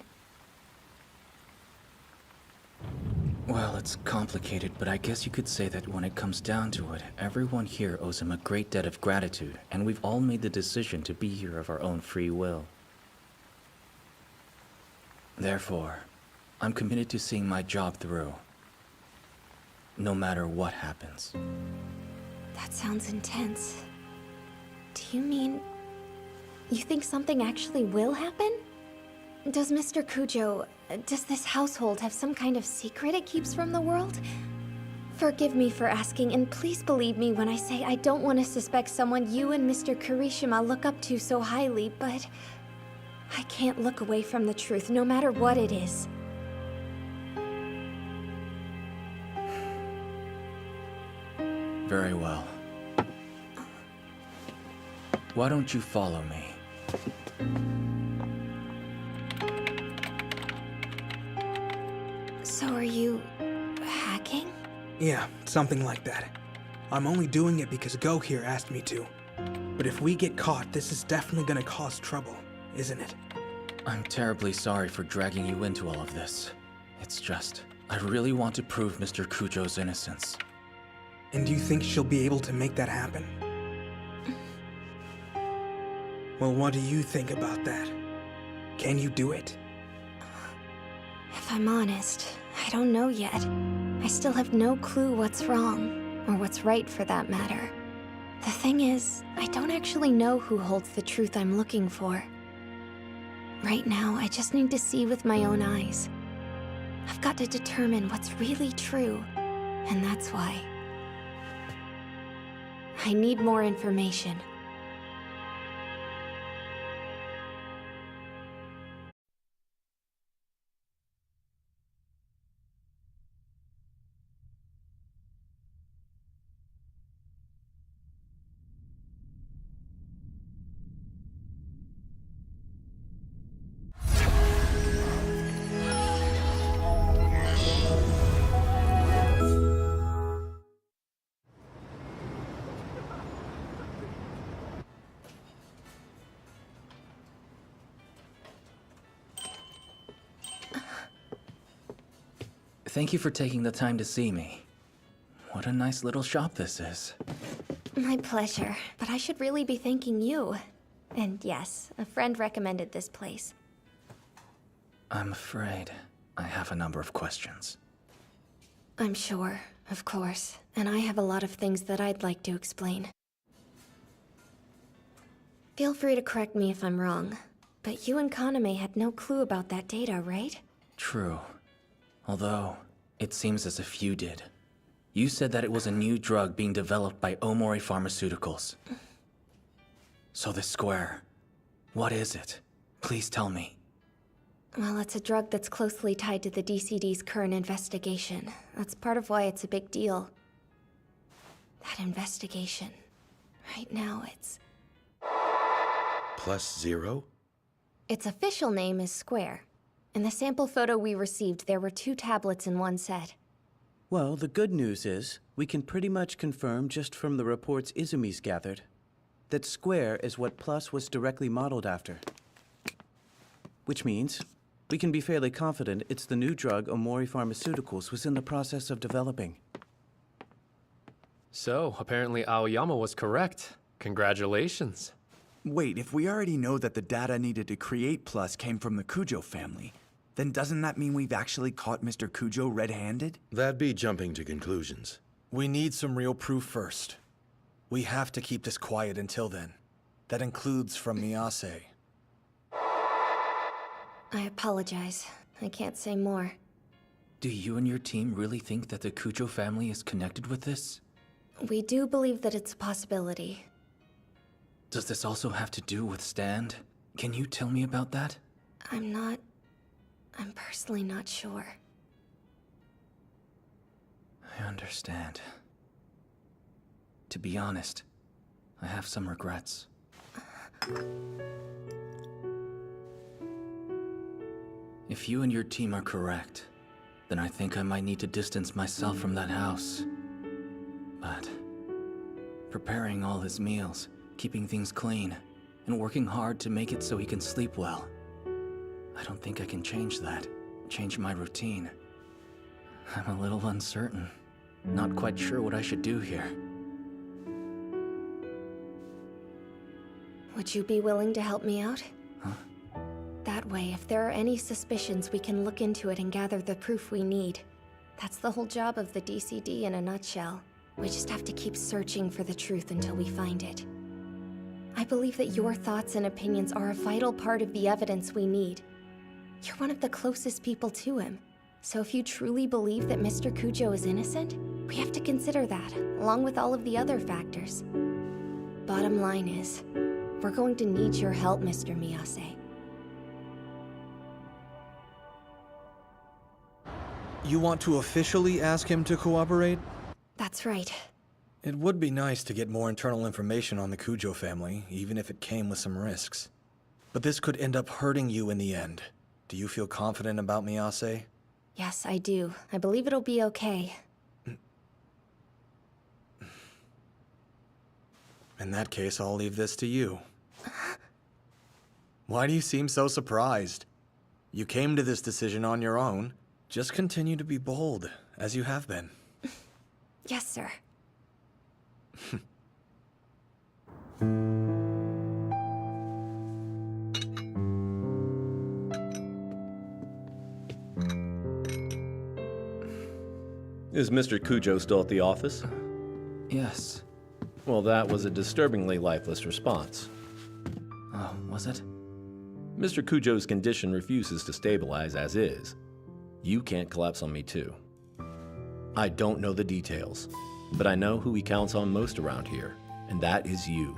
Well, it's complicated, but I guess you could say that when it comes down to it, everyone here owes him a great debt of gratitude, and we've all made the decision to be here of our own free will. Therefore, I'm committed to seeing my job through, no matter what happens. That sounds intense. Do you mean... you think something actually will happen? Does Mr. Cujo... does this household have some kind of secret it keeps from the world? Forgive me for asking, and please believe me when I say I don't want to suspect someone you and Mr. Kirishima look up to so highly, but... I can't look away from the truth, no matter what it is. Very well. Why don't you follow me? So are you... hacking? Yeah, something like that. I'm only doing it because Go here asked me to. But if we get caught, this is definitely gonna cause trouble, isn't it? I'm terribly sorry for dragging you into all of this. It's just, I really want to prove Mr. Cujo's innocence. And do you think she'll be able to make that happen? Well, what do you think about that? Can you do it? If I'm honest, I don't know yet. I still have no clue what's wrong, or what's right for that matter. The thing is, I don't actually know who holds the truth I'm looking for. Right now, I just need to see with my own eyes. I've got to determine what's really true, and that's why. I need more information. Thank you for taking the time to see me. What a nice little shop this is. My pleasure, but I should really be thanking you. And yes, a friend recommended this place. I'm afraid I have a number of questions. I'm sure, of course. And I have a lot of things that I'd like to explain. Feel free to correct me if I'm wrong, but you and Kaname had no clue about that data, right? True. Although, it seems as if you did. You said that it was a new drug being developed by Omori Pharmaceuticals. So this square, what is it? Please tell me. Well, it's a drug that's closely tied to the DCD's current investigation. That's part of why it's a big deal. That investigation. Right now, it's... +0? Its official name is Square. In the sample photo we received, there were 2 tablets in one set. Well, the good news is, we can pretty much confirm just from the reports Izumi's gathered, that Square is what Plus was directly modeled after. Which means, we can be fairly confident it's the new drug Omori Pharmaceuticals was in the process of developing. So, apparently Aoyama was correct. Congratulations. Wait, if we already know that the data needed to create Plus came from the Kujo family, then doesn't that mean we've actually caught Mr. Kujo red-handed? That'd be jumping to conclusions. We need some real proof first. We have to keep this quiet until then. That includes from Miyase. I apologize. I can't say more. Do you and your team really think that the Kujo family is connected with this? We do believe that it's a possibility. Does this also have to do with Stand? Can you tell me about that? I'm personally not sure. I understand. To be honest, I have some regrets. If you and your team are correct, then I think I might need to distance myself from that house. But preparing all his meals, keeping things clean, and working hard to make it so he can sleep well. I don't think I can change that, change my routine. I'm a little uncertain, not quite sure what I should do here. Would you be willing to help me out? Huh? That way, if there are any suspicions, we can look into it and gather the proof we need. That's the whole job of the DCD in a nutshell. We just have to keep searching for the truth until we find it. I believe that your thoughts and opinions are a vital part of the evidence we need. You're one of the closest people to him. So if you truly believe that Mr. Kujo is innocent, we have to consider that, along with all of the other factors. Bottom line is, we're going to need your help, Mr. Miyase. You want to officially ask him to cooperate? That's right. It would be nice to get more internal information on the Kujo family, even if it came with some risks. But this could end up hurting you in the end. Do you feel confident about Miyase? Yes, I do. I believe it'll be okay. In that case, I'll leave this to you. Why do you seem so surprised? You came to this decision on your own. Just continue to be bold, as you have been. Yes, sir. Is Mr. Kujo still at the office? Yes. Well, that was a disturbingly lifeless response. Oh, was it? Mr. Kujo's condition refuses to stabilize as is. You can't collapse on me too. I don't know the details, but I know who he counts on most around here, and that is you.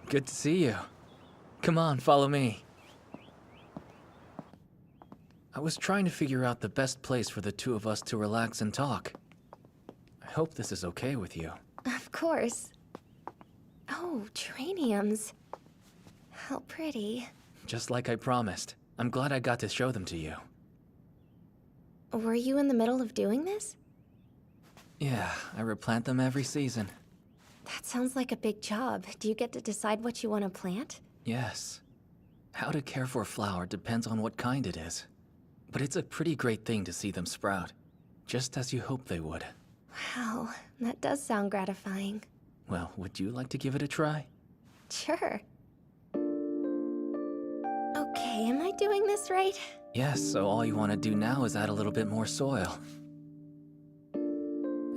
Good to see you. Come on, follow me. I was trying to figure out the best place for the two of us to relax and talk. I hope this is okay with you. Of course. Oh, geraniums. How pretty. Just like I promised. I'm glad I got to show them to you. Were you in the middle of doing this? Yeah, I replant them every season. That sounds like a big job. Do you get to decide what you want to plant? Yes. How to care for a flower depends on what kind it is. But it's a pretty great thing to see them sprout, just as you hoped they would. Wow, that does sound gratifying. Well, would you like to give it a try? Sure. Okay, am I doing this right? Yes, so all you want to do now is add a little bit more soil.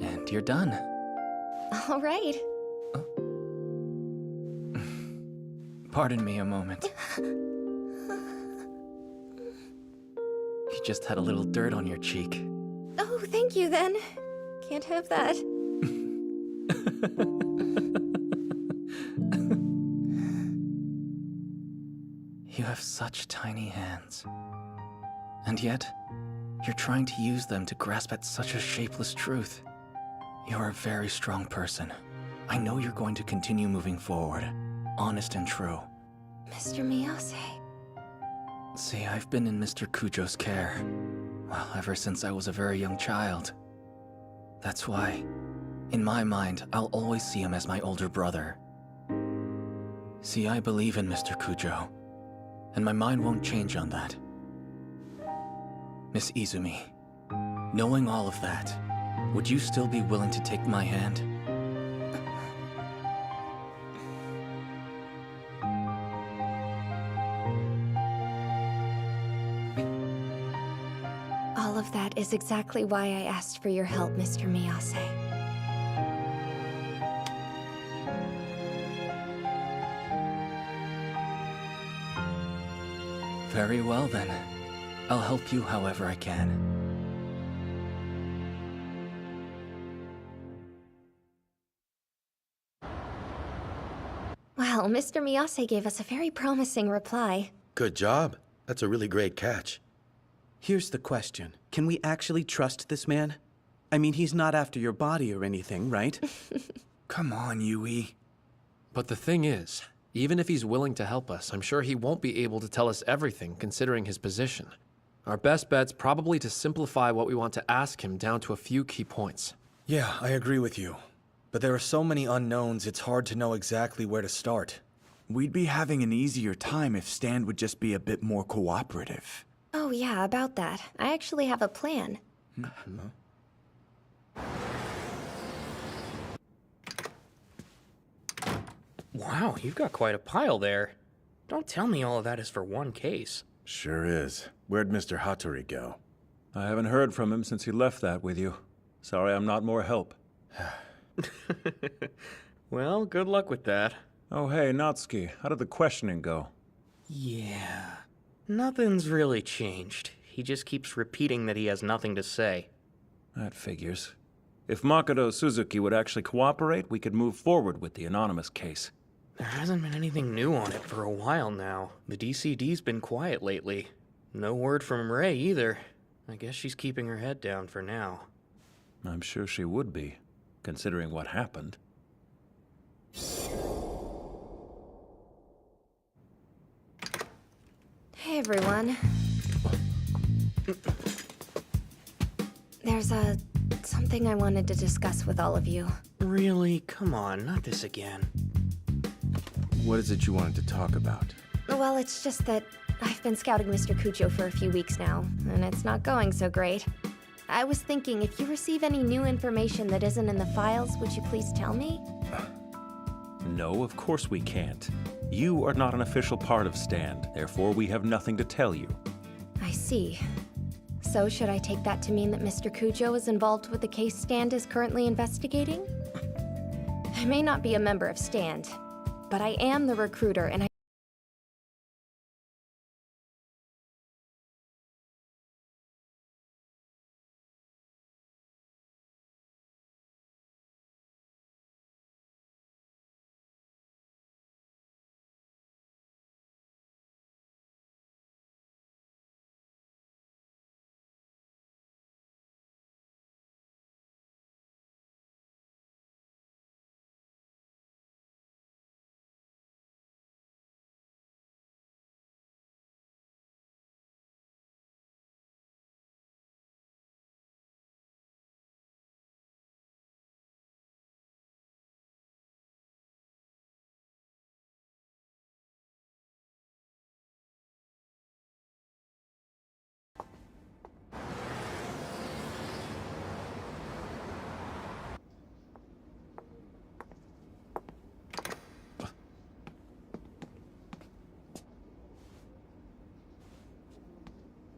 And you're done. All right. Pardon me a moment. You just had a little dirt on your cheek. Oh, thank you then. Can't have that. You have such tiny hands. And yet, you're trying to use them to grasp at such a shapeless truth. You're a very strong person. I know you're going to continue moving forward, honest and true. Mr. Miyase. See, I've been in Mr. Kujo's care, well, ever since I was a very young child. That's why, in my mind, I'll always see him as my older brother. See, I believe in Mr. Kujo, and my mind won't change on that. Miss Izumi, knowing all of that, would you still be willing to take my hand? All of that is exactly why I asked for your help, Mr. Miyase. Very well then. I'll help you however I can. Well, Mr. Miyase gave us a very promising reply. Good job. That's a really great catch. Here's the question. Can we actually trust this man? I mean, he's not after your body or anything, right? Come on, Yui. But the thing is, even if he's willing to help us, I'm sure he won't be able to tell us everything considering his position. Our best bet's probably to simplify what we want to ask him down to a few key points. Yeah, I agree with you. But there are so many unknowns, it's hard to know exactly where to start. We'd be having an easier time if Stan would just be a bit more cooperative. Oh yeah, about that. I actually have a plan. Wow, you've got quite a pile there. Don't tell me all of that is for one case. Sure is. Where'd Mr. Hattori go? I haven't heard from him since he left that with you. Sorry I'm not more help. Well, good luck with that. Oh hey, Natsuki, how did the questioning go? Yeah, nothing's really changed. He just keeps repeating that he has nothing to say. That figures. If Makoto Suzuki would actually cooperate, we could move forward with the anonymous case. There hasn't been anything new on it for a while now. The DCD's been quiet lately. No word from Ray either. I guess she's keeping her head down for now. I'm sure she would be, considering what happened. Hey everyone. There's something I wanted to discuss with all of you. Really? Come on, not this again. What is it you wanted to talk about? Well, it's just that I've been scouting Mr. Kujo for a few weeks now, and it's not going so great. I was thinking, if you receive any new information that isn't in the files, would you please tell me? No, of course we can't. You are not an official part of Stand, therefore we have nothing to tell you. I see. So should I take that to mean that Mr. Kujo is involved with the case Stand is currently investigating? I may not be a member of Stand, but I am the recruiter, and I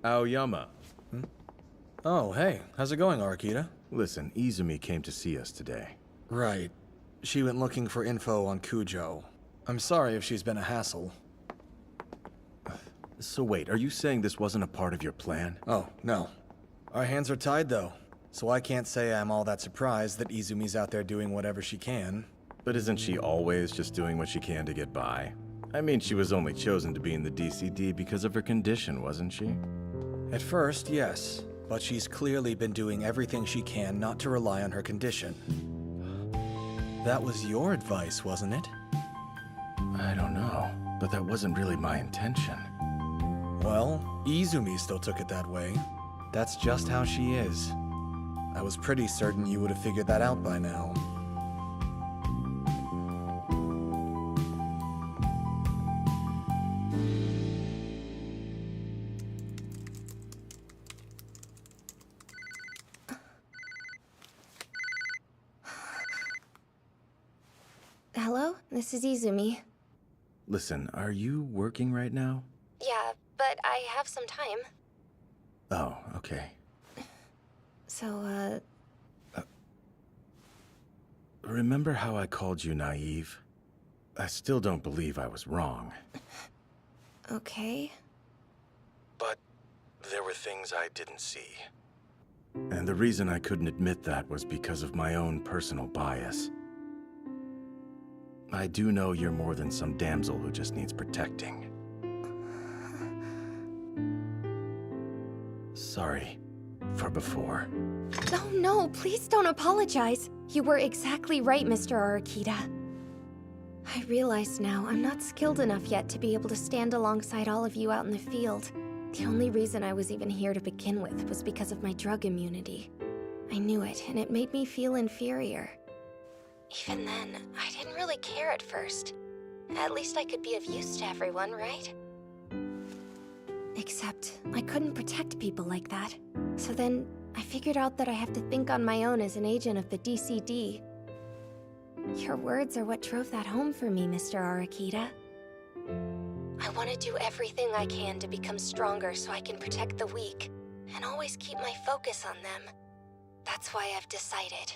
Aoyama. Oh, hey. How's it going, Arakita? Listen, Izumi came to see us today. Right. She went looking for info on Kujo. I'm sorry if she's been a hassle. So wait, are you saying this wasn't a part of your plan? Oh, no. Our hands are tied, though. So I can't say I'm all that surprised that Izumi's out there doing whatever she can. But isn't she always just doing what she can to get by? I mean, she was only chosen to be in the DCD because of her condition, wasn't she? At first, yes. But she's clearly been doing everything she can not to rely on her condition. That was your advice, wasn't it? I don't know, but that wasn't really my intention. Well, Izumi still took it that way. That's just how she is. I was pretty certain you would have figured that out by now. Hello? This is Izumi. Listen, are you working right now? Yeah, but I have some time. Oh, okay. So, Remember how I called you naive? I still don't believe I was wrong. okay. But there were things I didn't see. And the reason I couldn't admit that was because of my own personal bias. I do know you're more than some damsel who just needs protecting. Sorry for before. Oh no, please don't apologize. You were exactly right, Mr. Arakita. I realize now I'm not skilled enough yet to be able to stand alongside all of you out in the field. The only reason I was even here to begin with was because of my drug immunity. I knew it, and it made me feel inferior. Even then, I didn't really care at first. At least I could be of use to everyone, right? Except, I couldn't protect people like that. So then, I figured out that I have to think on my own as an agent of the DCD. Your words are what drove that home for me, Mr. Arakita. I want to do everything I can to become stronger so I can protect the weak, and always keep my focus on them. That's why I've decided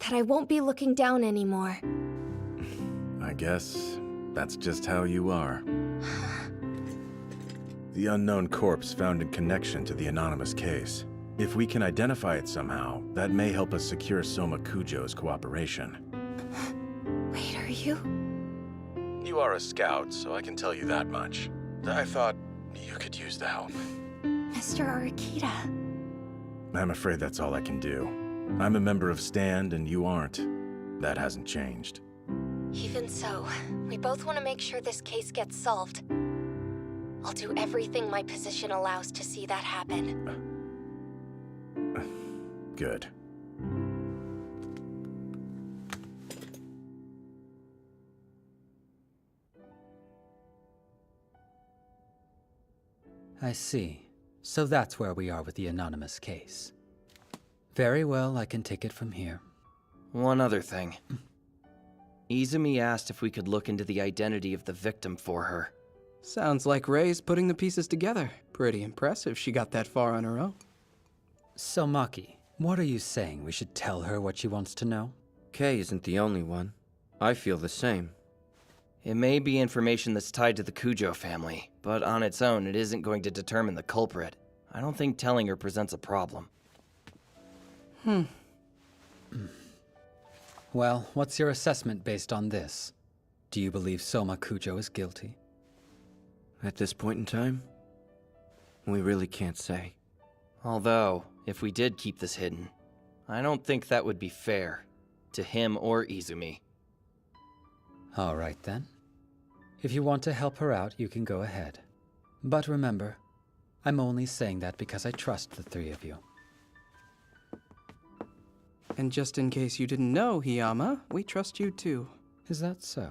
that I won't be looking down anymore. I guess that's just how you are. The unknown corpse found in connection to the anonymous case. If we can identify it somehow, that may help us secure Soma Kujo's cooperation. Wait, are you? You are a scout, so I can tell you that much. I thought you could use the help. Mr. Arakita. I'm afraid that's all I can do. I'm a member of Stand, and you aren't. That hasn't changed. Even so, we both want to make sure this case gets solved. I'll do everything my position allows to see that happen. Good. I see. So that's where we are with the anonymous case. Very well, I can take it from here. One other thing. Izumi asked if we could look into the identity of the victim for her. Sounds like Ray's putting the pieces together. Pretty impressive she got that far on her own. So, Maki, what are you saying? We should tell her what she wants to know? Kay isn't the only one. I feel the same. It may be information that's tied to the Kujo family, but on its own, it isn't going to determine the culprit. I don't think telling her presents a problem. Well, what's your assessment based on this? Do you believe Soma Kujo is guilty? At this point in time, we really can't say. Although, if we did keep this hidden, I don't think that would be fair to him or Izumi. All right then. If you want to help her out, you can go ahead. But remember, I'm only saying that because I trust the three of you. And just in case you didn't know, Hiyama, we trust you too. Is that so?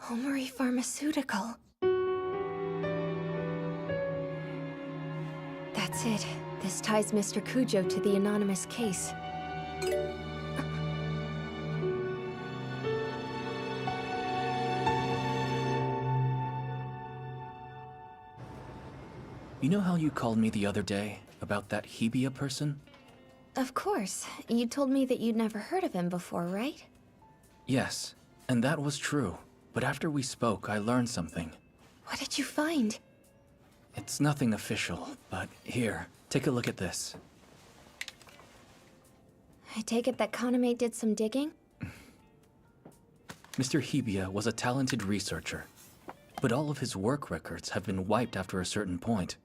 Omori Pharmaceutical. That's it. This ties Mr. Kujo to the anonymous case. You know how you called me the other day about that Hebia person? Of course. You told me that you'd never heard of him before, right? Yes, and that was true. But after we spoke, I learned something. What did you find? It's nothing official, but here, take a look at this. I take it that Kaname did some digging? Mr. Hebia was a talented researcher, but all of his work records have been wiped after a certain point,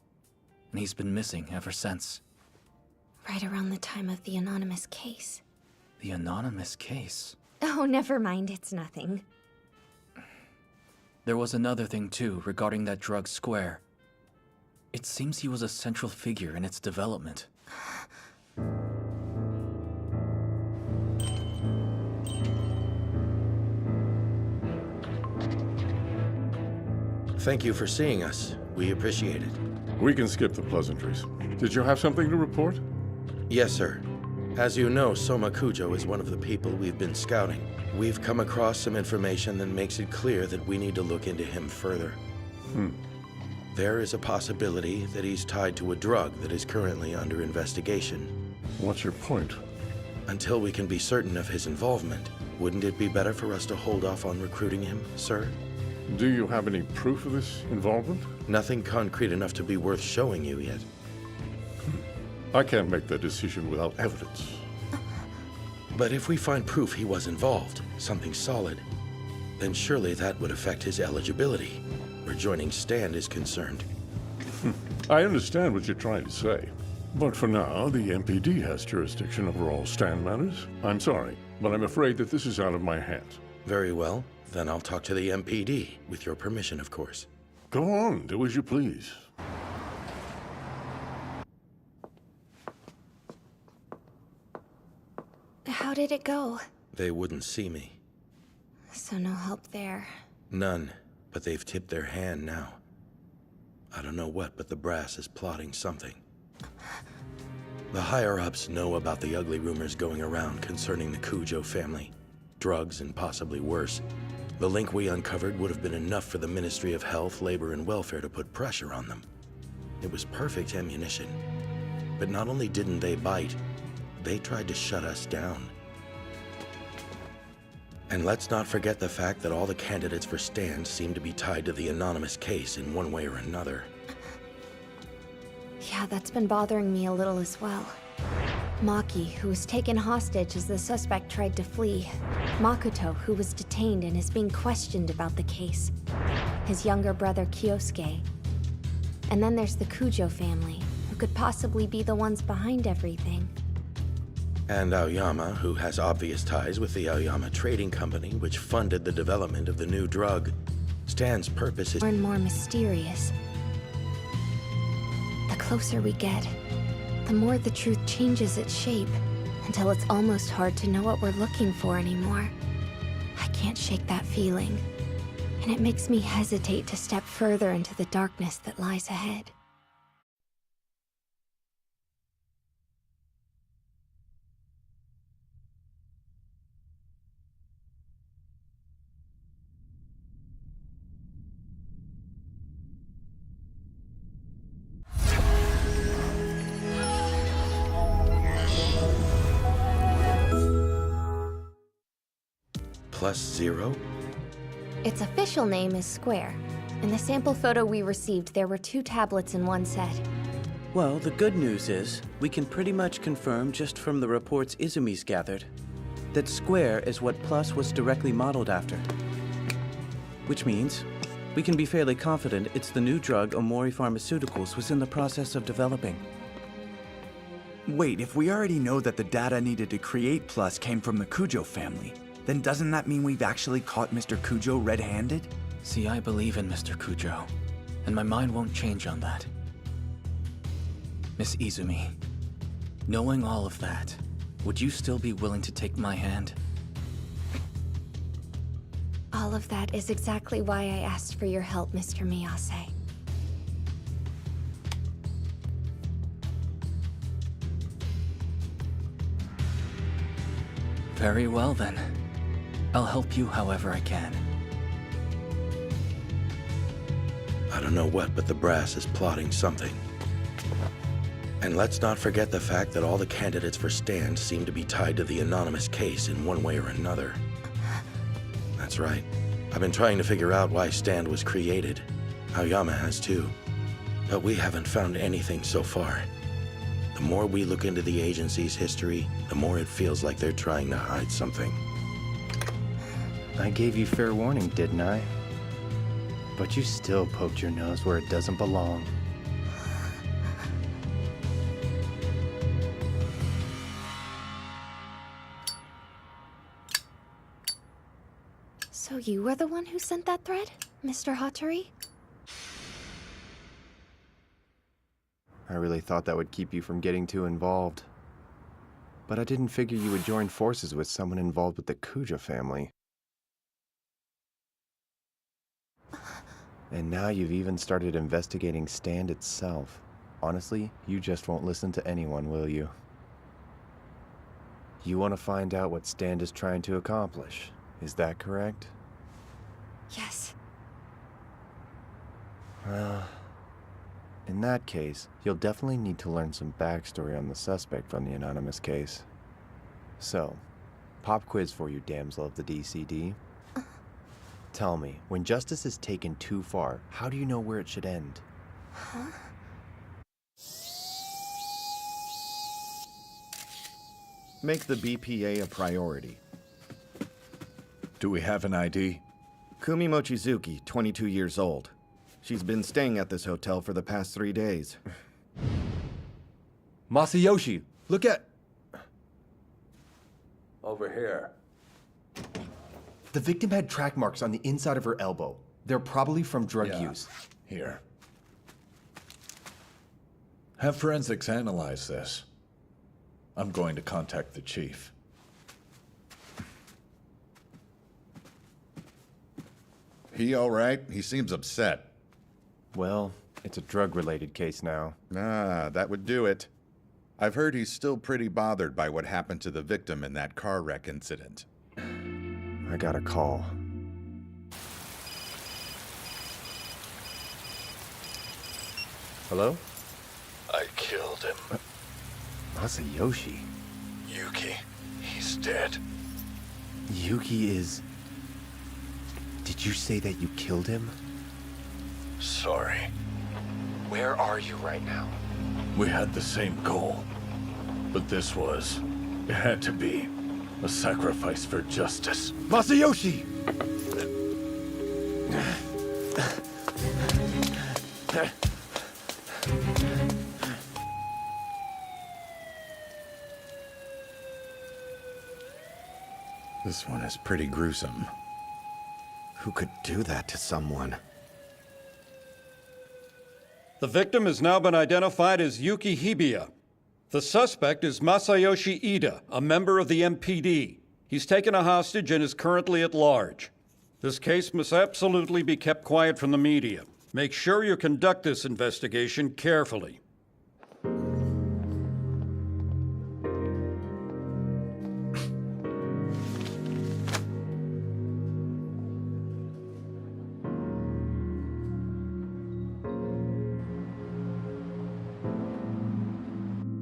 and he's been missing ever since. Right around the time of the anonymous case. The anonymous case? Oh, never mind, it's nothing. There was another thing too, regarding that drug Square. It seems he was a central figure in its development. Thank you for seeing us. We appreciate it. We can skip the pleasantries. Did you have something to report? Yes, sir. As you know, Soma Kujo is one of the people we've been scouting. We've come across some information that makes it clear that we need to look into him further. There is a possibility that he's tied to a drug that is currently under investigation. What's your point? Until we can be certain of his involvement, wouldn't it be better for us to hold off on recruiting him, sir? Do you have any proof of this involvement? Nothing concrete enough to be worth showing you yet. I can't make that decision without evidence. But if we find proof he was involved, something solid, then surely that would affect his eligibility, where joining Stand is concerned. I understand what you're trying to say. But for now, the MPD has jurisdiction over all Stand matters. I'm sorry, but I'm afraid that this is out of my hands. Very well. Then I'll talk to the MPD, with your permission, of course. Go on, do as you please. How did it go? They wouldn't see me. So no help there. None, but they've tipped their hand now. I don't know what, but the brass is plotting something. The higher-ups know about the ugly rumors going around concerning the Kujo family. Drugs and possibly worse. The link we uncovered would have been enough for the Ministry of Health, Labor, and Welfare to put pressure on them. It was perfect ammunition. But not only didn't they bite, they tried to shut us down. And let's not forget the fact that all the candidates for Stand seem to be tied to the anonymous case in one way or another. Yeah, that's been bothering me a little as well. Maki, who was taken hostage as the suspect tried to flee. Makoto, who was detained and is being questioned about the case. His younger brother, Kyosuke. And then there's the Kujo family, who could possibly be the ones behind everything. And Aoyama, who has obvious ties with the Aoyama Trading Company, which funded the development of the new drug. Stan's purpose is more and more mysterious. The closer we get, the more the truth changes its shape, until it's almost hard to know what we're looking for anymore. I can't shake that feeling, and it makes me hesitate to step further into the darkness that lies ahead. +0? Its official name is Square. In the sample photo we received, there were 2 tablets in one set. Well, the good news is, we can pretty much confirm just from the reports Izumi's gathered, that Square is what Plus was directly modeled after. Which means, we can be fairly confident it's the new drug Omori Pharmaceuticals was in the process of developing. Wait, if we already know that the data needed to create Plus came from the Kujo family, then doesn't that mean we've actually caught Mr. Kujo red-handed? See, I believe in Mr. Kujo, and my mind won't change on that. Miss Izumi, knowing all of that, would you still be willing to take my hand? All of that is exactly why I asked for your help, Mr. Miyase. Very well, then. I'll help you however I can. I don't know what, but the brass is plotting something. And let's not forget the fact that all the candidates for Stand seem to be tied to the anonymous case in one way or another. That's right. I've been trying to figure out why Stand was created. Aoyama has too. But we haven't found anything so far. The more we look into the agency's history, the more it feels like they're trying to hide something. I gave you fair warning, didn't I? But you still poked your nose where it doesn't belong. So you were the one who sent that thread, Mr. Hattori? I really thought that would keep you from getting too involved. But I didn't figure you would join forces with someone involved with the Kujo family. And now you've even started investigating Stand itself. Honestly, you just won't listen to anyone, will you? You want to find out what Stand is trying to accomplish, is that correct? Yes. Well, in that case, you'll definitely need to learn some backstory on the suspect from the anonymous case. So, pop quiz for you, damsel of the DCD. Tell me, when justice is taken too far, how do you know where it should end? Huh? Make the BPA a priority. Do we have an ID? Kumi Mochizuki, 22 years old. She's been staying at this hotel for the past 3 days. Masayoshi, look at... Over here. The victim had track marks on the inside of her elbow. They're probably from drug use. Here. Have forensics analyze this. I'm going to contact the chief. He all right? He seems upset. Well, it's a drug-related case now. Ah, that would do it. I've heard he's still pretty bothered by what happened to the victim in that car wreck incident. I got a call. Hello? I killed him. Masayoshi? Yuki, he's dead. Yuki is... Did you say that you killed him? Sorry. Where are you right now? We had the same goal. But this was... It had to be a sacrifice for justice. Masayoshi! This one is pretty gruesome. Who could do that to someone? The victim has now been identified as Yuki Hibiya. The suspect is Masayoshi Ida, a member of the MPD. He's taken a hostage and is currently at large. This case must absolutely be kept quiet from the media. Make sure you conduct this investigation carefully.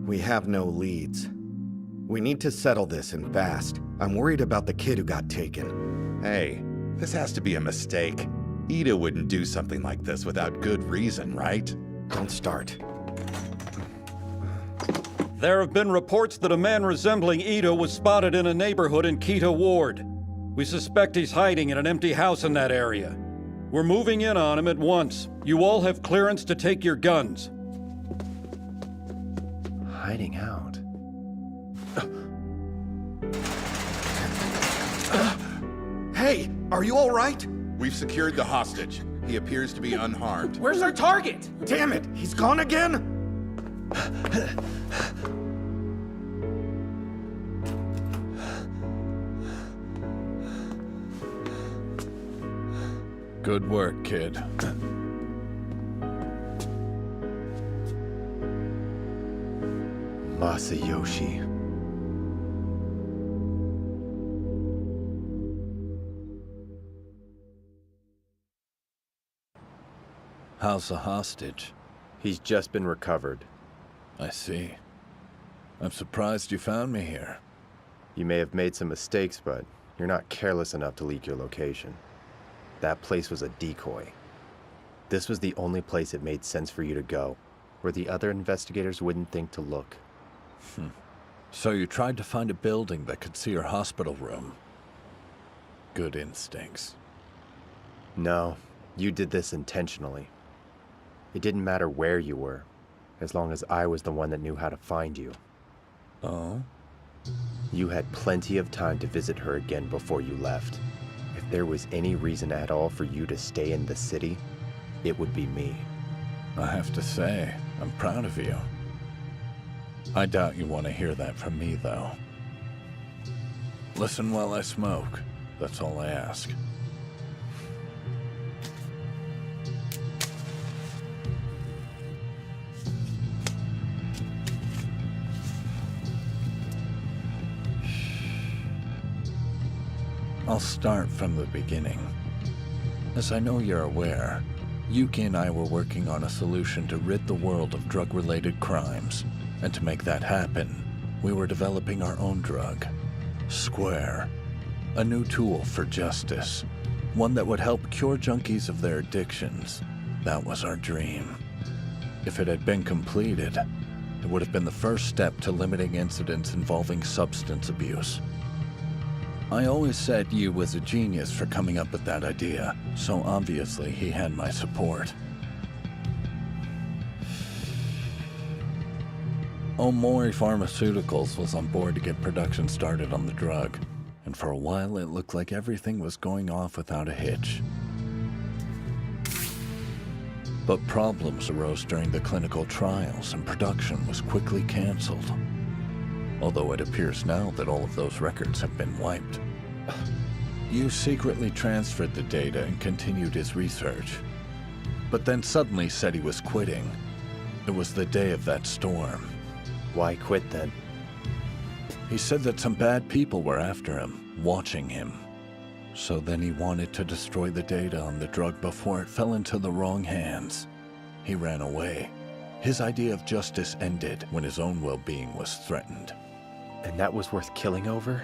We have no leads. We need to settle this and fast. I'm worried about the kid who got taken. Hey, this has to be a mistake. Ida wouldn't do something like this without good reason, right? Don't start. There have been reports that a man resembling Ito was spotted in a neighborhood in Kita Ward. We suspect he's hiding in an empty house in that area. We're moving in on him at once. You all have clearance to take your guns. Hiding out. Hey, are you all right? We've secured the hostage. He appears to be unharmed. Where's our target? Damn it, he's gone again? Good work, kid. Masayoshi. How's the hostage? He's just been recovered. I see. I'm surprised you found me here. You may have made some mistakes, but you're not careless enough to leak your location. That place was a decoy. This was the only place it made sense for you to go, where the other investigators wouldn't think to look. So you tried to find a building that could see your hospital room. Good instincts. No, you did this intentionally. It didn't matter where you were, as long as I was the one that knew how to find you. Oh? You had plenty of time to visit her again before you left. If there was any reason at all for you to stay in the city, it would be me. I have to say, I'm proud of you. I doubt you want to hear that from me, though. Listen while I smoke. That's all I ask. I'll start from the beginning. As I know you're aware, Yuki and I were working on a solution to rid the world of drug-related crimes. And to make that happen, we were developing our own drug, Square. A new tool for justice. One that would help cure junkies of their addictions. That was our dream. If it had been completed, it would have been the first step to limiting incidents involving substance abuse. I always said Yu was a genius for coming up with that idea, so obviously he had my support. Omori Pharmaceuticals was on board to get production started on the drug, and for a while it looked like everything was going off without a hitch. But problems arose during the clinical trials, and production was quickly canceled. Although it appears now that all of those records have been wiped. Yu secretly transferred the data and continued his research, but then suddenly said he was quitting. It was the day of that storm. Why quit then? He said that some bad people were after him, watching him. So then he wanted to destroy the data on the drug before it fell into the wrong hands. He ran away. His idea of justice ended when his own well-being was threatened. And that was worth killing over?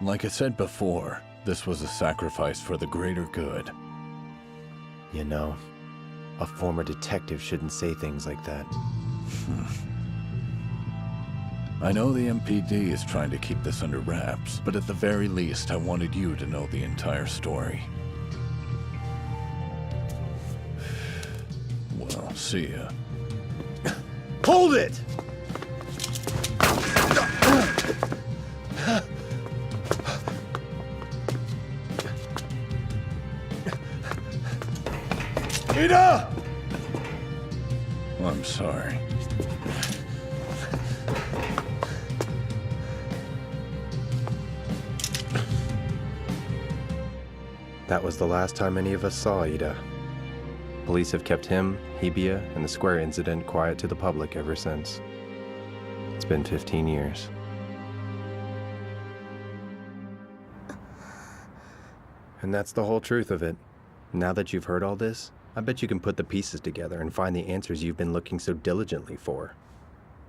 Like I said before, this was a sacrifice for the greater good. You know, a former detective shouldn't say things like that. I know the MPD is trying to keep this under wraps, but at the very least, I wanted you to know the entire story. Well, see ya. Hold it! Ida! I'm sorry. That was the last time any of us saw Ida. Police have kept him, Hibiya, and the Square incident quiet to the public ever since. It's been 15 years. And that's the whole truth of it. Now that you've heard all this, I bet you can put the pieces together and find the answers you've been looking so diligently for.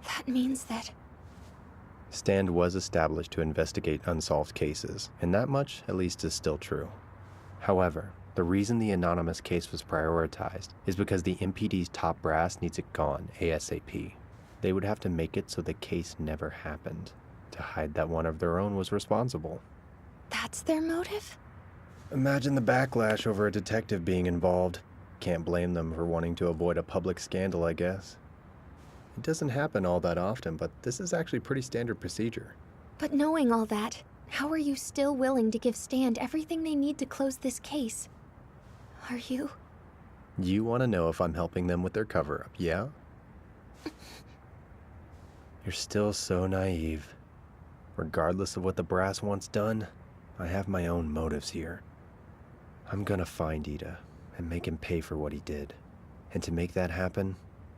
That means that... Stand was established to investigate unsolved cases, and that much, at least, is still true. However, the reason the anonymous case was prioritized is because the MPD's top brass needs it gone ASAP. They would have to make it so the case never happened, to hide that one of their own was responsible. That's their motive? Imagine the backlash over a detective being involved. Can't blame them for wanting to avoid a public scandal, I guess. It doesn't happen all that often, but this is actually pretty standard procedure. But knowing all that, how are you still willing to give Stand everything they need to close this case? Are you? You want to know if I'm helping them with their cover-up, yeah? You're still so naive. Regardless of what the brass wants done, I have my own motives here. I'm gonna find Ida and make him pay for what he did. And to make that happen,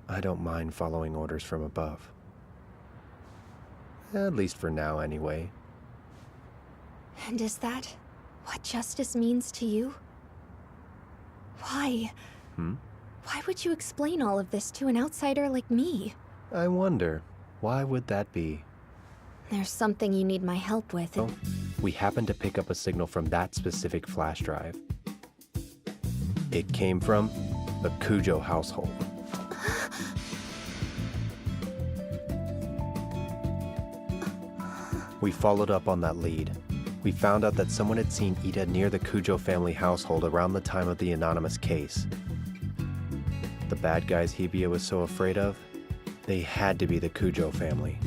I don't mind following orders from above. At least for now, anyway. And is that what justice means to you? Why? Why would you explain all of this to an outsider like me? I wonder, why would that be? There's something you need my help with. Oh, we happened to pick up a signal from that specific flash drive. It came from the Cujo household. We followed up on that lead. We found out that someone had seen Ida near the Cujo family household around the time of the anonymous case. The bad guys Hibiya was so afraid of, they had to be the Cujo family.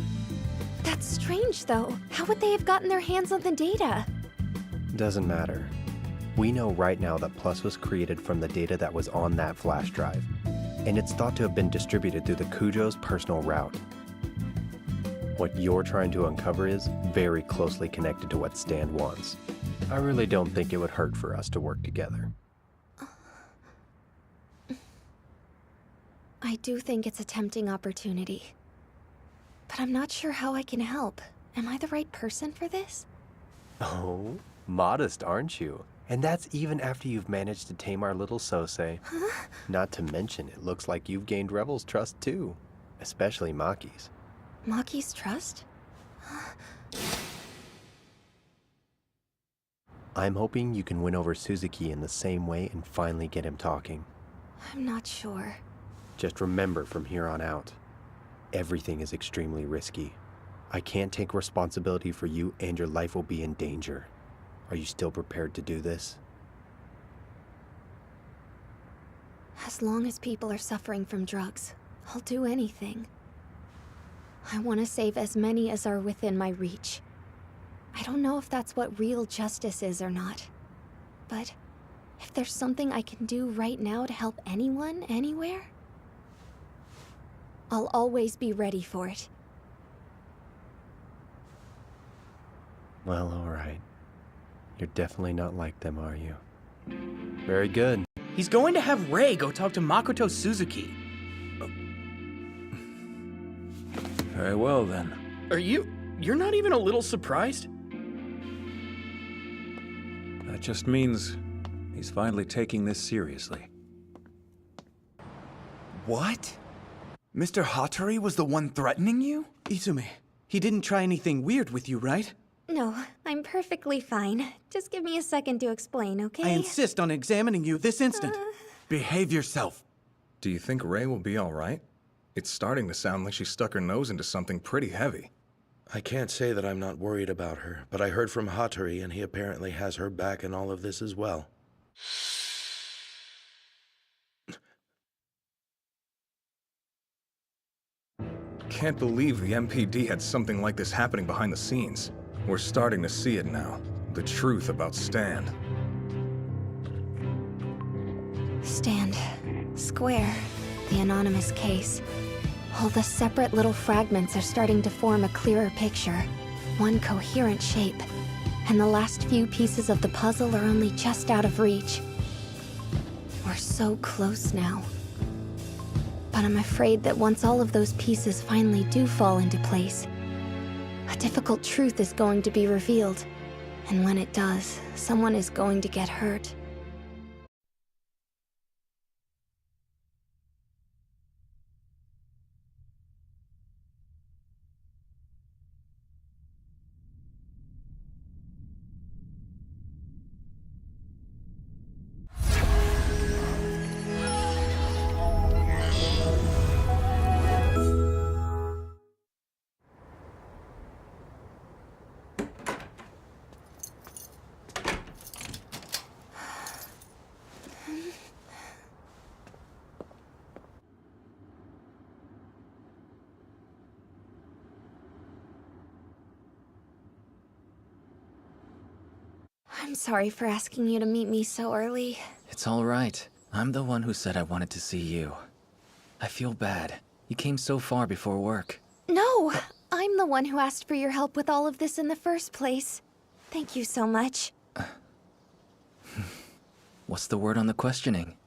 That's strange, though. How would they have gotten their hands on the data? Doesn't matter. We know right now that Plus was created from the data that was on that flash drive, and it's thought to have been distributed through the Cujo's personal route. What you're trying to uncover is very closely connected to what Stan wants. I really don't think it would hurt for us to work together. I do think it's a tempting opportunity. But I'm not sure how I can help. Am I the right person for this? Oh, modest, aren't you? And that's even after you've managed to tame our little Sosei. Huh? Not to mention, it looks like you've gained Rebel's trust too. Especially Maki's. Maki's trust? I'm hoping you can win over Suzuki in the same way and finally get him talking. I'm not sure. Just remember from here on out, everything is extremely risky. I can't take responsibility for you and your life will be in danger. Are you still prepared to do this? As long as people are suffering from drugs, I'll do anything. I want to save as many as are within my reach. I don't know if that's what real justice is or not. But if there's something I can do right now to help anyone, anywhere, I'll always be ready for it. Well, alright. You're definitely not like them, are you? Very good. He's going to have Ray go talk to Makoto Suzuki. Very well, then. You're not even a little surprised? That just means he's finally taking this seriously. What? Mr. Hattori was the one threatening you? Izumi, he didn't try anything weird with you, right? No, I'm perfectly fine. Just give me a second to explain, okay? I insist on examining you this instant. Behave yourself. Do you think Ray will be all right? It's starting to sound like she stuck her nose into something pretty heavy. I can't say that I'm not worried about her, but I heard from Hattori and he apparently has her back in all of this as well. Can't believe the MPD had something like this happening behind the scenes. We're starting to see it now. The truth about Stan. Stand. Square. The anonymous case. All the separate little fragments are starting to form a clearer picture. One coherent shape. And the last few pieces of the puzzle are only just out of reach. We're so close now. But I'm afraid that once all of those pieces finally do fall into place, a difficult truth is going to be revealed. And when it does, someone is going to get hurt. I'm sorry for asking you to meet me so early. It's all right. I'm the one who said I wanted to see you. I feel bad. You came so far before work. No! I'm the one who asked for your help with all of this in the first place. Thank you so much. What's the word on the questioning?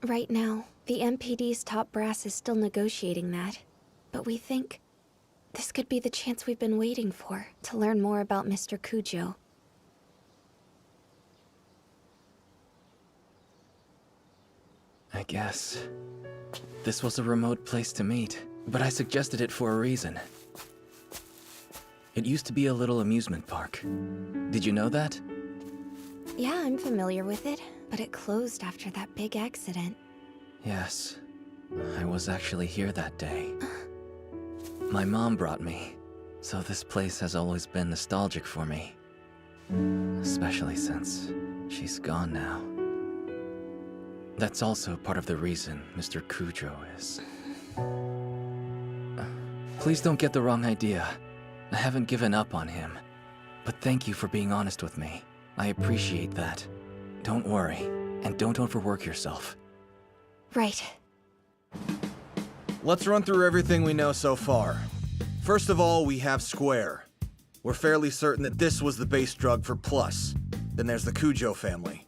Right now, the MPD's top brass is still negotiating that. But we think this could be the chance we've been waiting for to learn more about Mr. Cujo. I guess this was a remote place to meet, but I suggested it for a reason. It used to be a little amusement park. Did you know that? Yeah, I'm familiar with it, but it closed after that big accident. Yes. I was actually here that day. My mom brought me, so this place has always been nostalgic for me. Especially since she's gone now. That's also part of the reason Mr. Cujo is... Please don't get the wrong idea. I haven't given up on him. But thank you for being honest with me. I appreciate that. Don't worry, and don't overwork yourself. Right. Let's run through everything we know so far. First of all, we have Square. We're fairly certain that this was the base drug for Plus. Then there's the Cujo family.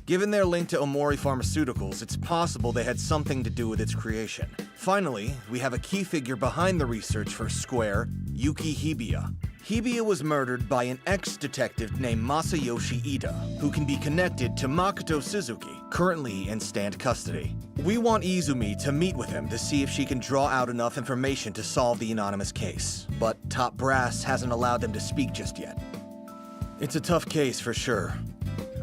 Given their link to Omori Pharmaceuticals, it's possible they had something to do with its creation. Finally, we have a key figure behind the research for Square, Yuki Hibiya. Hibiya was murdered by an ex-detective named Masayoshi Ida, who can be connected to Makoto Suzuki, currently in Stand custody. We want Izumi to meet with him to see if she can draw out enough information to solve the anonymous case, but Top Brass hasn't allowed them to speak just yet. It's a tough case for sure.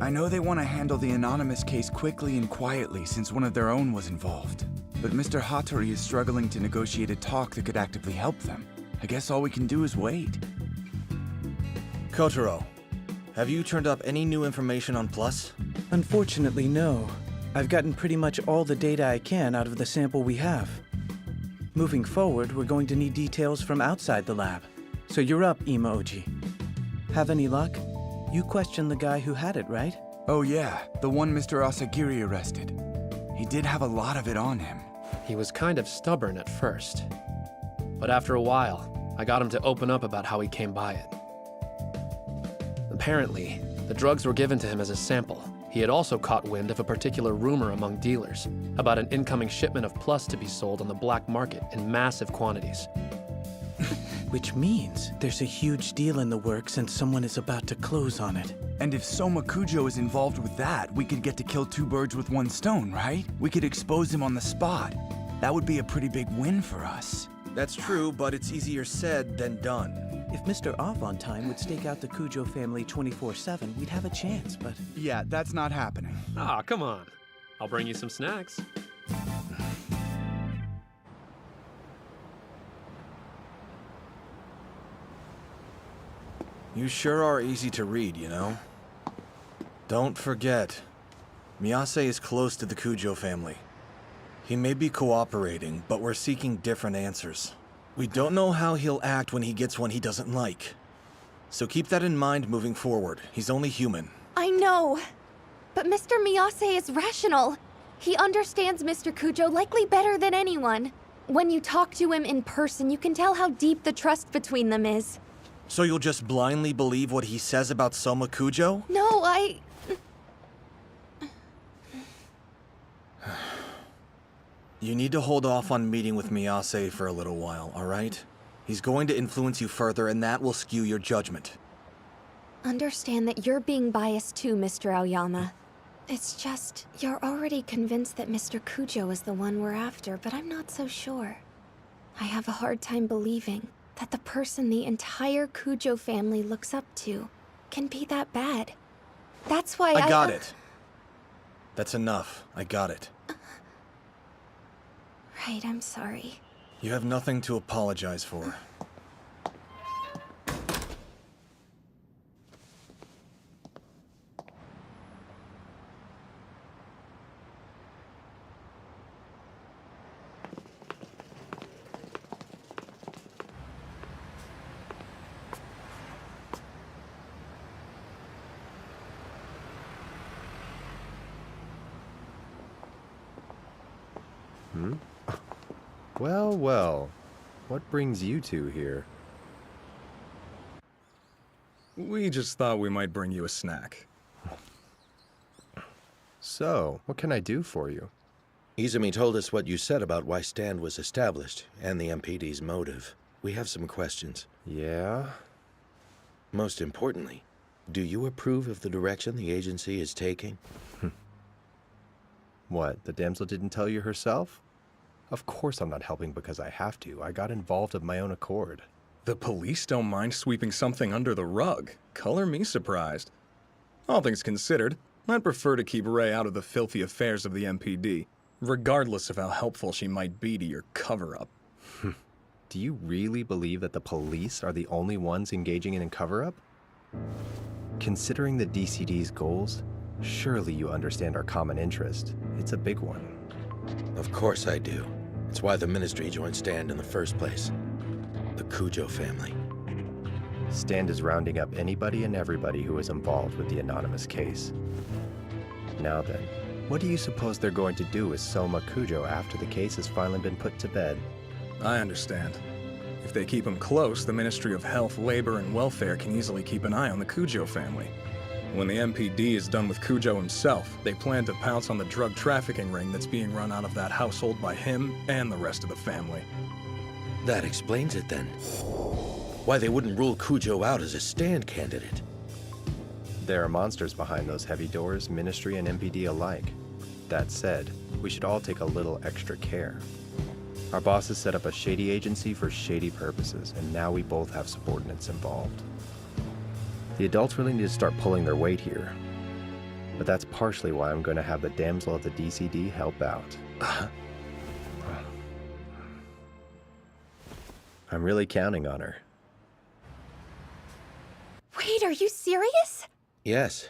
I know they want to handle the anonymous case quickly and quietly since one of their own was involved. But Mr. Hattori is struggling to negotiate a talk that could actively help them. I guess all we can do is wait. Kotaro, have you turned up any new information on Plus? Unfortunately, no. I've gotten pretty much all the data I can out of the sample we have. Moving forward, we're going to need details from outside the lab. So you're up, Imaoji. Have any luck? You questioned the guy who had it, right? Oh yeah, the one Mr. Asagiri arrested. He did have a lot of it on him. He was kind of stubborn at first. But after a while, I got him to open up about how he came by it. Apparently, the drugs were given to him as a sample. He had also caught wind of a particular rumor among dealers about an incoming shipment of Plus to be sold on the black market in massive quantities. Which means there's a huge deal in the works and someone is about to close on it. And if Soma Kujo is involved with that, we could get to kill two birds with one stone, right? We could expose him on the spot. That would be a pretty big win for us. That's true, but it's easier said than done. If Mr. Avantime would stake out the Cujo family 24/7, we'd have a chance, but... Yeah, that's not happening. Ah, come on. I'll bring you some snacks. You sure are easy to read, you know? Don't forget, Miyase is close to the Cujo family. He may be cooperating, but we're seeking different answers. We don't know how he'll act when he gets one he doesn't like. So keep that in mind moving forward. He's only human. I know. But Mr. Miyase is rational. He understands Mr. Cujo likely better than anyone. When you talk to him in person, you can tell how deep the trust between them is. So you'll just blindly believe what he says about Soma Kujo? No, You need to hold off on meeting with Miyase for a little while, alright? He's going to influence you further, and that will skew your judgment. Understand that you're being biased too, Mr. Aoyama. It's just, you're already convinced that Mr. Cujo is the one we're after, but I'm not so sure. I have a hard time believing that the person the entire Cujo family looks up to can be that bad. That's why I got it. That's enough. I got it. Right, I'm sorry. You have nothing to apologize for. Well, well. What brings you two here? We just thought we might bring you a snack. So, what can I do for you? Izumi told us what you said about why Stand was established, and the MPD's motive. We have some questions. Yeah? Most importantly, do you approve of the direction the agency is taking? What, the damsel didn't tell you herself? Of course I'm not helping because I have to. I got involved of my own accord. The police don't mind sweeping something under the rug. Color me surprised. All things considered, I'd prefer to keep Ray out of the filthy affairs of the MPD, regardless of how helpful she might be to your cover-up. Do you really believe that the police are the only ones engaging in a cover-up? Considering the DCD's goals, surely you understand our common interest. It's a big one. Of course I do. It's why the Ministry joined Stand in the first place. The Cujo family. Stand is rounding up anybody and everybody who is involved with the anonymous case. Now then, what do you suppose they're going to do with Soma Cujo after the case has finally been put to bed? I understand. If they keep him close, the Ministry of Health, Labor, and Welfare can easily keep an eye on the Cujo family. When the MPD is done with Cujo himself, they plan to pounce on the drug trafficking ring that's being run out of that household by him and the rest of the family. That explains it then. Why they wouldn't rule Cujo out as a Stand candidate. There are monsters behind those heavy doors, Ministry and MPD alike. That said, we should all take a little extra care. Our bosses set up a shady agency for shady purposes, and now we both have subordinates involved. The adults really need to start pulling their weight here. But that's partially why I'm going to have the damsel of the DCD help out. I'm really counting on her. Wait, are you serious? Yes.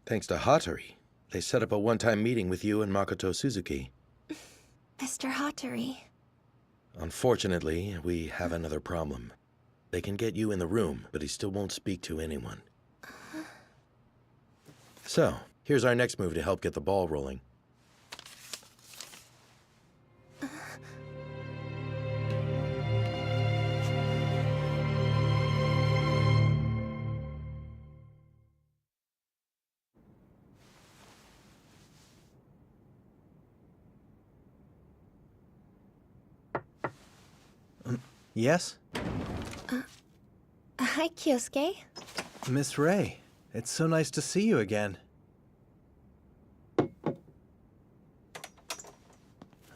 Thanks to Hattori. They set up a one-time meeting with you and Makoto Suzuki. Mr. Hattori. Unfortunately, we have another problem. They can get you in the room, but he still won't speak to anyone. So, here's our next move to help get the ball rolling. Yes? Hi, Kyosuke. Miss Ray, it's so nice to see you again.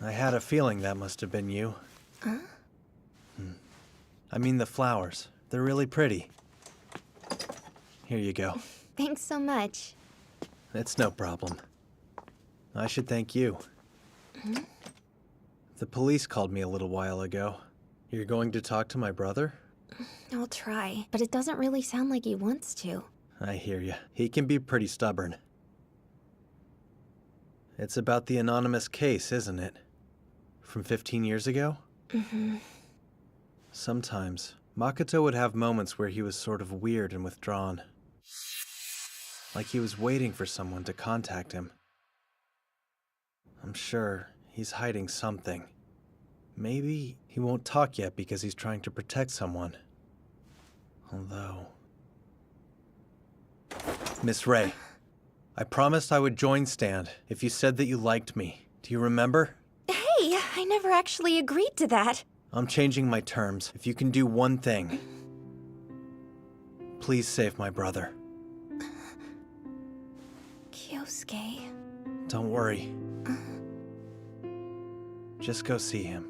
I had a feeling that must have been you. Huh? I mean the flowers. They're really pretty. Here you go. Thanks so much. It's no problem. I should thank you. The police called me a little while ago. You're going to talk to my brother? I'll try, but it doesn't really sound like he wants to. I hear you. He can be pretty stubborn. It's about the anonymous case, isn't it? From 15 years ago? Mm-hmm. Sometimes, Makoto would have moments where he was sort of weird and withdrawn. Like he was waiting for someone to contact him. I'm sure he's hiding something. Maybe he won't talk yet because he's trying to protect someone. Although... Miss Ray, I promised I would join Stand if you said that you liked me. Do you remember? Hey, I never actually agreed to that. I'm changing my terms. If you can do one thing. Please save my brother. Kyosuke. Don't worry. Just go see him.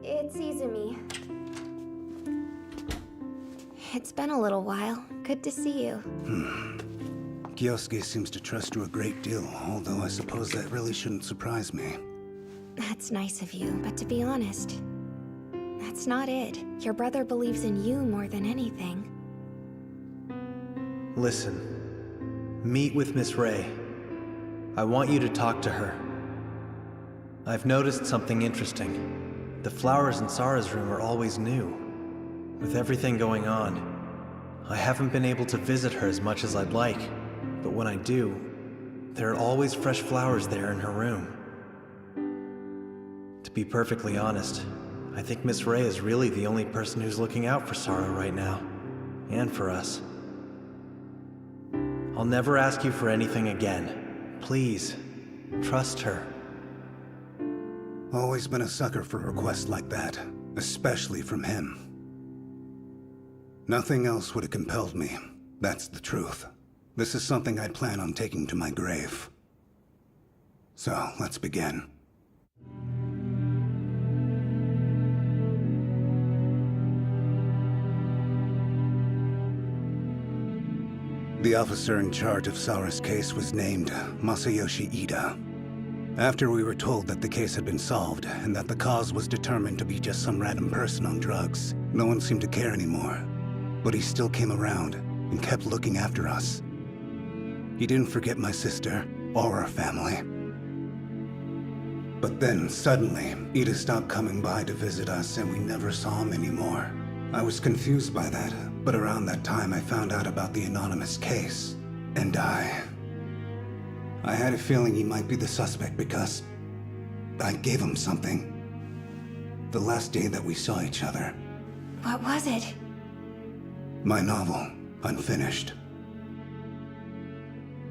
It's Izumi. It's been a little while. Good to see you. Kyosuke seems to trust you a great deal, although I suppose that really shouldn't surprise me. That's nice of you, but to be honest, that's not it. Your brother believes in you more than anything. Listen, meet with Miss Ray. I want you to talk to her. I've noticed something interesting. The flowers in Sara's room are always new. With everything going on, I haven't been able to visit her as much as I'd like, but when I do, there are always fresh flowers there in her room. To be perfectly honest, I think Miss Ray is really the only person who's looking out for Sara right now, and for us. I'll never ask you for anything again. Please, trust her. Always been a sucker for requests like that, especially from him. Nothing else would have compelled me. That's the truth. This is something I'd plan on taking to my grave. So, let's begin. The officer in charge of Saura's case was named Masayoshi Ida. After we were told that the case had been solved, and that the cause was determined to be just some random person on drugs, no one seemed to care anymore. But he still came around, and kept looking after us. He didn't forget my sister, or our family. But then, suddenly, Ida stopped coming by to visit us, and we never saw him anymore. I was confused by that, but around that time I found out about the anonymous case. And I had a feeling he might be the suspect because I gave him something. The last day that we saw each other. What was it? My novel, unfinished.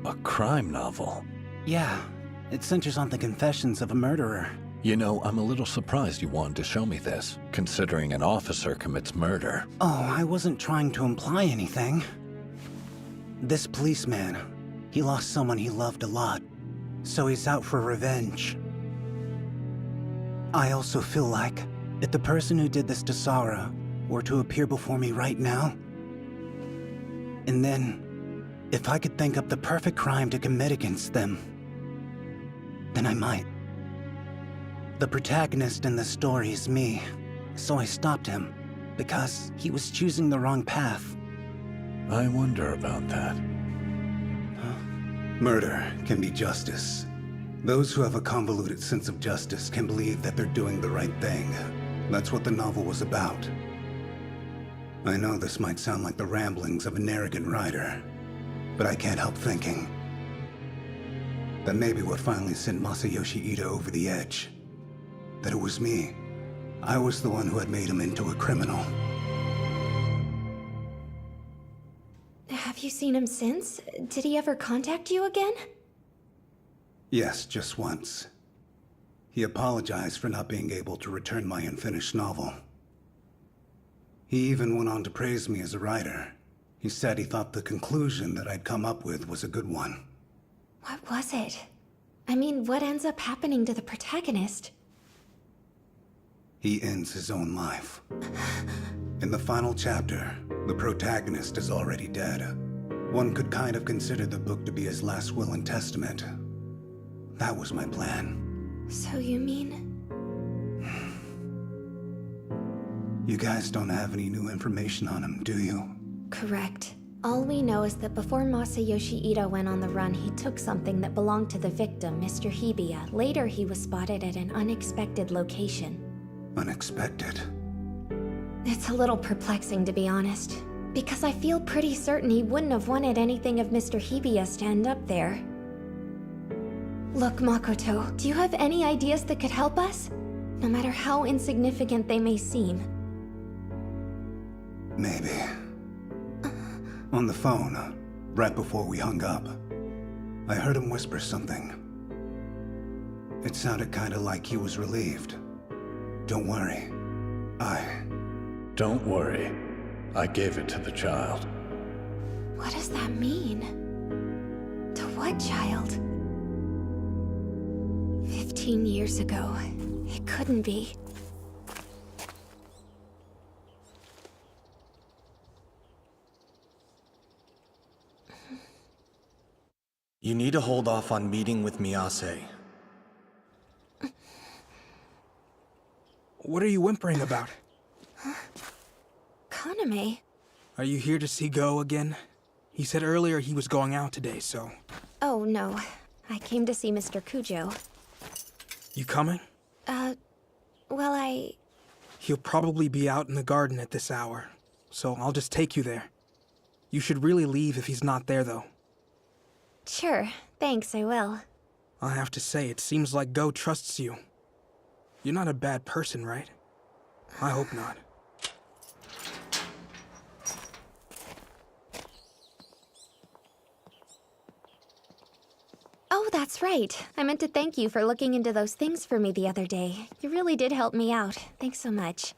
A crime novel? Yeah, it centers on the confessions of a murderer. You know, I'm a little surprised you wanted to show me this, considering an officer commits murder. Oh, I wasn't trying to imply anything. This policeman, he lost someone he loved a lot, so he's out for revenge. I also feel like, if the person who did this to Saura were to appear before me right now, and then, if I could think up the perfect crime to commit against them, then I might. The protagonist in the story is me, so I stopped him, because he was choosing the wrong path. I wonder about that. Murder can be justice. Those who have a convoluted sense of justice can believe that they're doing the right thing. That's what the novel was about. I know this might sound like the ramblings of an arrogant writer, but I can't help thinking that maybe what finally sent Masayoshi Ida over the edge, that it was me. I was the one who had made him into a criminal. Have you seen him since? Did he ever contact you again? Yes, just once. He apologized for not being able to return my unfinished novel. He even went on to praise me as a writer. He said he thought the conclusion that I'd come up with was a good one. What was it? I mean, what ends up happening to the protagonist? He ends his own life. In the final chapter, the protagonist is already dead. One could kind of consider the book to be his last will and testament. That was my plan. So you mean? You guys don't have any new information on him, do you? Correct. All we know is that before Masayoshi Ida went on the run, he took something that belonged to the victim, Mr. Hibiya. Later, he was spotted at an unexpected location. Unexpected? It's a little perplexing, to be honest. Because I feel pretty certain he wouldn't have wanted anything of Mr. Hibiya's to end up there. Look, Makoto, do you have any ideas that could help us? No matter how insignificant they may seem. Maybe. On the phone, right before we hung up, I heard him whisper something. It sounded kinda like he was relieved. Don't worry. Don't worry. I gave it to the child. What does that mean? To what child? 15 years ago. It couldn't be. You need to hold off on meeting with Miyase. What are you whimpering about? Kaname? Are you here to see Go again? He said earlier he was going out today, so... Oh, no. I came to see Mr. Kujo. You coming? Well, He'll probably be out in the garden at this hour, so I'll just take you there. You should really leave if he's not there, though. Sure. Thanks, I will. I have to say, it seems like Go trusts you. You're not a bad person, right? I hope not. Oh, that's right. I meant to thank you for looking into those things for me the other day. You really did help me out. Thanks so much.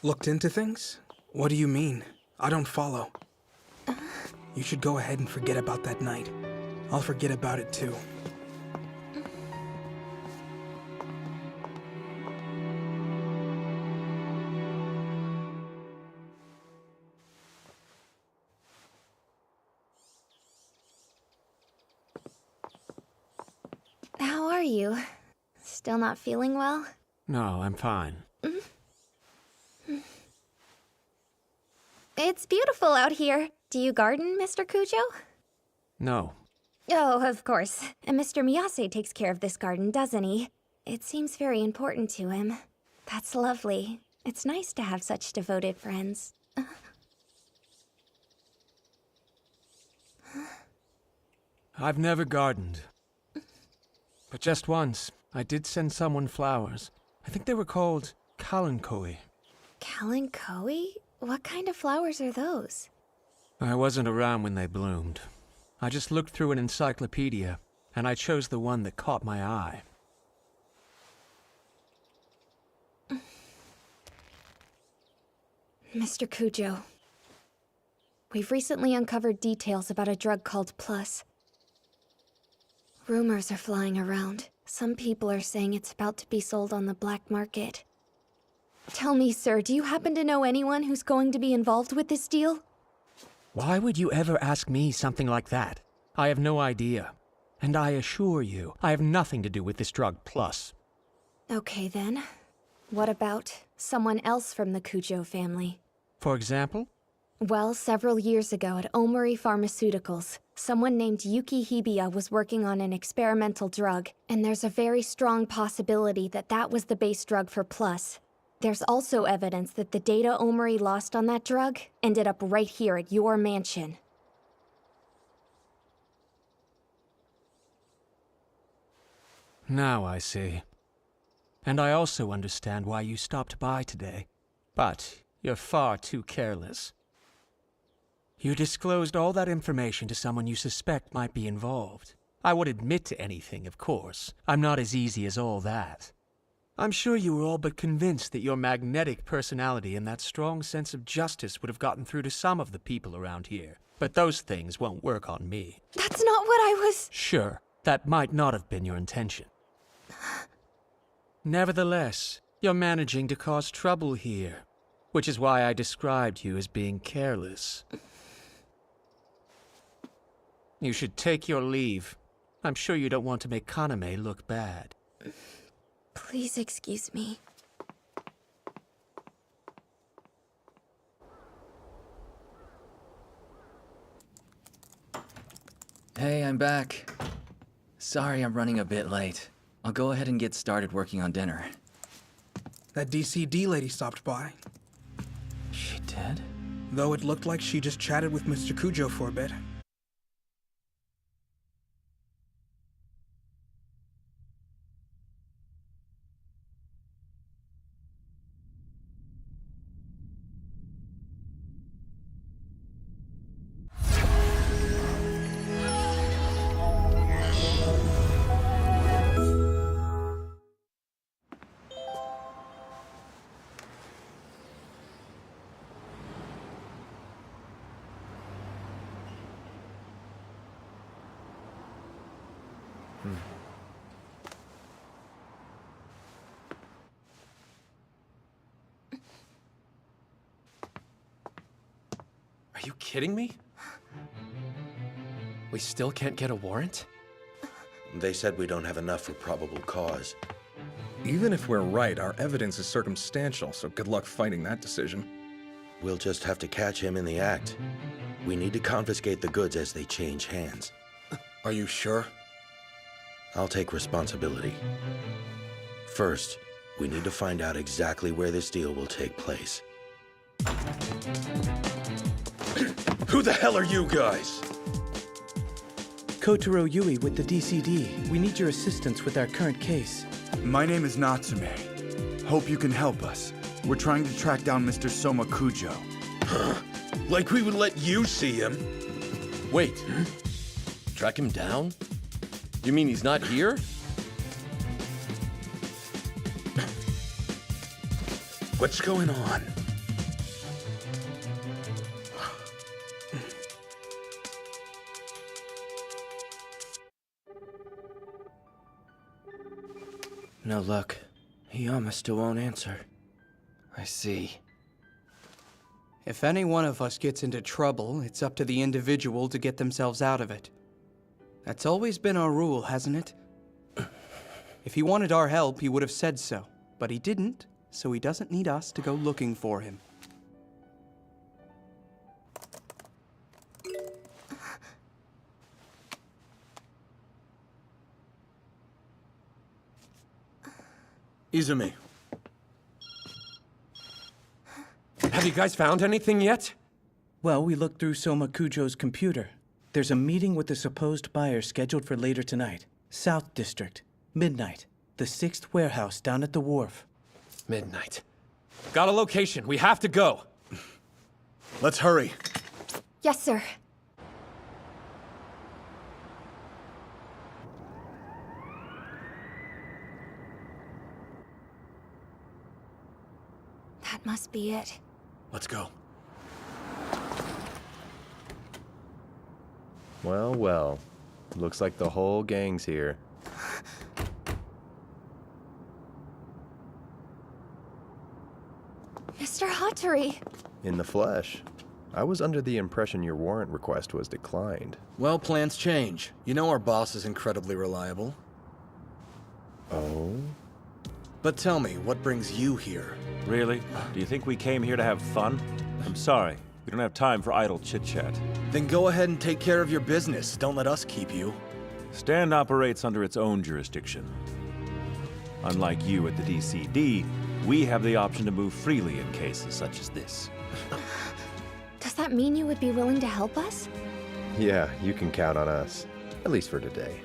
Looked into things? What do you mean? I don't follow. You should go ahead and forget about that night. I'll forget about it too. How are you? Still not feeling well? No, I'm fine. It's beautiful out here. Do you garden, Mr. Cujo? No. Oh, of course. And Mr. Miyase takes care of this garden, doesn't he? It seems very important to him. That's lovely. It's nice to have such devoted friends. I've never gardened. But just once, I did send someone flowers. I think they were called kalanchoe. Kalanchoe? What kind of flowers are those? I wasn't around when they bloomed. I just looked through an encyclopedia, and I chose the one that caught my eye. Mr. Cujo, we've recently uncovered details about a drug called Plus. Rumors are flying around. Some people are saying it's about to be sold on the black market. Tell me, sir, do you happen to know anyone who's going to be involved with this deal? Why would you ever ask me something like that? I have no idea. And I assure you, I have nothing to do with this drug Plus. Okay then. What about someone else from the Cujo family? For example? Well, several years ago at Omori Pharmaceuticals, someone named Yuki Hibiya was working on an experimental drug, and there's a very strong possibility that that was the base drug for Plus. There's also evidence that the data Omori lost on that drug ended up right here at your mansion. Now I see. And I also understand why you stopped by today. But you're far too careless. You disclosed all that information to someone you suspect might be involved. I would admit to anything, of course. I'm not as easy as all that. I'm sure you were all but convinced that your magnetic personality and that strong sense of justice would have gotten through to some of the people around here. But those things won't work on me. That's not what I was... Sure, that might not have been your intention. Nevertheless, you're managing to cause trouble here, which is why I described you as being careless. You should take your leave. I'm sure you don't want to make Kaname look bad. Please excuse me. Hey, I'm back. Sorry I'm running a bit late. I'll go ahead and get started working on dinner. That DCD lady stopped by. She did? Though it looked like she just chatted with Mr. Cujo for a bit. Are you kidding me? We still can't get a warrant? They said we don't have enough for probable cause. Even if we're right, our evidence is circumstantial, so good luck fighting that decision. We'll just have to catch him in the act. We need to confiscate the goods as they change hands. Are you sure? I'll take responsibility. First, we need to find out exactly where this deal will take place. Who the hell are you guys? Kotaro Yui with the DCD. We need your assistance with our current case. My name is Natsume. Hope you can help us. We're trying to track down Mr. Soma Kujo. Like we would let you see him? Wait. Track him down? You mean he's not here? What's going on? No luck. Hiyama still won't answer. I see. If any one of us gets into trouble, it's up to the individual to get themselves out of it. That's always been our rule, hasn't it? If he wanted our help, he would have said so. But he didn't, so he doesn't need us to go looking for him. Izumi. Have you guys found anything yet? Well, we looked through Soma Kujo's computer. There's a meeting with the supposed buyer scheduled for later tonight. South District. Midnight. The 6th warehouse down at the wharf. Midnight. Got a location. We have to go. Let's hurry. Yes, sir. That must be it. Let's go. Well, well. Looks like the whole gang's here. Mr. Hattori! In the flesh. I was under the impression your warrant request was declined. Well, plans change. You know our boss is incredibly reliable. Oh? But tell me, what brings you here? Really? Do you think we came here to have fun? I'm sorry. We don't have time for idle chit-chat. Then go ahead and take care of your business. Don't let us keep you. Stand operates under its own jurisdiction. Unlike you at the DCD, we have the option to move freely in cases such as this. Does that mean you would be willing to help us? Yeah, you can count on us. At least for today.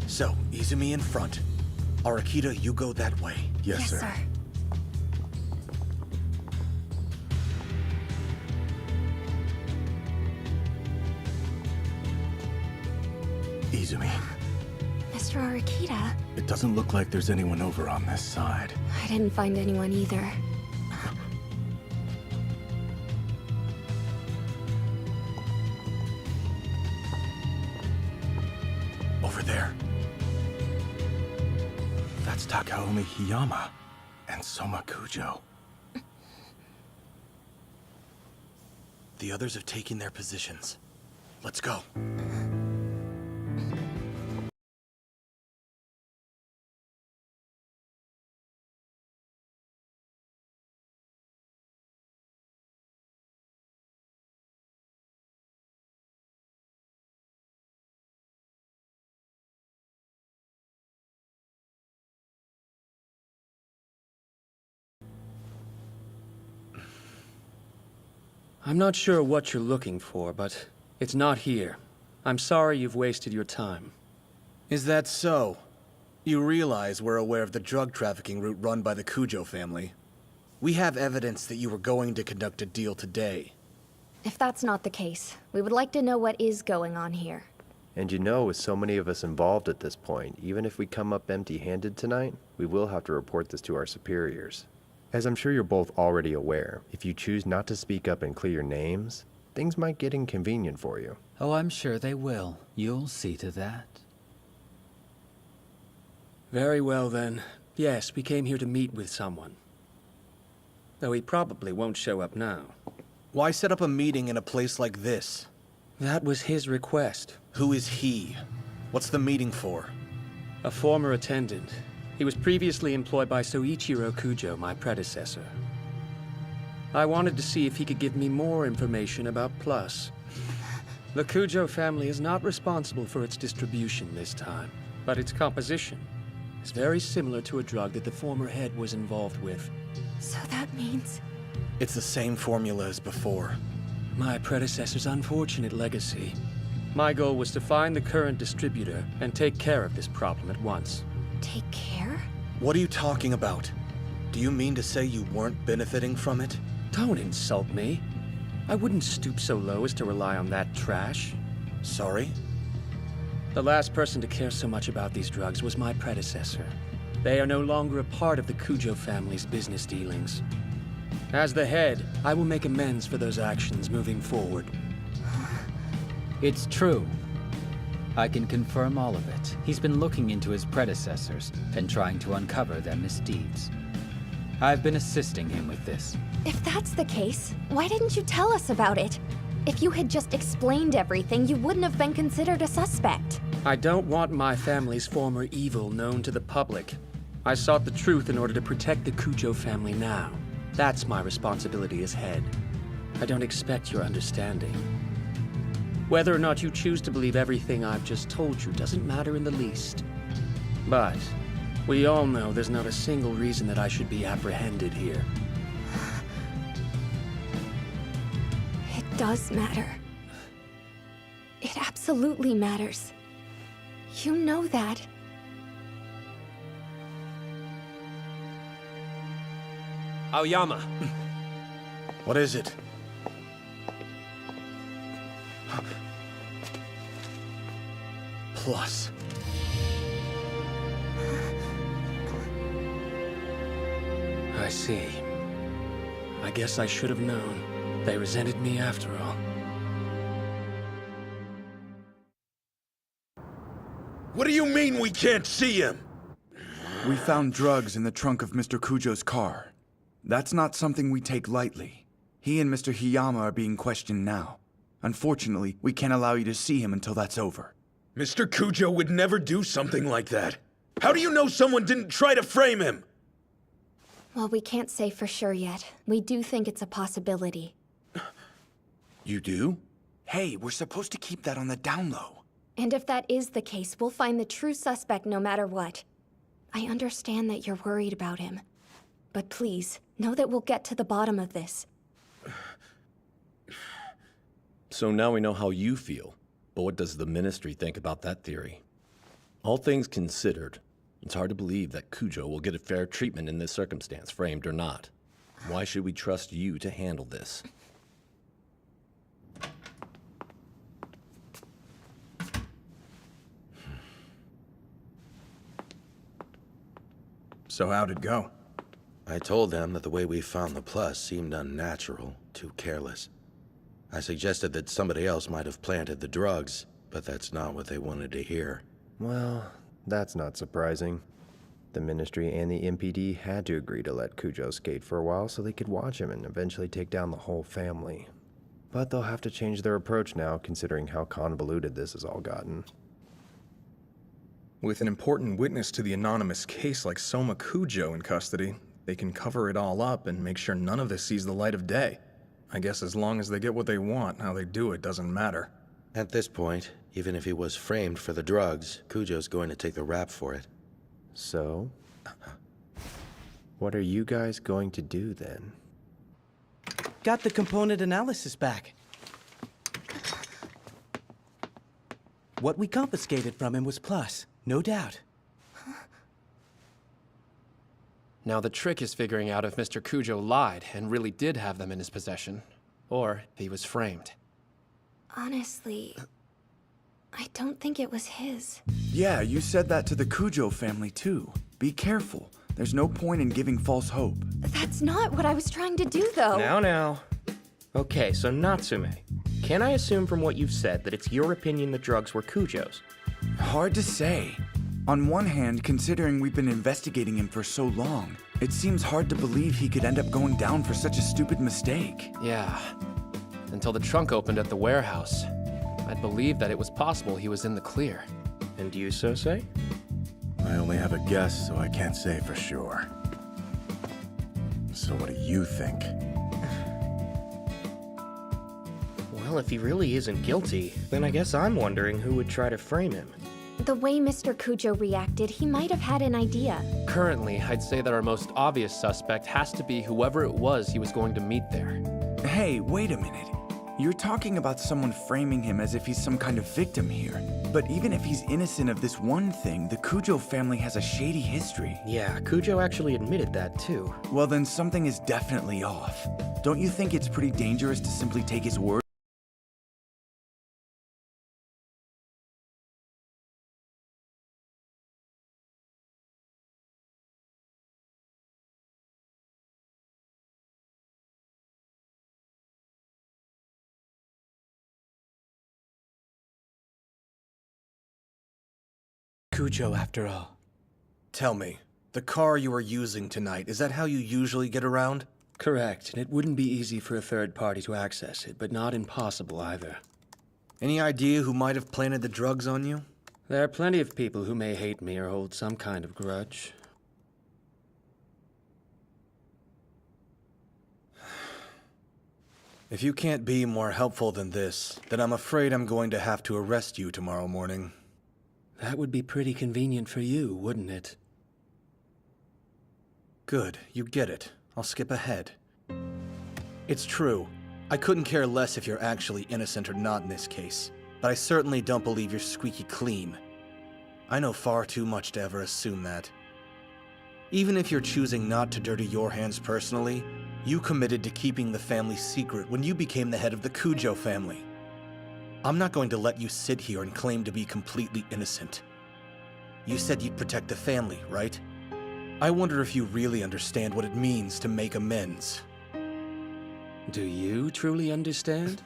So, Izumi in front. Arakita, you go that way. Yes, sir. Izumi, Mr. Arakita? it doesn't look like there's anyone over on this side. I didn't find anyone either. Over there. That's Takaomi Hiyama and Soma Kujo. The others have taken their positions. Let's go. I'm not sure what you're looking for, but it's not here. I'm sorry you've wasted your time. Is that so? You realize we're aware of the drug trafficking route run by the Kujo family. We have evidence that you were going to conduct a deal today. If that's not the case, we would like to know what is going on here. And you know, with so many of us involved at this point, even if we come up empty-handed tonight, we will have to report this to our superiors. As I'm sure you're both already aware, if you choose not to speak up and clear your names, things might get inconvenient for you. Oh, I'm sure they will. You'll see to that. Very well then. Yes, we came here to meet with someone. Though he probably won't show up now. Why set up a meeting in a place like this? That was his request. Who is he? What's the meeting for? A former attendant. He was previously employed by Soichiro Kujo, my predecessor. I wanted to see if he could give me more information about Plus. The Kujo family is not responsible for its distribution this time, but its composition is very similar to a drug that the former head was involved with. So that means... It's the same formula as before. My predecessor's unfortunate legacy. My goal was to find the current distributor and take care of this problem at once. Take care? What are you talking about? Do you mean to say you weren't benefiting from it? Don't insult me. I wouldn't stoop so low as to rely on that trash. Sorry? The last person to care so much about these drugs was my predecessor. They are no longer a part of the Kujo family's business dealings. As the head, I will make amends for those actions moving forward. It's true. I can confirm all of it. He's been looking into his predecessors and trying to uncover their misdeeds. I've been assisting him with this. If that's the case, why didn't you tell us about it? If you had just explained everything, you wouldn't have been considered a suspect. I don't want my family's former evil known to the public. I sought the truth in order to protect the Kujo family now. That's my responsibility as head. I don't expect your understanding. Whether or not you choose to believe everything I've just told you doesn't matter in the least. But we all know there's not a single reason that I should be apprehended here. It does matter. It absolutely matters. You know that. Aoyama. What is it? Plus. I see. I guess I should have known. They resented me after all. What do you mean we can't see him? We found drugs in the trunk of Mr. Kujo's car. That's not something we take lightly. He and Mr. Hiyama are being questioned now. Unfortunately, we can't allow you to see him until that's over. Mr. Kujo would never do something like that. How do you know someone didn't try to frame him? Well, we can't say for sure yet. We do think it's a possibility. You do? Hey, we're supposed to keep that on the down low. And if that is the case, we'll find the true suspect no matter what. I understand that you're worried about him. But please, know that we'll get to the bottom of this. So now we know how you feel. But what does the Ministry think about that theory? All things considered, it's hard to believe that Kujo will get a fair treatment in this circumstance, framed or not. Why should we trust you to handle this? So how'd it go? I told them that the way we found the plus seemed unnatural, too careless. I suggested that somebody else might have planted the drugs, but that's not what they wanted to hear. Well, that's not surprising. The Ministry and the MPD had to agree to let Kujo skate for a while so they could watch him and eventually take down the whole family. But they'll have to change their approach now, considering how convoluted this has all gotten. With an important witness to the anonymous case like Soma Kujo in custody, they can cover it all up and make sure none of this sees the light of day. I guess as long as they get what they want, how they do it doesn't matter. At this point, even if he was framed for the drugs, Kujo's going to take the rap for it. So? What are you guys going to do then? Got the component analysis back. What we confiscated from him was plus, no doubt. Now the trick is figuring out if Mr. Kujo lied and really did have them in his possession, or if he was framed. Honestly, I don't think it was his. Yeah, you said that to the Kujo family too. Be careful. There's no point in giving false hope. That's not what I was trying to do, though. Now. Okay, so Natsume, can I assume from what you've said that it's your opinion the drugs were Kujo's? Hard to say. On one hand, considering we've been investigating him for so long, it seems hard to believe he could end up going down for such a stupid mistake. Yeah. Until the trunk opened at the warehouse, I'd believed that it was possible he was in the clear. And you, Sosei? I only have a guess, so I can't say for sure. So what do you think? Well, if he really isn't guilty, then I guess I'm wondering who would try to frame him. The way Mr. Kujo reacted, he might have had an idea. Currently, I'd say that our most obvious suspect has to be whoever it was he was going to meet there. Hey, wait a minute. You're talking about someone framing him as if he's some kind of victim here. But even if he's innocent of this one thing, the Kujo family has a shady history. Yeah, Kujo actually admitted that too. Well, then something is definitely off. Don't you think it's pretty dangerous to simply take his word Cujo after all. Tell me, the car you were using tonight, is that how you usually get around? Correct, and it wouldn't be easy for a third party to access it, but not impossible either. Any idea who might have planted the drugs on you? There are plenty of people who may hate me or hold some kind of grudge. If you can't be more helpful than this, then I'm afraid I'm going to have to arrest you tomorrow morning. That would be pretty convenient for you, wouldn't it? Good, you get it. I'll skip ahead. It's true. I couldn't care less if you're actually innocent or not in this case, but I certainly don't believe you're squeaky clean. I know far too much to ever assume that. Even if you're choosing not to dirty your hands personally, you committed to keeping the family's secret when you became the head of the Cujo family. I'm not going to let you sit here and claim to be completely innocent. You said you'd protect the family, right? I wonder if you really understand what it means to make amends. Do you truly understand?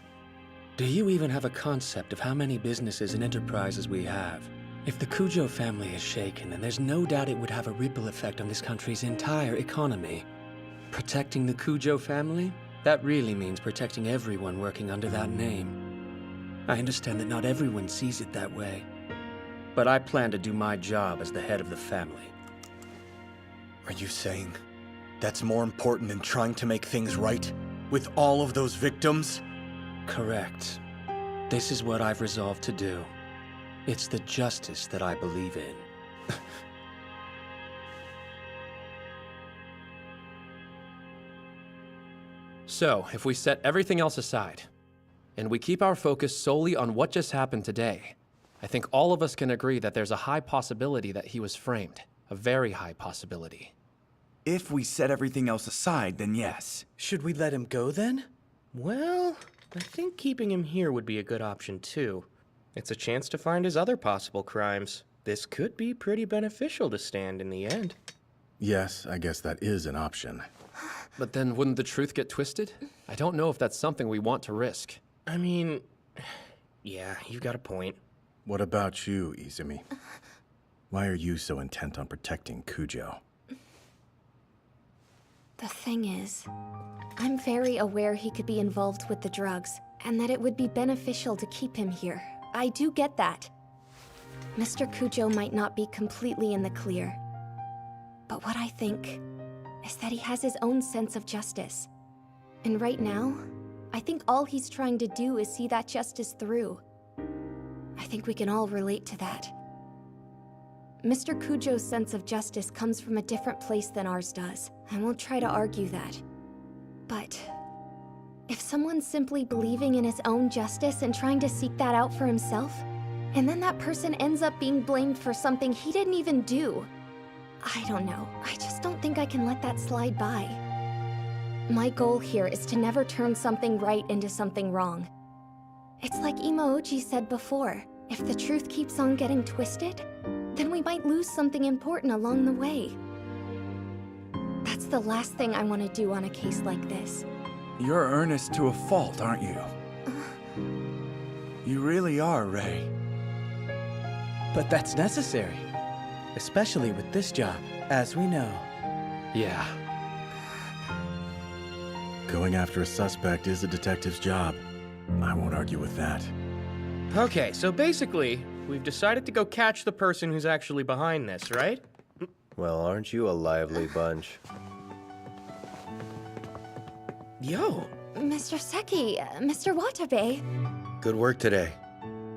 Do you even have a concept of how many businesses and enterprises we have? If the Cujo family is shaken, then there's no doubt it would have a ripple effect on this country's entire economy. Protecting the Cujo family? That really means protecting everyone working under that name. I understand that not everyone sees it that way, but I plan to do my job as the head of the family. Are you saying that's more important than trying to make things right with all of those victims? Correct. This is what I've resolved to do. It's the justice that I believe in. So, if we set everything else aside, and we keep our focus solely on what just happened today, I think all of us can agree that there's a high possibility that he was framed. A very high possibility. If we set everything else aside, then yes. Should we let him go then? Well, I think keeping him here would be a good option too. It's a chance to find his other possible crimes. This could be pretty beneficial to Stand in the end. Yes, I guess that is an option. But then wouldn't the truth get twisted? I don't know if that's something we want to risk. I mean, yeah, you've got a point. What about you, Izumi? Why are you so intent on protecting Cujo? The thing is, I'm very aware he could be involved with the drugs, and that it would be beneficial to keep him here. I do get that. Mr. Cujo might not be completely in the clear. But what I think is that he has his own sense of justice. And right now, I think all he's trying to do is see that justice through. I think we can all relate to that. Mr. Cujo's sense of justice comes from a different place than ours does. I won't try to argue that. But if someone's simply believing in his own justice and trying to seek that out for himself, and then that person ends up being blamed for something he didn't even do, I don't know. I just don't think I can let that slide by. My goal here is to never turn something right into something wrong. It's like Imaoji said before, if the truth keeps on getting twisted, then we might lose something important along the way. That's the last thing I want to do on a case like this. You're earnest to a fault, aren't you? You really are, Ray. But that's necessary. Especially with this job, as we know. Yeah. Going after a suspect is a detective's job. I won't argue with that. Okay, so basically, we've decided to go catch the person who's actually behind this, right? Well, aren't you a lively bunch? Yo! Mr. Seki, Mr. Watabe. Good work today.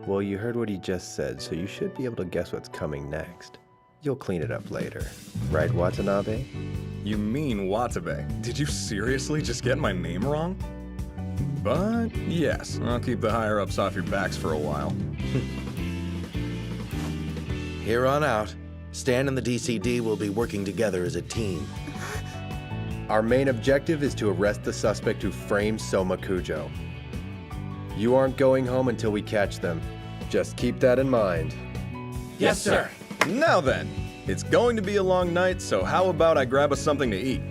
Well, you heard what he just said, so you should be able to guess what's coming next. You'll clean it up later. Right, Watanabe? You mean Watabe. Did you seriously just get my name wrong? But yes, I'll keep the higher-ups off your backs for a while. Here on out, Stan and the DCD will be working together as a team. Our main objective is to arrest the suspect who framed Soma Cujo. You aren't going home until we catch them. Just keep that in mind. Yes, sir. Now then, it's going to be a long night, so how about I grab us something to eat?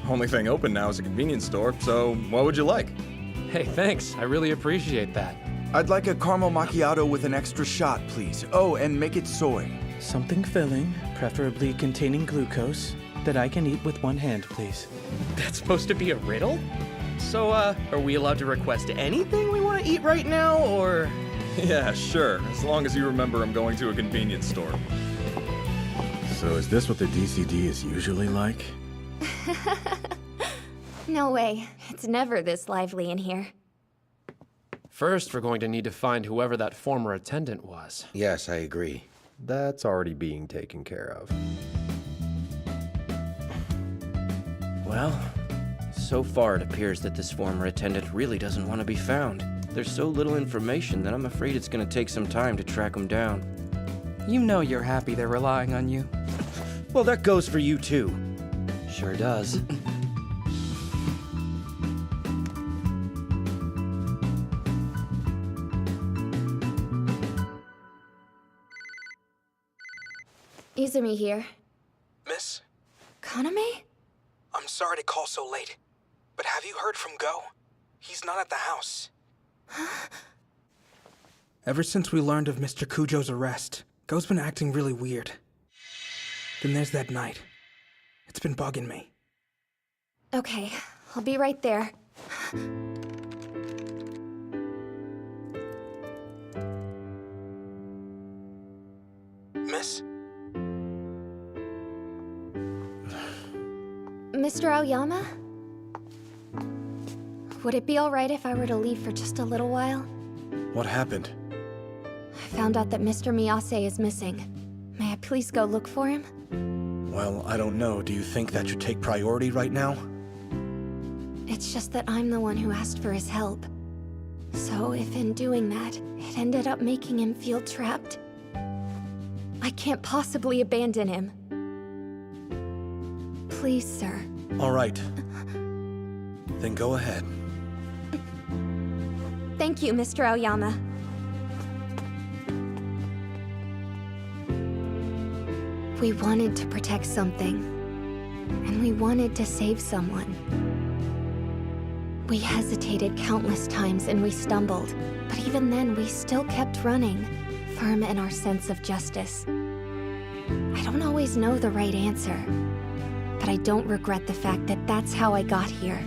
Only thing open now is a convenience store, so what would you like? Hey, thanks. I really appreciate that. I'd like a caramel macchiato with an extra shot, please. Oh, and make it soy. Something filling, preferably containing glucose, that I can eat with one hand, please. That's supposed to be a riddle? So, are we allowed to request anything we want to eat right now, or...? Yeah, sure, as long as you remember I'm going to a convenience store. So is this what the DCD is usually like? No way. It's never this lively in here. First, we're going to need to find whoever that former attendant was. Yes, I agree. That's already being taken care of. Well, so far it appears that this former attendant really doesn't want to be found. There's so little information that I'm afraid it's going to take some time to track him down. You know you're happy they're relying on you. Well, that goes for you too. Sure does. Izumi here. Miss? Kaname? I'm sorry to call so late, but have you heard from Go? He's not at the house. Ever since we learned of Mr. Kujo's arrest, Go's been acting really weird. Then there's that night. It's been bugging me. Okay, I'll be right there. Miss? Mr. Aoyama? Would it be alright if I were to leave for just a little while? What happened? I found out that Mr. Miyase is missing. May I please go look for him? Well, I don't know. Do you think that should take priority right now? It's just that I'm the one who asked for his help. So if in doing that, it ended up making him feel trapped, I can't possibly abandon him. Please, sir. All right. Then go ahead. Thank you, Mr. Aoyama. We wanted to protect something, and we wanted to save someone. We hesitated countless times and we stumbled, but even then we still kept running, firm in our sense of justice. I don't always know the right answer, but I don't regret the fact that that's how I got here.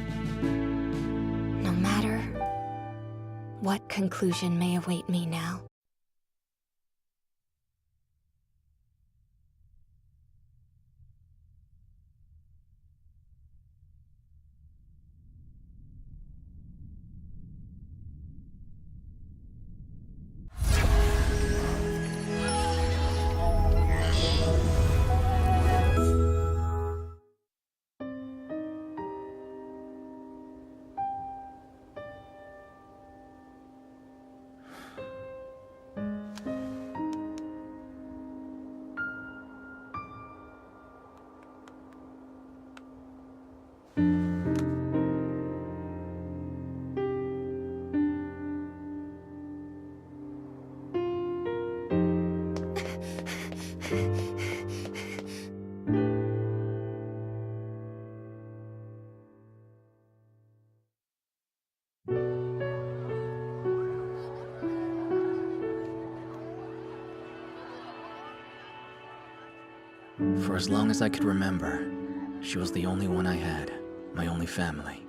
No matter what conclusion may await me now. For as long as I could remember, she was the only one I had, my only family.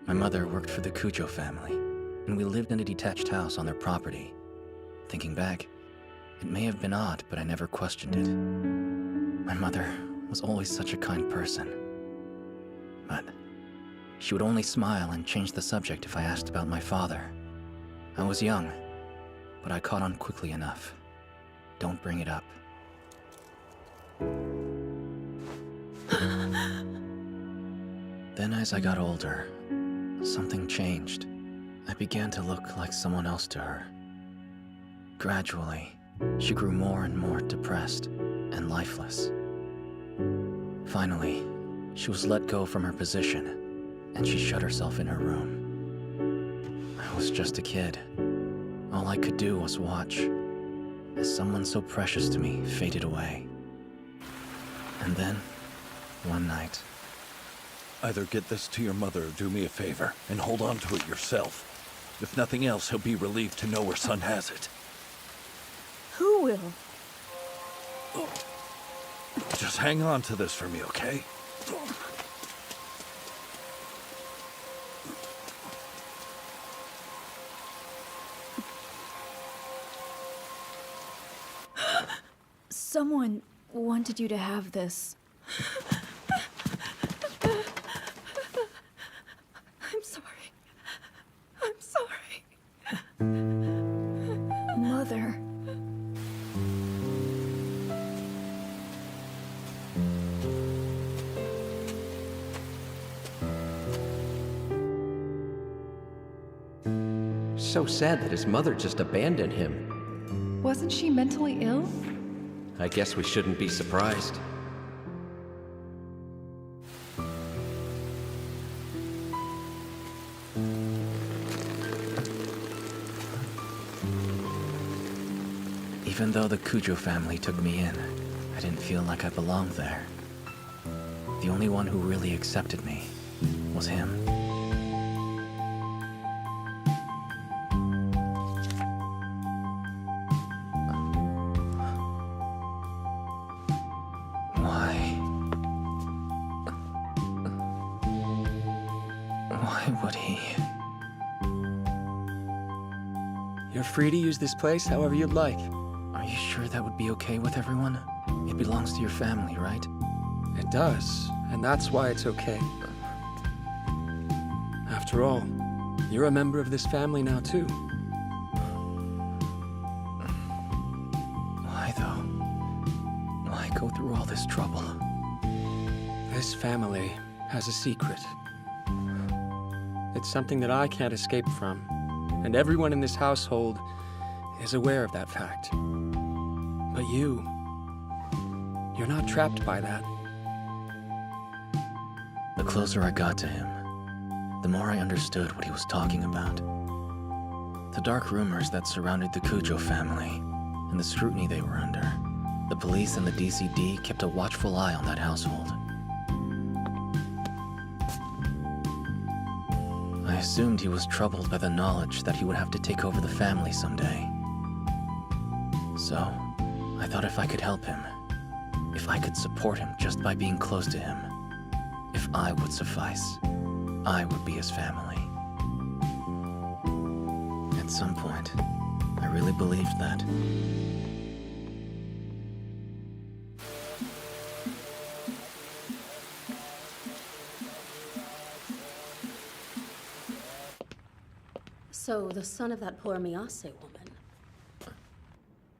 My mother worked for the Kujo family, and we lived in a detached house on their property. Thinking back, it may have been odd, but I never questioned it. My mother was always such a kind person. But she would only smile and change the subject if I asked about my father. I was young, but I caught on quickly enough. Don't bring it up. Then as I got older, something changed. I began to look like someone else to her. Gradually, she grew more and more depressed and lifeless. Finally, she was let go from her position, and she shut herself in her room. I was just a kid. All I could do was watch, as someone so precious to me faded away. And then, one night... Either get this to your mother or do me a favor, and hold on to it yourself. If nothing else, he'll be relieved to know her son has it. will. Just hang on to this for me, okay? Someone wanted you to have this. I'm sorry. I'm sorry. Mother. So sad that his mother just abandoned him. Wasn't she mentally ill? I guess we shouldn't be surprised. Even though the Cujo family took me in, I didn't feel like I belonged there. The only one who really accepted me was him. Why would he? You're free to use this place however you'd like. Are you sure that would be okay with everyone? It belongs to your family, right? It does, and that's why it's okay. After all, you're a member of this family now, too. Why, though? Why go through all this trouble? This family has a secret. It's something that I can't escape from, and everyone in this household is aware of that fact. But you're not trapped by that. The closer I got to him, the more I understood what he was talking about. The dark rumors that surrounded the Cujo family and the scrutiny they were under. The police and the DCD kept a watchful eye on that household. I assumed he was troubled by the knowledge that he would have to take over the family someday. So, I thought if I could help him, if I could support him just by being close to him, if I would suffice, I would be his family. At some point, I really believed that. So, the son of that poor Miyase woman.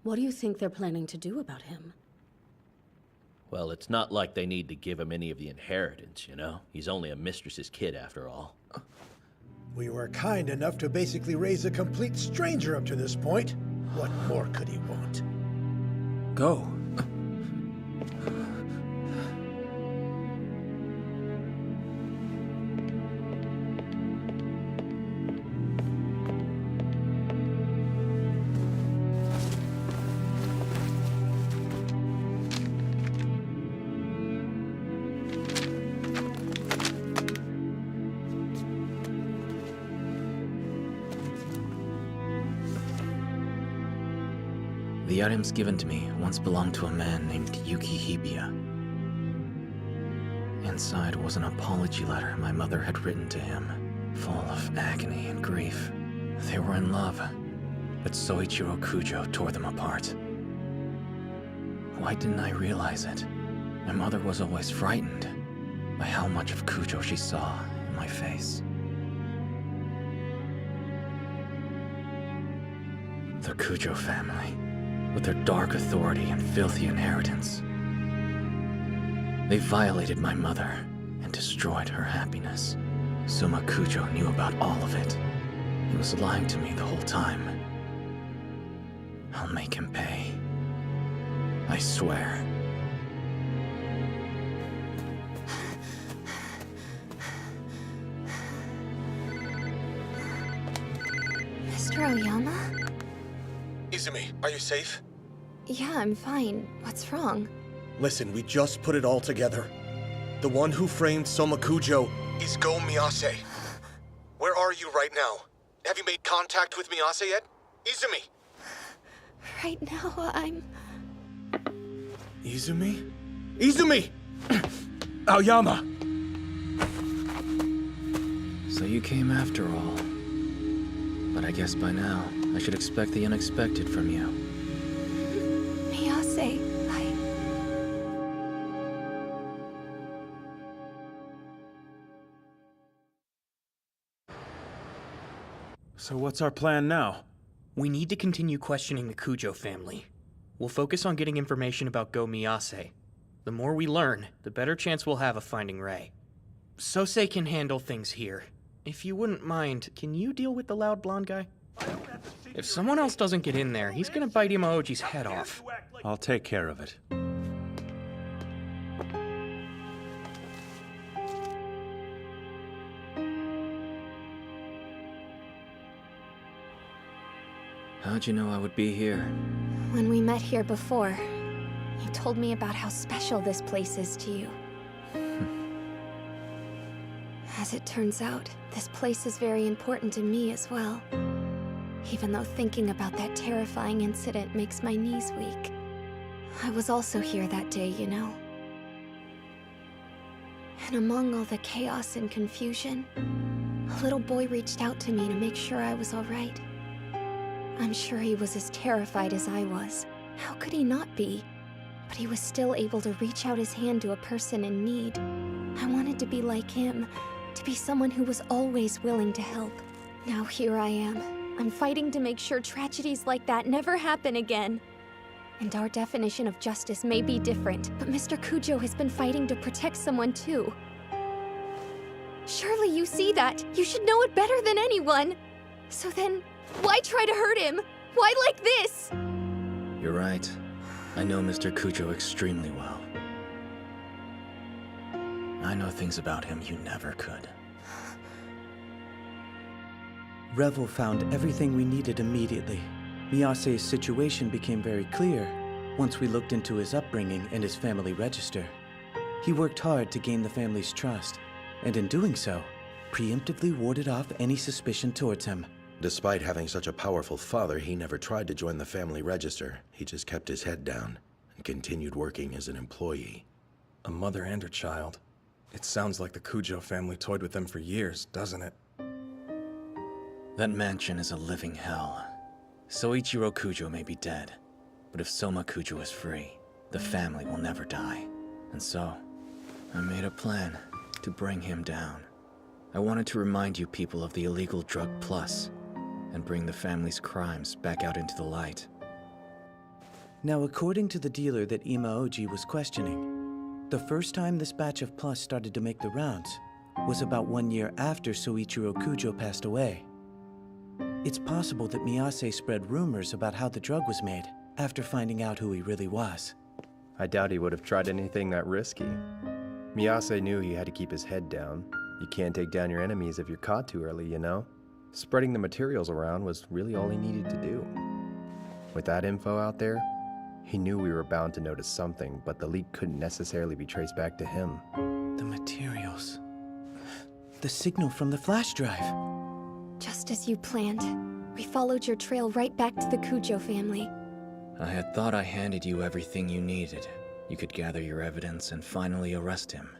What do you think they're planning to do about him? Well, it's not like they need to give him any of the inheritance, you know? He's only a mistress's kid, after all. We were kind enough to basically raise a complete stranger up to this point. What more could he want? Go. The items given to me once belonged to a man named Yuki Hibiya. Inside was an apology letter my mother had written to him, full of agony and grief. They were in love, but Soichiro Kujo tore them apart. Why didn't I realize it? My mother was always frightened by how much of Kujo she saw in my face. The Kujo family, with their dark authority and filthy inheritance. They violated my mother and destroyed her happiness. Suma Kujo knew about all of it. He was lying to me the whole time. I'll make him pay. I swear. Mr. Oyama? Izumi, are you safe? Yeah, I'm fine. What's wrong? Listen, we just put it all together. The one who framed Soma Kujo is Go Miyase. Where are you right now? Have you made contact with Miyase yet? Izumi! Right now, I'm... Izumi? Izumi! Aoyama! So you came after all. But I guess by now, I should expect the unexpected from you. Miyase, So what's our plan now? We need to continue questioning the Kujo family. We'll focus on getting information about Go Miyase. The more we learn, the better chance we'll have of finding Rei. Sosei can handle things here. If you wouldn't mind, can you deal with the loud blonde guy? If someone else doesn't get in there, he's gonna bite Imaoji's head off. I'll take care of it. How'd you know I would be here? when we met here before, you told me about how special this place is to you. As it turns out, this place is very important to me as well. Even though thinking about that terrifying incident makes my knees weak. I was also here that day, you know. And among all the chaos and confusion, a little boy reached out to me to make sure I was all right. I'm sure he was as terrified as I was. How could he not be? But he was still able to reach out his hand to a person in need. I wanted to be like him, to be someone who was always willing to help. Now here I am. I'm fighting to make sure tragedies like that never happen again. And our definition of justice may be different, but Mr. Kujo has been fighting to protect someone too. Surely you see that. You should know it better than anyone. So then, why try to hurt him? Why like this? You're right. I know Mr. Kujo extremely well. I know things about him you never could. Revel found everything we needed immediately. Miyase's situation became very clear once we looked into his upbringing and his family register. He worked hard to gain the family's trust, and in doing so, preemptively warded off any suspicion towards him. Despite having such a powerful father, he never tried to join the family register. He just kept his head down and continued working as an employee. A mother and her child. It sounds like the Kujo family toyed with them for years, doesn't it? That mansion is a living hell. Soichiro Kujo may be dead, but if Soma Kujo is free, the family will never die. And so, I made a plan to bring him down. I wanted to remind you people of the illegal drug plus, and bring the family's crimes back out into the light. Now, according to the dealer that Imaoji was questioning, the first time this batch of plus started to make the rounds was about 1 year after Soichiro Kujo passed away. It's possible that Miyase spread rumors about how the drug was made after finding out who he really was. I doubt he would have tried anything that risky. Miyase knew he had to keep his head down. You can't take down your enemies if you're caught too early, you know? Spreading the materials around was really all he needed to do. With that info out there, he knew we were bound to notice something, but the leak couldn't necessarily be traced back to him. The materials. The signal from the flash drive. Just as you planned, we followed your trail right back to the Kujo family. I had thought I handed you everything you needed. You could gather your evidence and finally arrest him.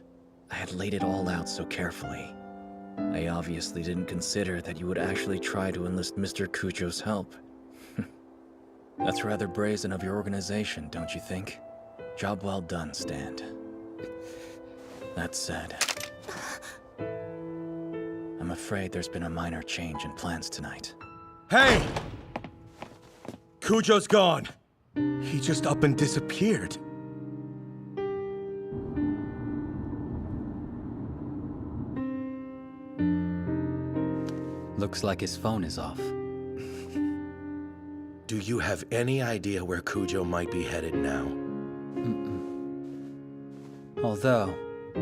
I had laid it all out so carefully. I obviously didn't consider that you would actually try to enlist Mr. Kujo's help. That's rather brazen of your organization, don't you think? Job well done, Stand. That said, I'm afraid there's been a minor change in plans tonight. Hey! Kujo's gone. He just up and disappeared. Looks like his phone is off. Do you have any idea where Kujo might be headed now? Although,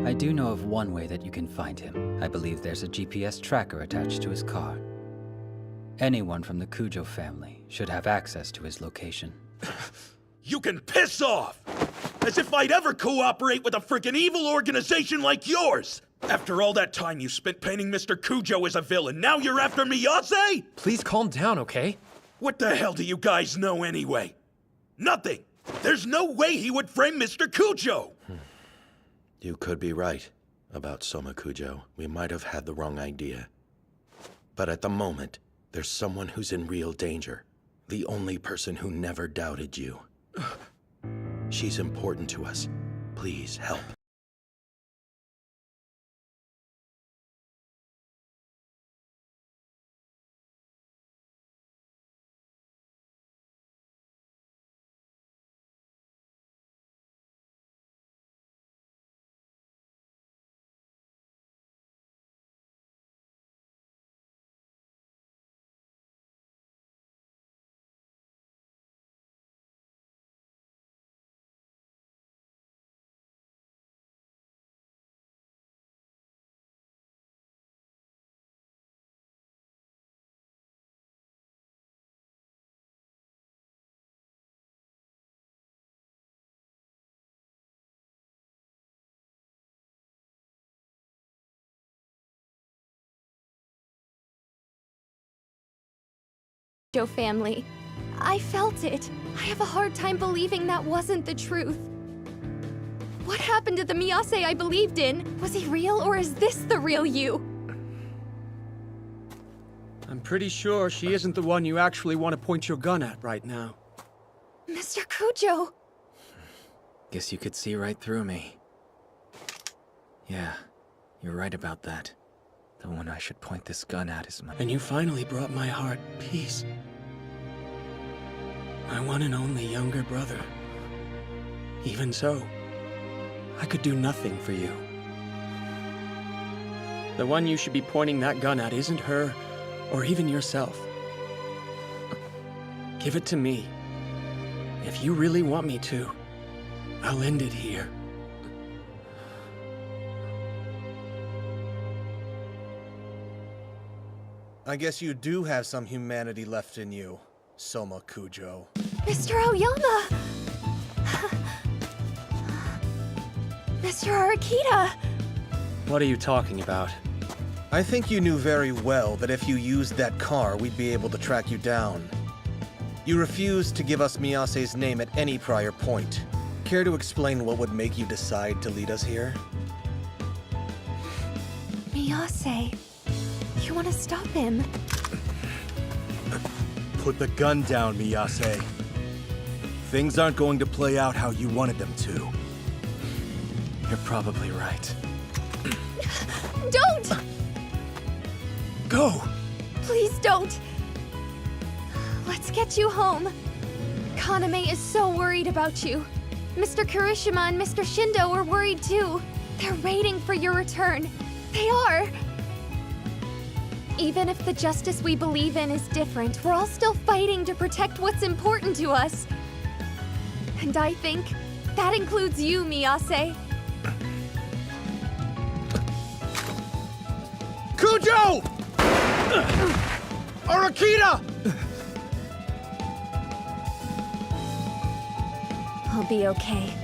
I do know of one way that you can find him. I believe there's a GPS tracker attached to his car. Anyone from the Kujo family should have access to his location. You can piss off! As if I'd ever cooperate with a freaking evil organization like yours! After all that time you spent painting Mr. Kujo as a villain, now you're after Miyase? Please calm down, okay? What the hell do you guys know anyway? Nothing! There's no way he would frame Mr. Kujo! You could be right about Soma Kujo. We might have had the wrong idea. But at the moment, there's someone who's in real danger. The only person who never doubted you. She's important to us. Please help. Joe family. I felt it. I have a hard time believing that wasn't the truth. What happened to the Miyase I believed in? Was he real, or is this the real you? I'm pretty sure she isn't the one you actually want to point your gun at right now. Mr. Kujo! Guess you could see right through me. Yeah, you're right about that. The one I should point this gun at is my... And you finally brought my heart peace. My one and only younger brother. Even so, I could do nothing for you. The one you should be pointing that gun at isn't her, or even yourself. Give it to me. If you really want me to, I'll end it here. I guess you do have some humanity left in you, Soma Kujo. Mr. Aoyama! Mr. Arakita! What are you talking about? I think you knew very well that if you used that car, we'd be able to track you down. You refused to give us Miyase's name at any prior point. Care to explain what would make you decide to lead us here? Miyase, you want to stop him? Put the gun down, Miyase. Things aren't going to play out how you wanted them to. You're probably right. Don't! Go! Please don't! Let's get you home. Kaname is so worried about you. Mr. Kirishima and Mr. Shindo are worried too. They're waiting for your return. They are! Even if the justice we believe in is different, we're all still fighting to protect what's important to us. And I think that includes you, Miyase. Kujo! Arakita! I'll be okay.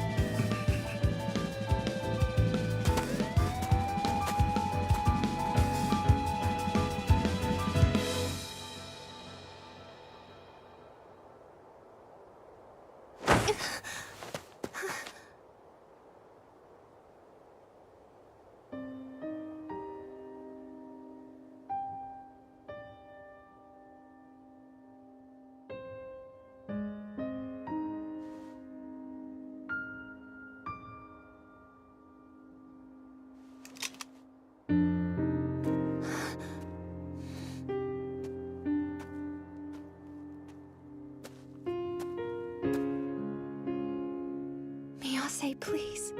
Miyase, please.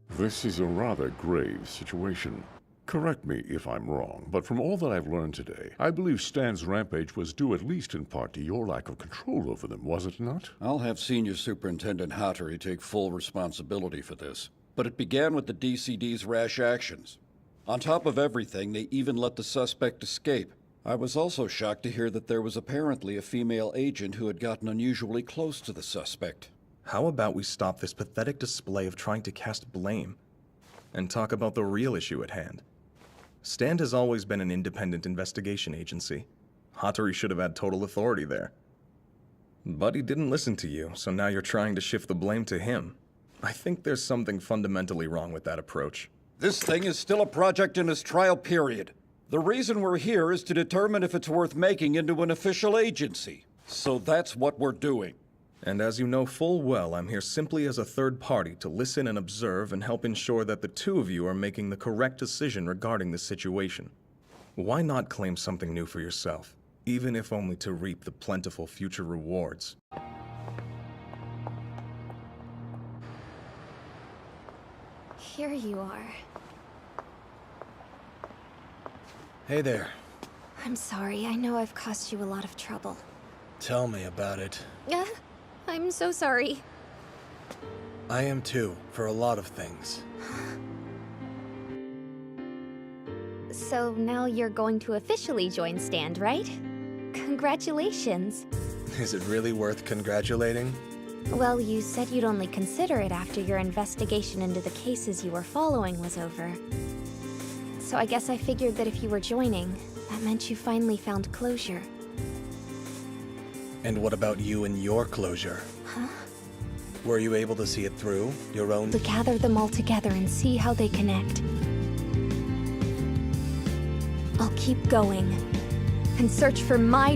This is a rather grave situation. Correct me if I'm wrong, but from all that I've learned today, I believe Stan's rampage was due at least in part to your lack of control over them, was it not? I'll have Senior Superintendent Hattori take full responsibility for this. But it began with the DCD's rash actions. On top of everything, they even let the suspect escape. I was also shocked to hear that there was apparently a female agent who had gotten unusually close to the suspect. How about we stop this pathetic display of trying to cast blame and talk about the real issue at hand? Stand has always been an independent investigation agency. Hattori should have had total authority there. But he didn't listen to you, so now you're trying to shift the blame to him. I think there's something fundamentally wrong with that approach. This thing is still a project in its trial period. The reason we're here is to determine if it's worth making into an official agency. So that's what we're doing. And as you know full well, I'm here simply as a third party to listen and observe and help ensure that the two of you are making the correct decision regarding this situation. Why not claim something new for yourself, even if only to reap the plentiful future rewards? Here you are. Hey there. I'm sorry, I know I've caused you a lot of trouble. Tell me about it. I'm so sorry. I am too, for a lot of things. So now you're going to officially join Stand, right? Congratulations. Is it really worth congratulating? Well, you said you'd only consider it after your investigation into the cases you were following was over. So I guess I figured that if you were joining, that meant you finally found closure. And what about you and your closure? Huh? Were you able to see it through, your own? To gather them all together and see how they connect. I'll keep going and search for my